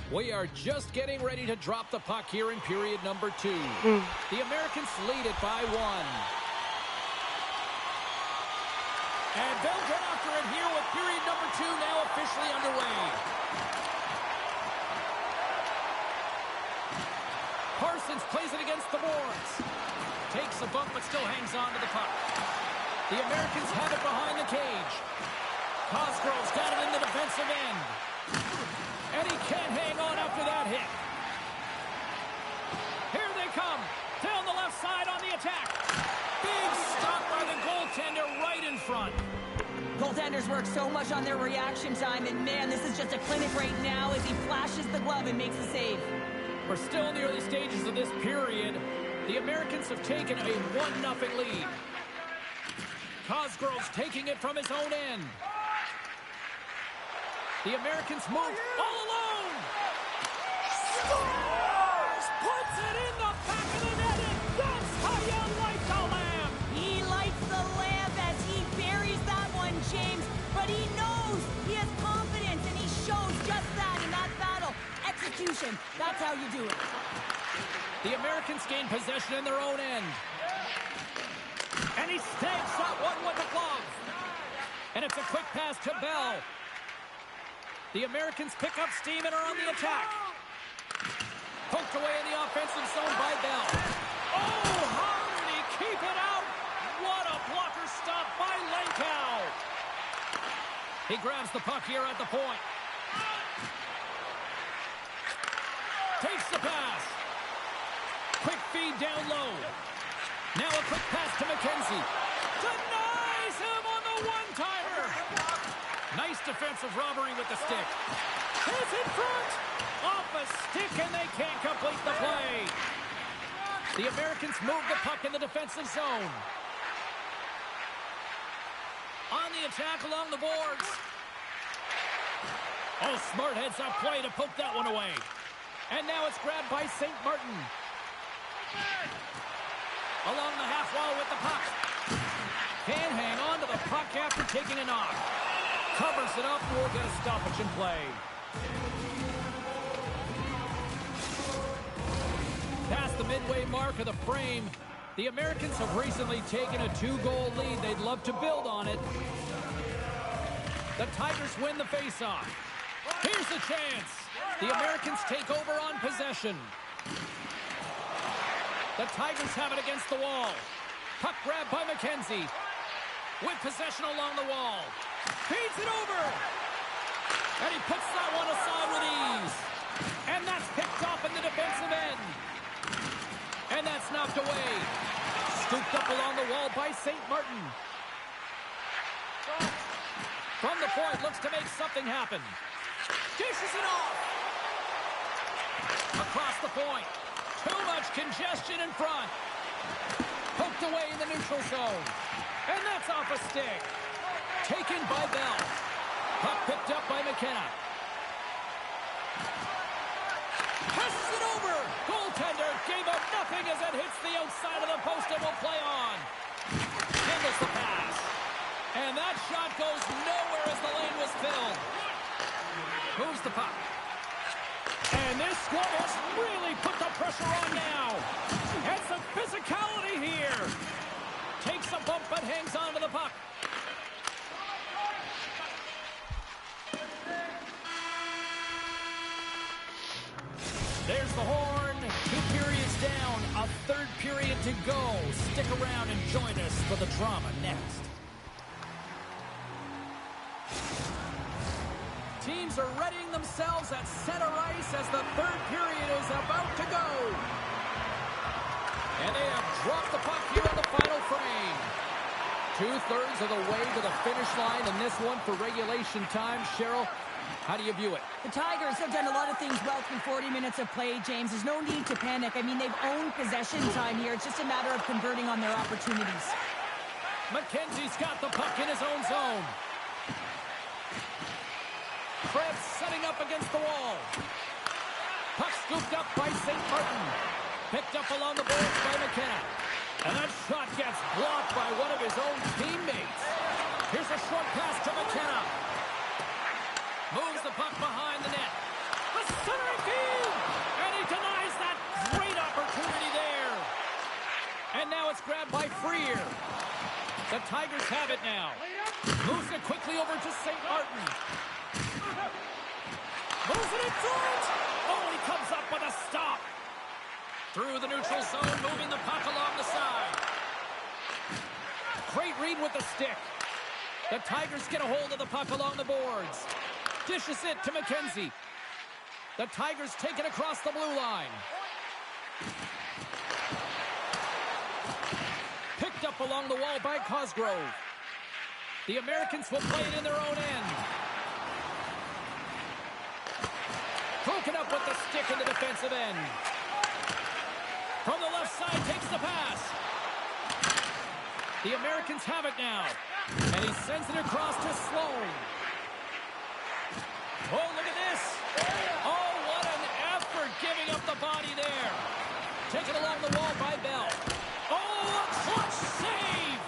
We are just getting ready to drop the puck here in period number 2. The Americans lead it by 1. And they'll get after it here with period number 2 now officially underway. Parsons plays it against the boards. Takes a bump but still hangs on to the puck. The Americans have it behind the cage. Cosgrove's got it in the defensive end. And he can't hang on after that hit. Here they come. Down the left side on the attack. Big stop by the goaltender right in front. Goaltenders work so much on their reaction time, and man, this is just a clinic right now as he flashes the glove and makes the save. We're still in the early stages of this period. The Americans have taken a 1-0 lead. Cosgrove's taking it from his own end. The Americans move all alone. Scores! Puts it in the back of the net, and that's how you light the lamp. He lights the lamp, The Americans gain possession in their own end. And he snags that one with the glove. And it's a quick pass to Bell. The Americans pick up steam and are on the attack. Poked away in the offensive zone by Bell. Oh, how did he keep it out? What a blocker stop by Lenkow. He grabs the puck here at the point. Takes the pass. Quick feed down low. Now a quick pass to McKenzie. Denies him on the one-timer. Nice defensive robbery with the stick. It's in front. Off a stick, and they can't complete the play. The Americans move the puck in the defensive zone. On the attack along the boards. Oh, smart heads-up play to poke that one away. And now it's grabbed by St. Martin. Along the half wall with the puck. Can't hang on to the puck after taking a knock. Covers it up and will get a stoppage in play. Past the midway mark of the frame, the Americans have recently taken a 2-goal lead. They'd love to build on it. The Tigers win the faceoff. Here's the chance. The Americans take over on possession. The Tigers have it against the wall. Puck grab by McKenzie. With possession along the wall. Feeds it over. And he puts that one aside with ease. And that's picked off in the defensive end. And that's knocked away. Scooped up along the wall by St. Martin. From the point, looks to make something happen. Dishes it off. Across the point. Too much congestion in front. Poked away in the neutral zone. And that's off a stick. Taken by Bell. Puck picked up by McKenna. Passes it over. Goaltender gave up nothing as it hits the outside of the post and will play on. Handles the pass. And that shot goes nowhere as the lane was filled. Moves the puck. And this squad has really put the pressure on now. And some physicality here. Takes a bump but hangs on to the puck. There's the horn. 2 periods down. A third period to go. Stick around and join us for the drama next. Teams are readying themselves at center ice as the third period is about to go. And they have dropped the puck here in the final frame. 2/3 of the way to the finish line in this one for regulation time. Cheryl, how do you view it? The Tigers have done a lot of things well through 40 minutes of play, James. There's no need to panic. I mean, they've owned possession time here. It's just a matter of converting on their opportunities. McKenzie's got the puck in his own zone. Krebs setting up against the wall. Puck scooped up by St. Martin. Picked up along the boards by McKenna. And that shot gets blocked by one of his own teammates. Here's a short pass to McKenna. Moves the puck behind the net. The centering feed! And he denies that great opportunity there. And now it's grabbed by Freer. The Tigers have it now. Moves it quickly over to St. Martin. Moves it in front. Oh, and he comes up with a stop. Through the neutral zone, moving the puck along the side. Great read with the stick. The Tigers get a hold of the puck along the boards. Dishes it to McKenzie. The Tigers take it across the blue line. Picked up along the wall by Cosgrove. The Americans will play it in their own end. Broken up with the stick in the defensive end. From the left side, takes the pass. The Americans have it now. And he sends it across to Sloan. Oh, look at this. Oh, what an effort giving up the body there. Taken along the wall by Bell. Oh, a clutch save.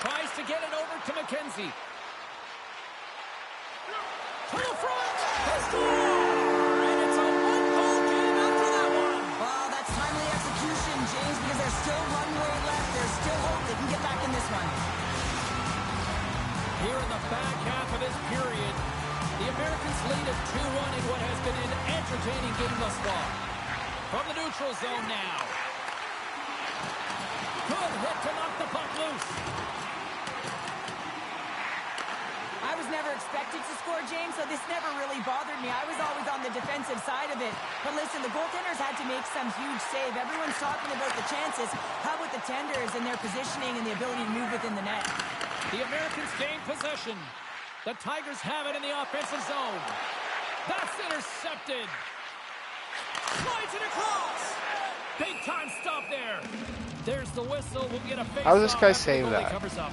Tries to get it over to McKenzie. To the front. And it's a one-goal game. the back half of this period. The Americans lead at 2-1 in what has been an entertaining game thus far. From the neutral zone now. Good hit to knock the puck loose. I was never expected to score, James, so this never really bothered me. I was always on the defensive side of it. But listen, the goaltenders had to make some huge save. Everyone's talking about the chances. How about the tenders and their positioning and the ability to move within the net? The Americans gain possession. The Tigers have it in the offensive zone. That's intercepted. Slides it across. Big time stop there. There's the whistle. We'll get a face. How does this guy save that? Covers up.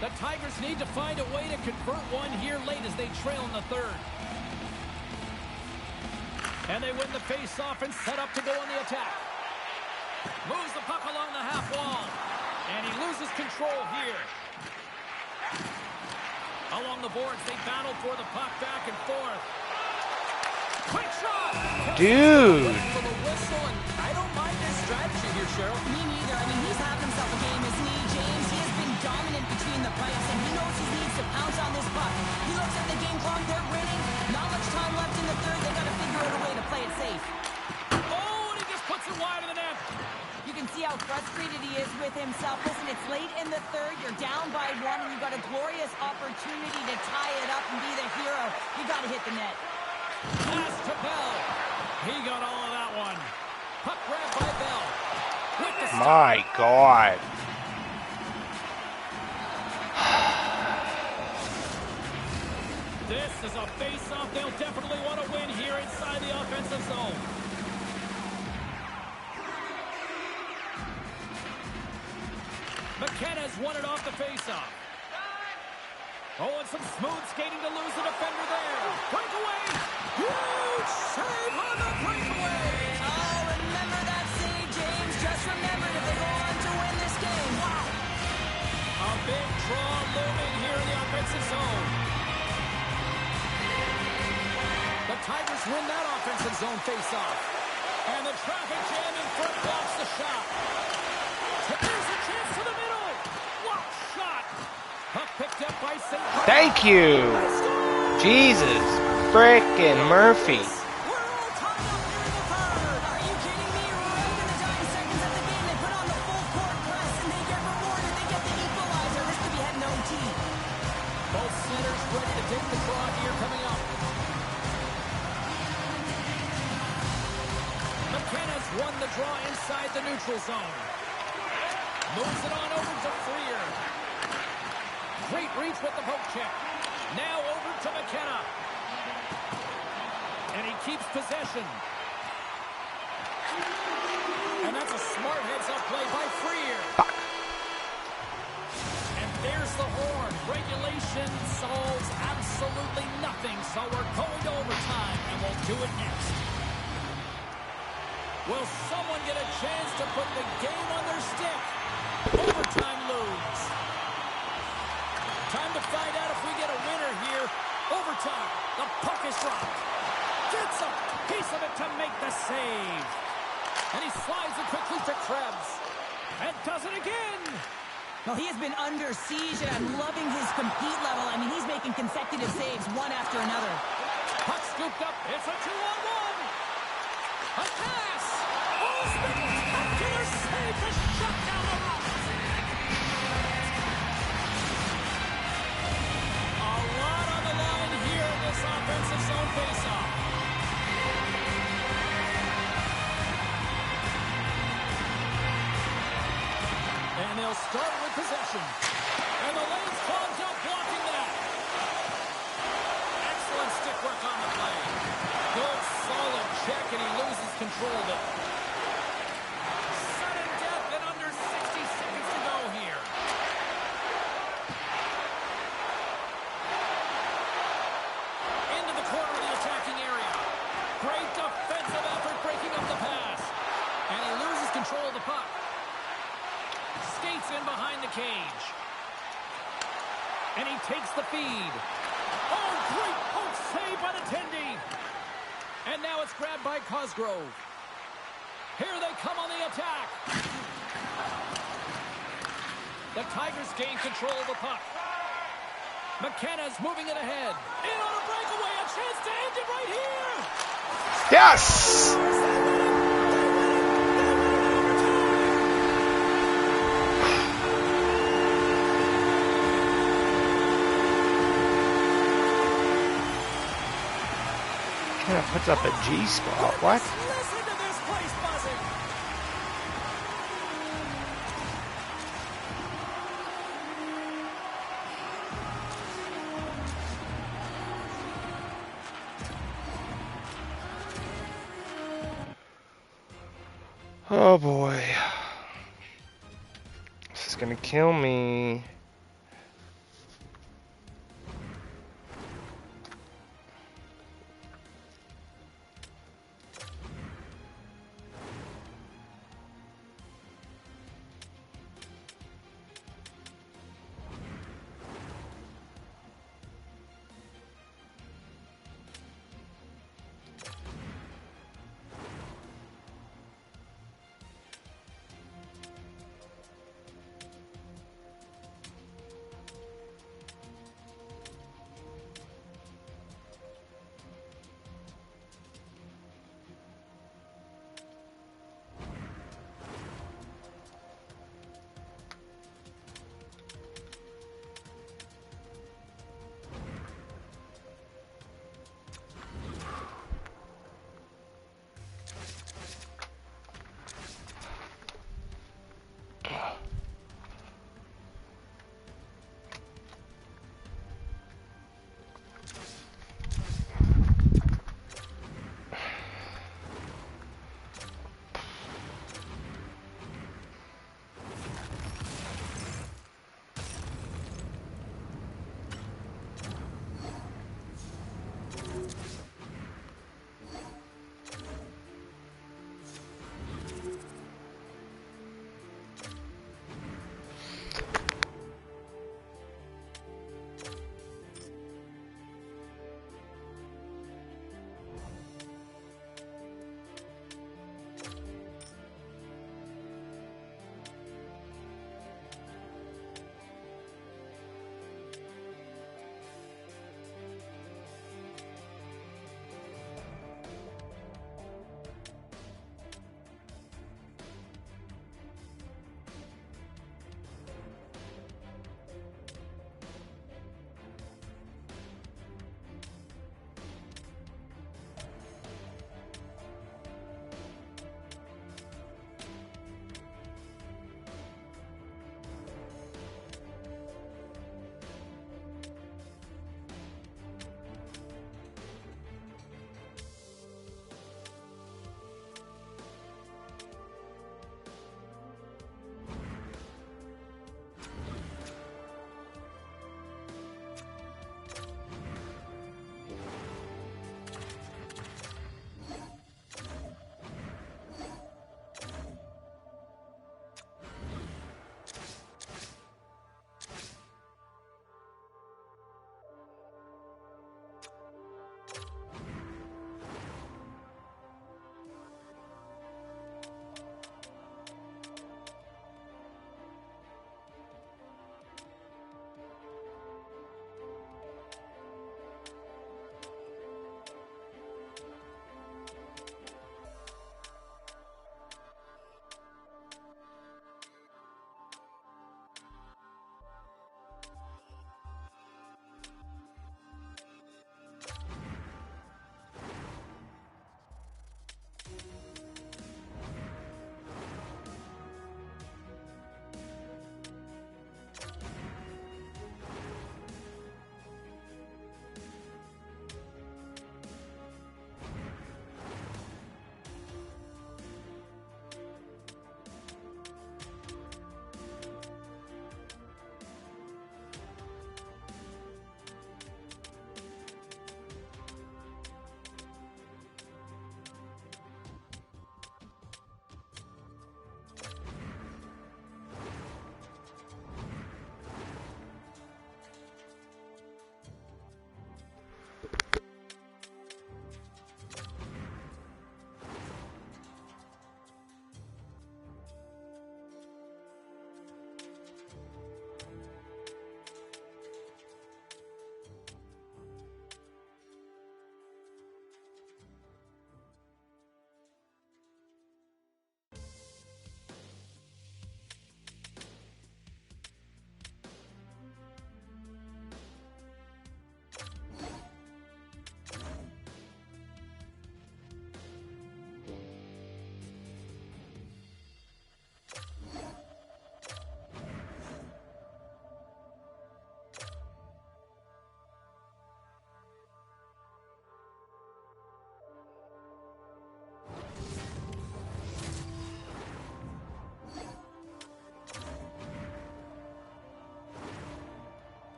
The Tigers need to find a way to convert one here late as they trail in the third. And they win the face-off and set up to go on the attack. Moves the puck along the half wall. And he loses control here. Along the boards, they battle for the puck back and forth. Quick shot! Dude! For the whistle, and I don't mind this strategy here, Cheryl. Me neither. I mean, he's having himself a game, isn't he, James? He has been dominant between the pipes, and he knows he needs to pounce on this puck. He looks at the game clock. They're winning. Not much time left in the third. They got to figure out a way to play it safe. Oh, and he just puts it wide of the net. You can see how frustrated he is with himself. Listen, it's late in the third. You're down by one, and you've got a glorious opportunity to tie it up and be the hero. You got to hit the net. Pass to Bell. He got all of that one. Puck grabbed by Bell. With the stop. My God. This is a face-off they'll definitely want to win here inside the offensive zone. McKenna's won it off the face-off. Oh, and some smooth skating to lose the defender there. Breakaway. Huge save on the breakaway. Oh, remember that save, James. Just remember if they go on to win this game. Wow. A big draw looming here in the offensive zone. The Tigers win that offensive zone face-off. And the traffic jam in front blocks the shot. There's a chance to the middle. What shot? Puck picked up by St. Thank you. Jesus frickin' Murphy. We're all tied up here in the third. Are you kidding me? Right in the dying seconds of the game, they put on the full court press and they get rewarded. They get the equalizer. This could be heading to OT. Both centers ready to take the draw here coming up. McKenna's won the draw inside the neutral zone. Moves it on over to Freer. Great reach with the poke check. Now over to McKenna. And he keeps possession. And that's a smart heads-up play by Freer. And there's the horn. Regulation solves absolutely nothing, so we're going to overtime, and we'll do it next. Will someone get a chance to put the game on their stick? Overtime lose. Time to find out if we get a winner here. Overtime. The puck is dropped. Gets a piece of it to make the save. And he slides it quickly to Krebs. And does it again. Well, he has been under siege, and I'm loving his compete level. I mean, he's making consecutive saves one after another. Puck scooped up. It's a 2-on-1. A pass. Oh, spectacular save to shut down the run. A lot on the line here in this offensive zone faceoff. And they'll start with possession. And the lane's clogged up, blocking that. Excellent stick work on the play. Good, solid check, and he loses control of it. Sudden death in under 60 seconds to go here. Into the corner of the attacking area. Great defensive effort breaking up the pass. And he loses control of the puck. Skates in behind the cage. And he takes the feed. Oh, great poke save by the Tendy. And now it's grabbed by Cosgrove. Here they come on the attack. The Tigers gain control of the puck. McKenna's moving it ahead. In on a breakaway, a chance to end it right here. Yes! Kind of puts up a G spot. What? Listen to this place buzzing. Oh boy. This is gonna kill me.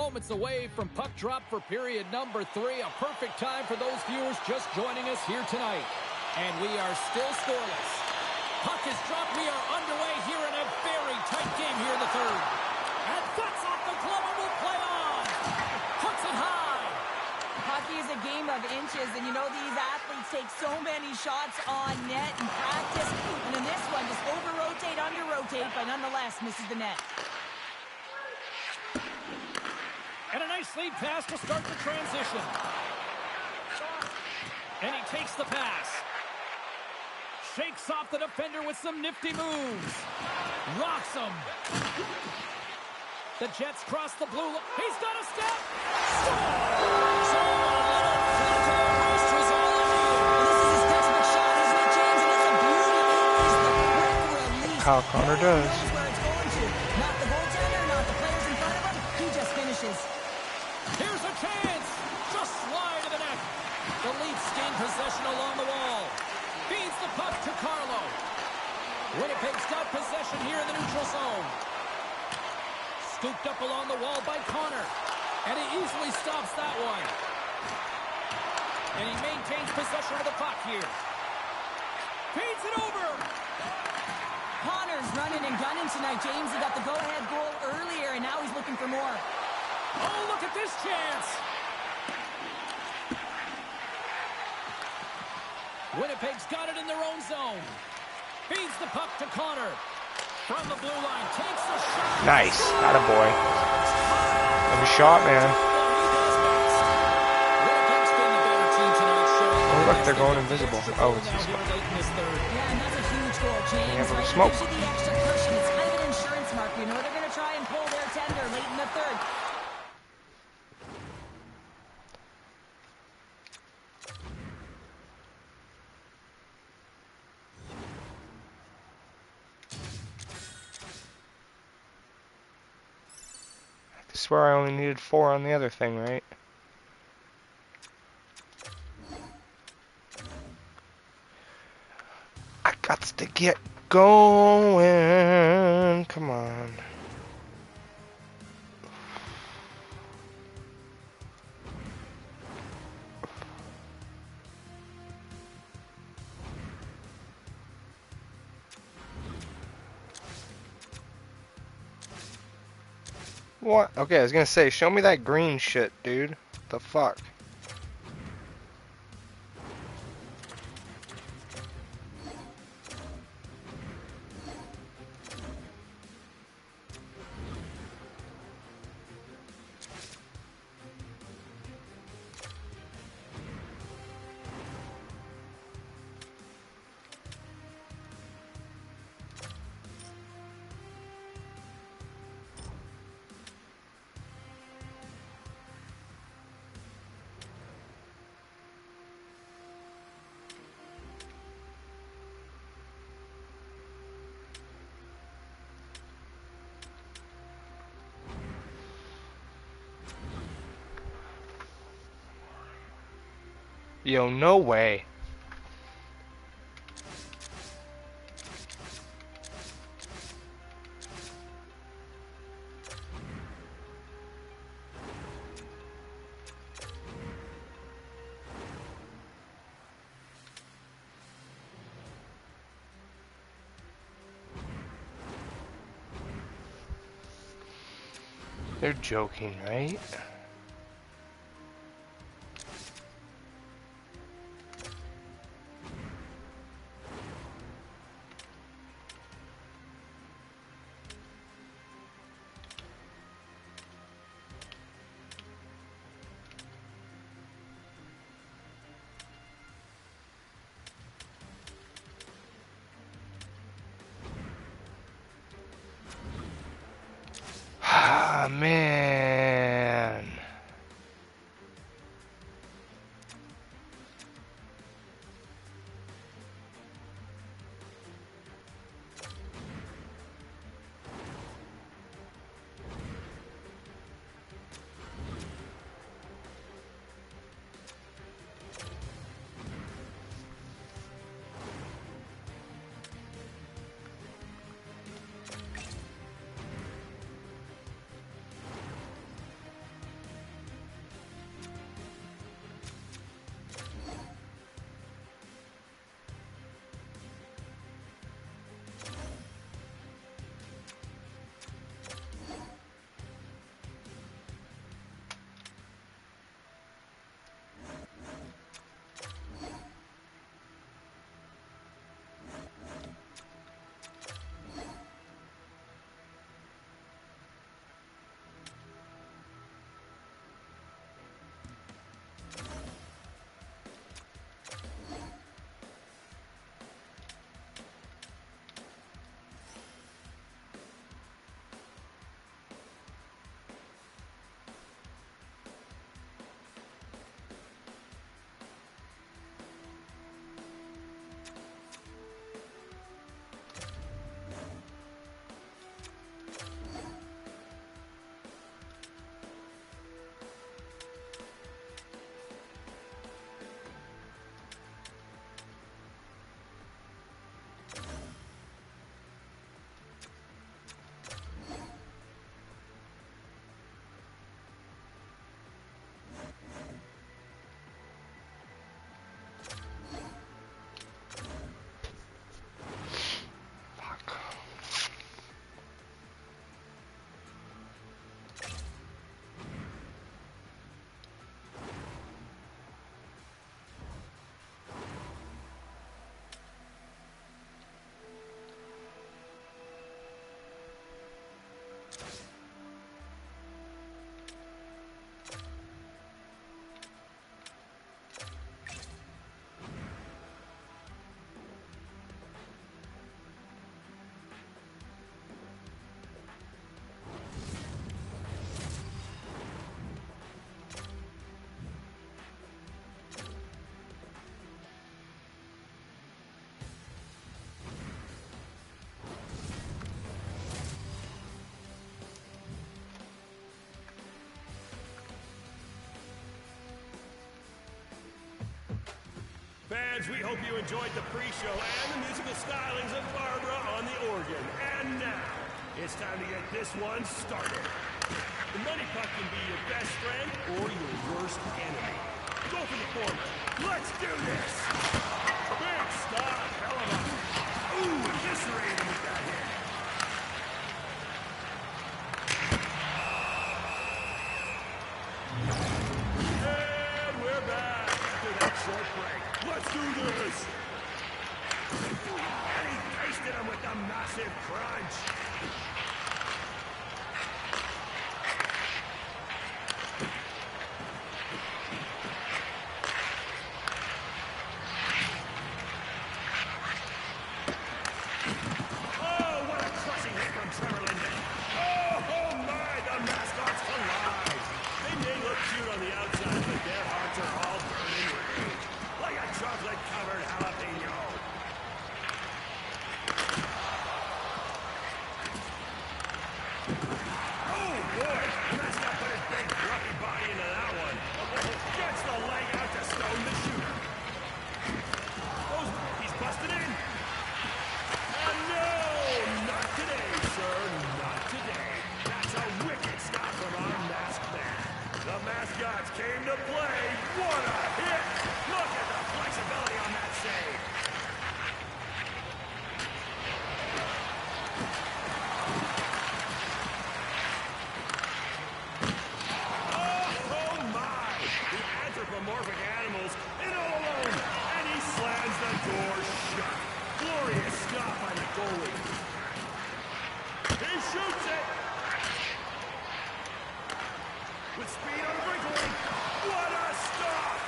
moments away from puck drop for period number 3. A perfect time for those viewers just joining us here tonight. And we are still scoreless. Puck is dropped. We are underway here in a very tight game here in the third. And that's off the glove and will play on. Puts it high. Hockey is a game of inches, and you know these athletes take so many shots on net in practice. And in this one, just over-rotate, under-rotate, but nonetheless misses the net. And a nice lead pass to start the transition. And he takes the pass. Shakes off the defender with some nifty moves. Rocks him. The Jets cross the blue line. He's got a step. Scores! Kyle Connor does. Where it's going to. Not the goaltender, not the players in front of him. He just finishes. Here's a chance. Just slide to the net. The Leafs gain possession along the wall. Feeds the puck to Carlo. Winnipeg's got possession here in the neutral zone. Scooped up along the wall by Connor. And he easily stops that one. And he maintains possession of the puck here. Feeds it over. Connor's running and gunning tonight, James. He got the go-ahead goal earlier, and now he's looking for more. Oh, look at this chance. Winnipeg's got it in their own zone. Feeds the puck to Connor. From the blue line, takes a shot. Nice. Attaboy. Good shot, man. Winnipeg's been the better team tonight, showing Oh, look, they're going invisible. Oh, it's now just here late in this third. Yeah, and that's a huge goal, James. Yeah, but Right? smoke. Gives you the extra cushion. It's kind of an insurance mark. You know they're going to try and pull their tender late in the third. I swear I only needed 4 on the other thing, right? I got to get going. Come on. What? Okay, I was gonna say, show me that green shit, dude. The fuck? Yo, no way. They're joking, right? Ah, man. Fans, we hope you enjoyed the pre-show and the musical stylings of Barbara on the organ. And now, it's time to get this one started. The money puck can be your best friend or your worst enemy. Go for the former. Let's do this! Big stop, hell of a... Ooh, eviscerated him with that hit. And we're back after that short break. Let's do this! And he tasted him with the massive crunch. Came to play. What a hit! Look at the flexibility on that save. Oh my! The anthropomorphic animals in all alone, and he slams the door shut. Glorious stop by the goalie. He shoots it. With speed on the breakaway. What a stop!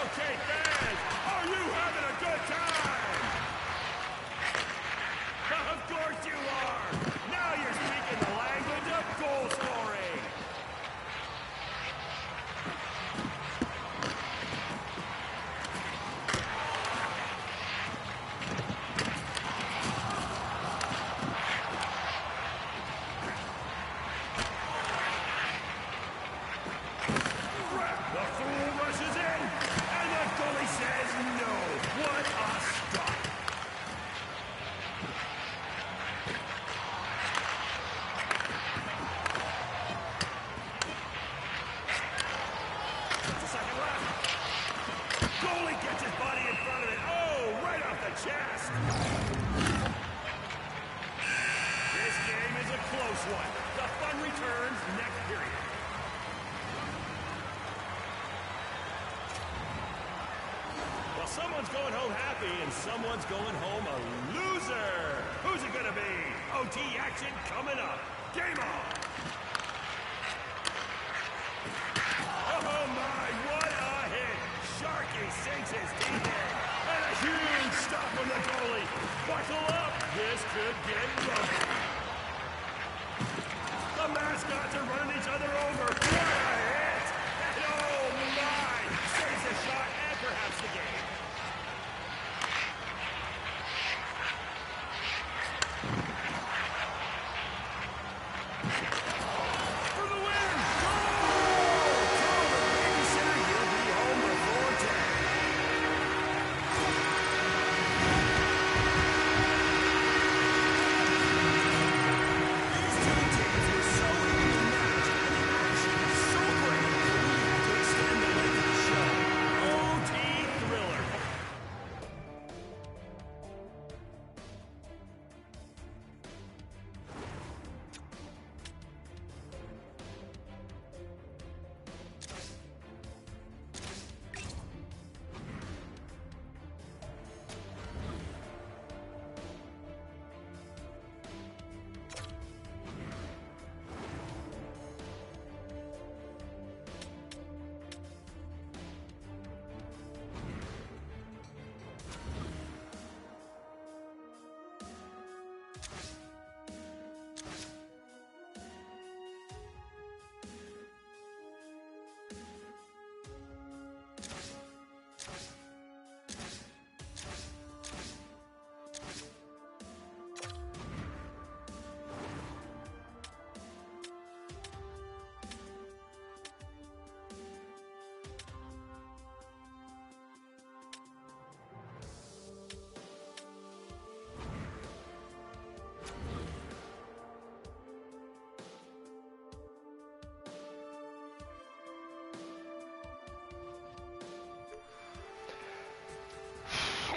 Okay, fans, are you having a good time? Of course you are! Now you're speaking the language of goal scoring! The fool rushes in, and the goalie says no. What a stop! Just a second left. Goalie gets his body in front of it. Oh, right off the chest. This game is a close one. The fun returns next period. Well, someone's going home happy and someone's going home a loser. Who's it gonna be? OT action coming up. Game on. Oh my, what a hit. Sharky sinks his teeth in. And a huge stop from the goalie. Buckle up. This could get rough. The mascots are running each other over. What a hit. And oh my, saves the shot and perhaps the game. For the win! Goal! Tell the babysitter you'll be home before 10. These two teams were so evenly matched, and the action was so great that we had to extend the length of the show. OT Thriller.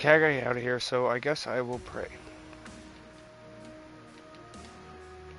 Okay, I gotta get out of here, so I guess I will pray.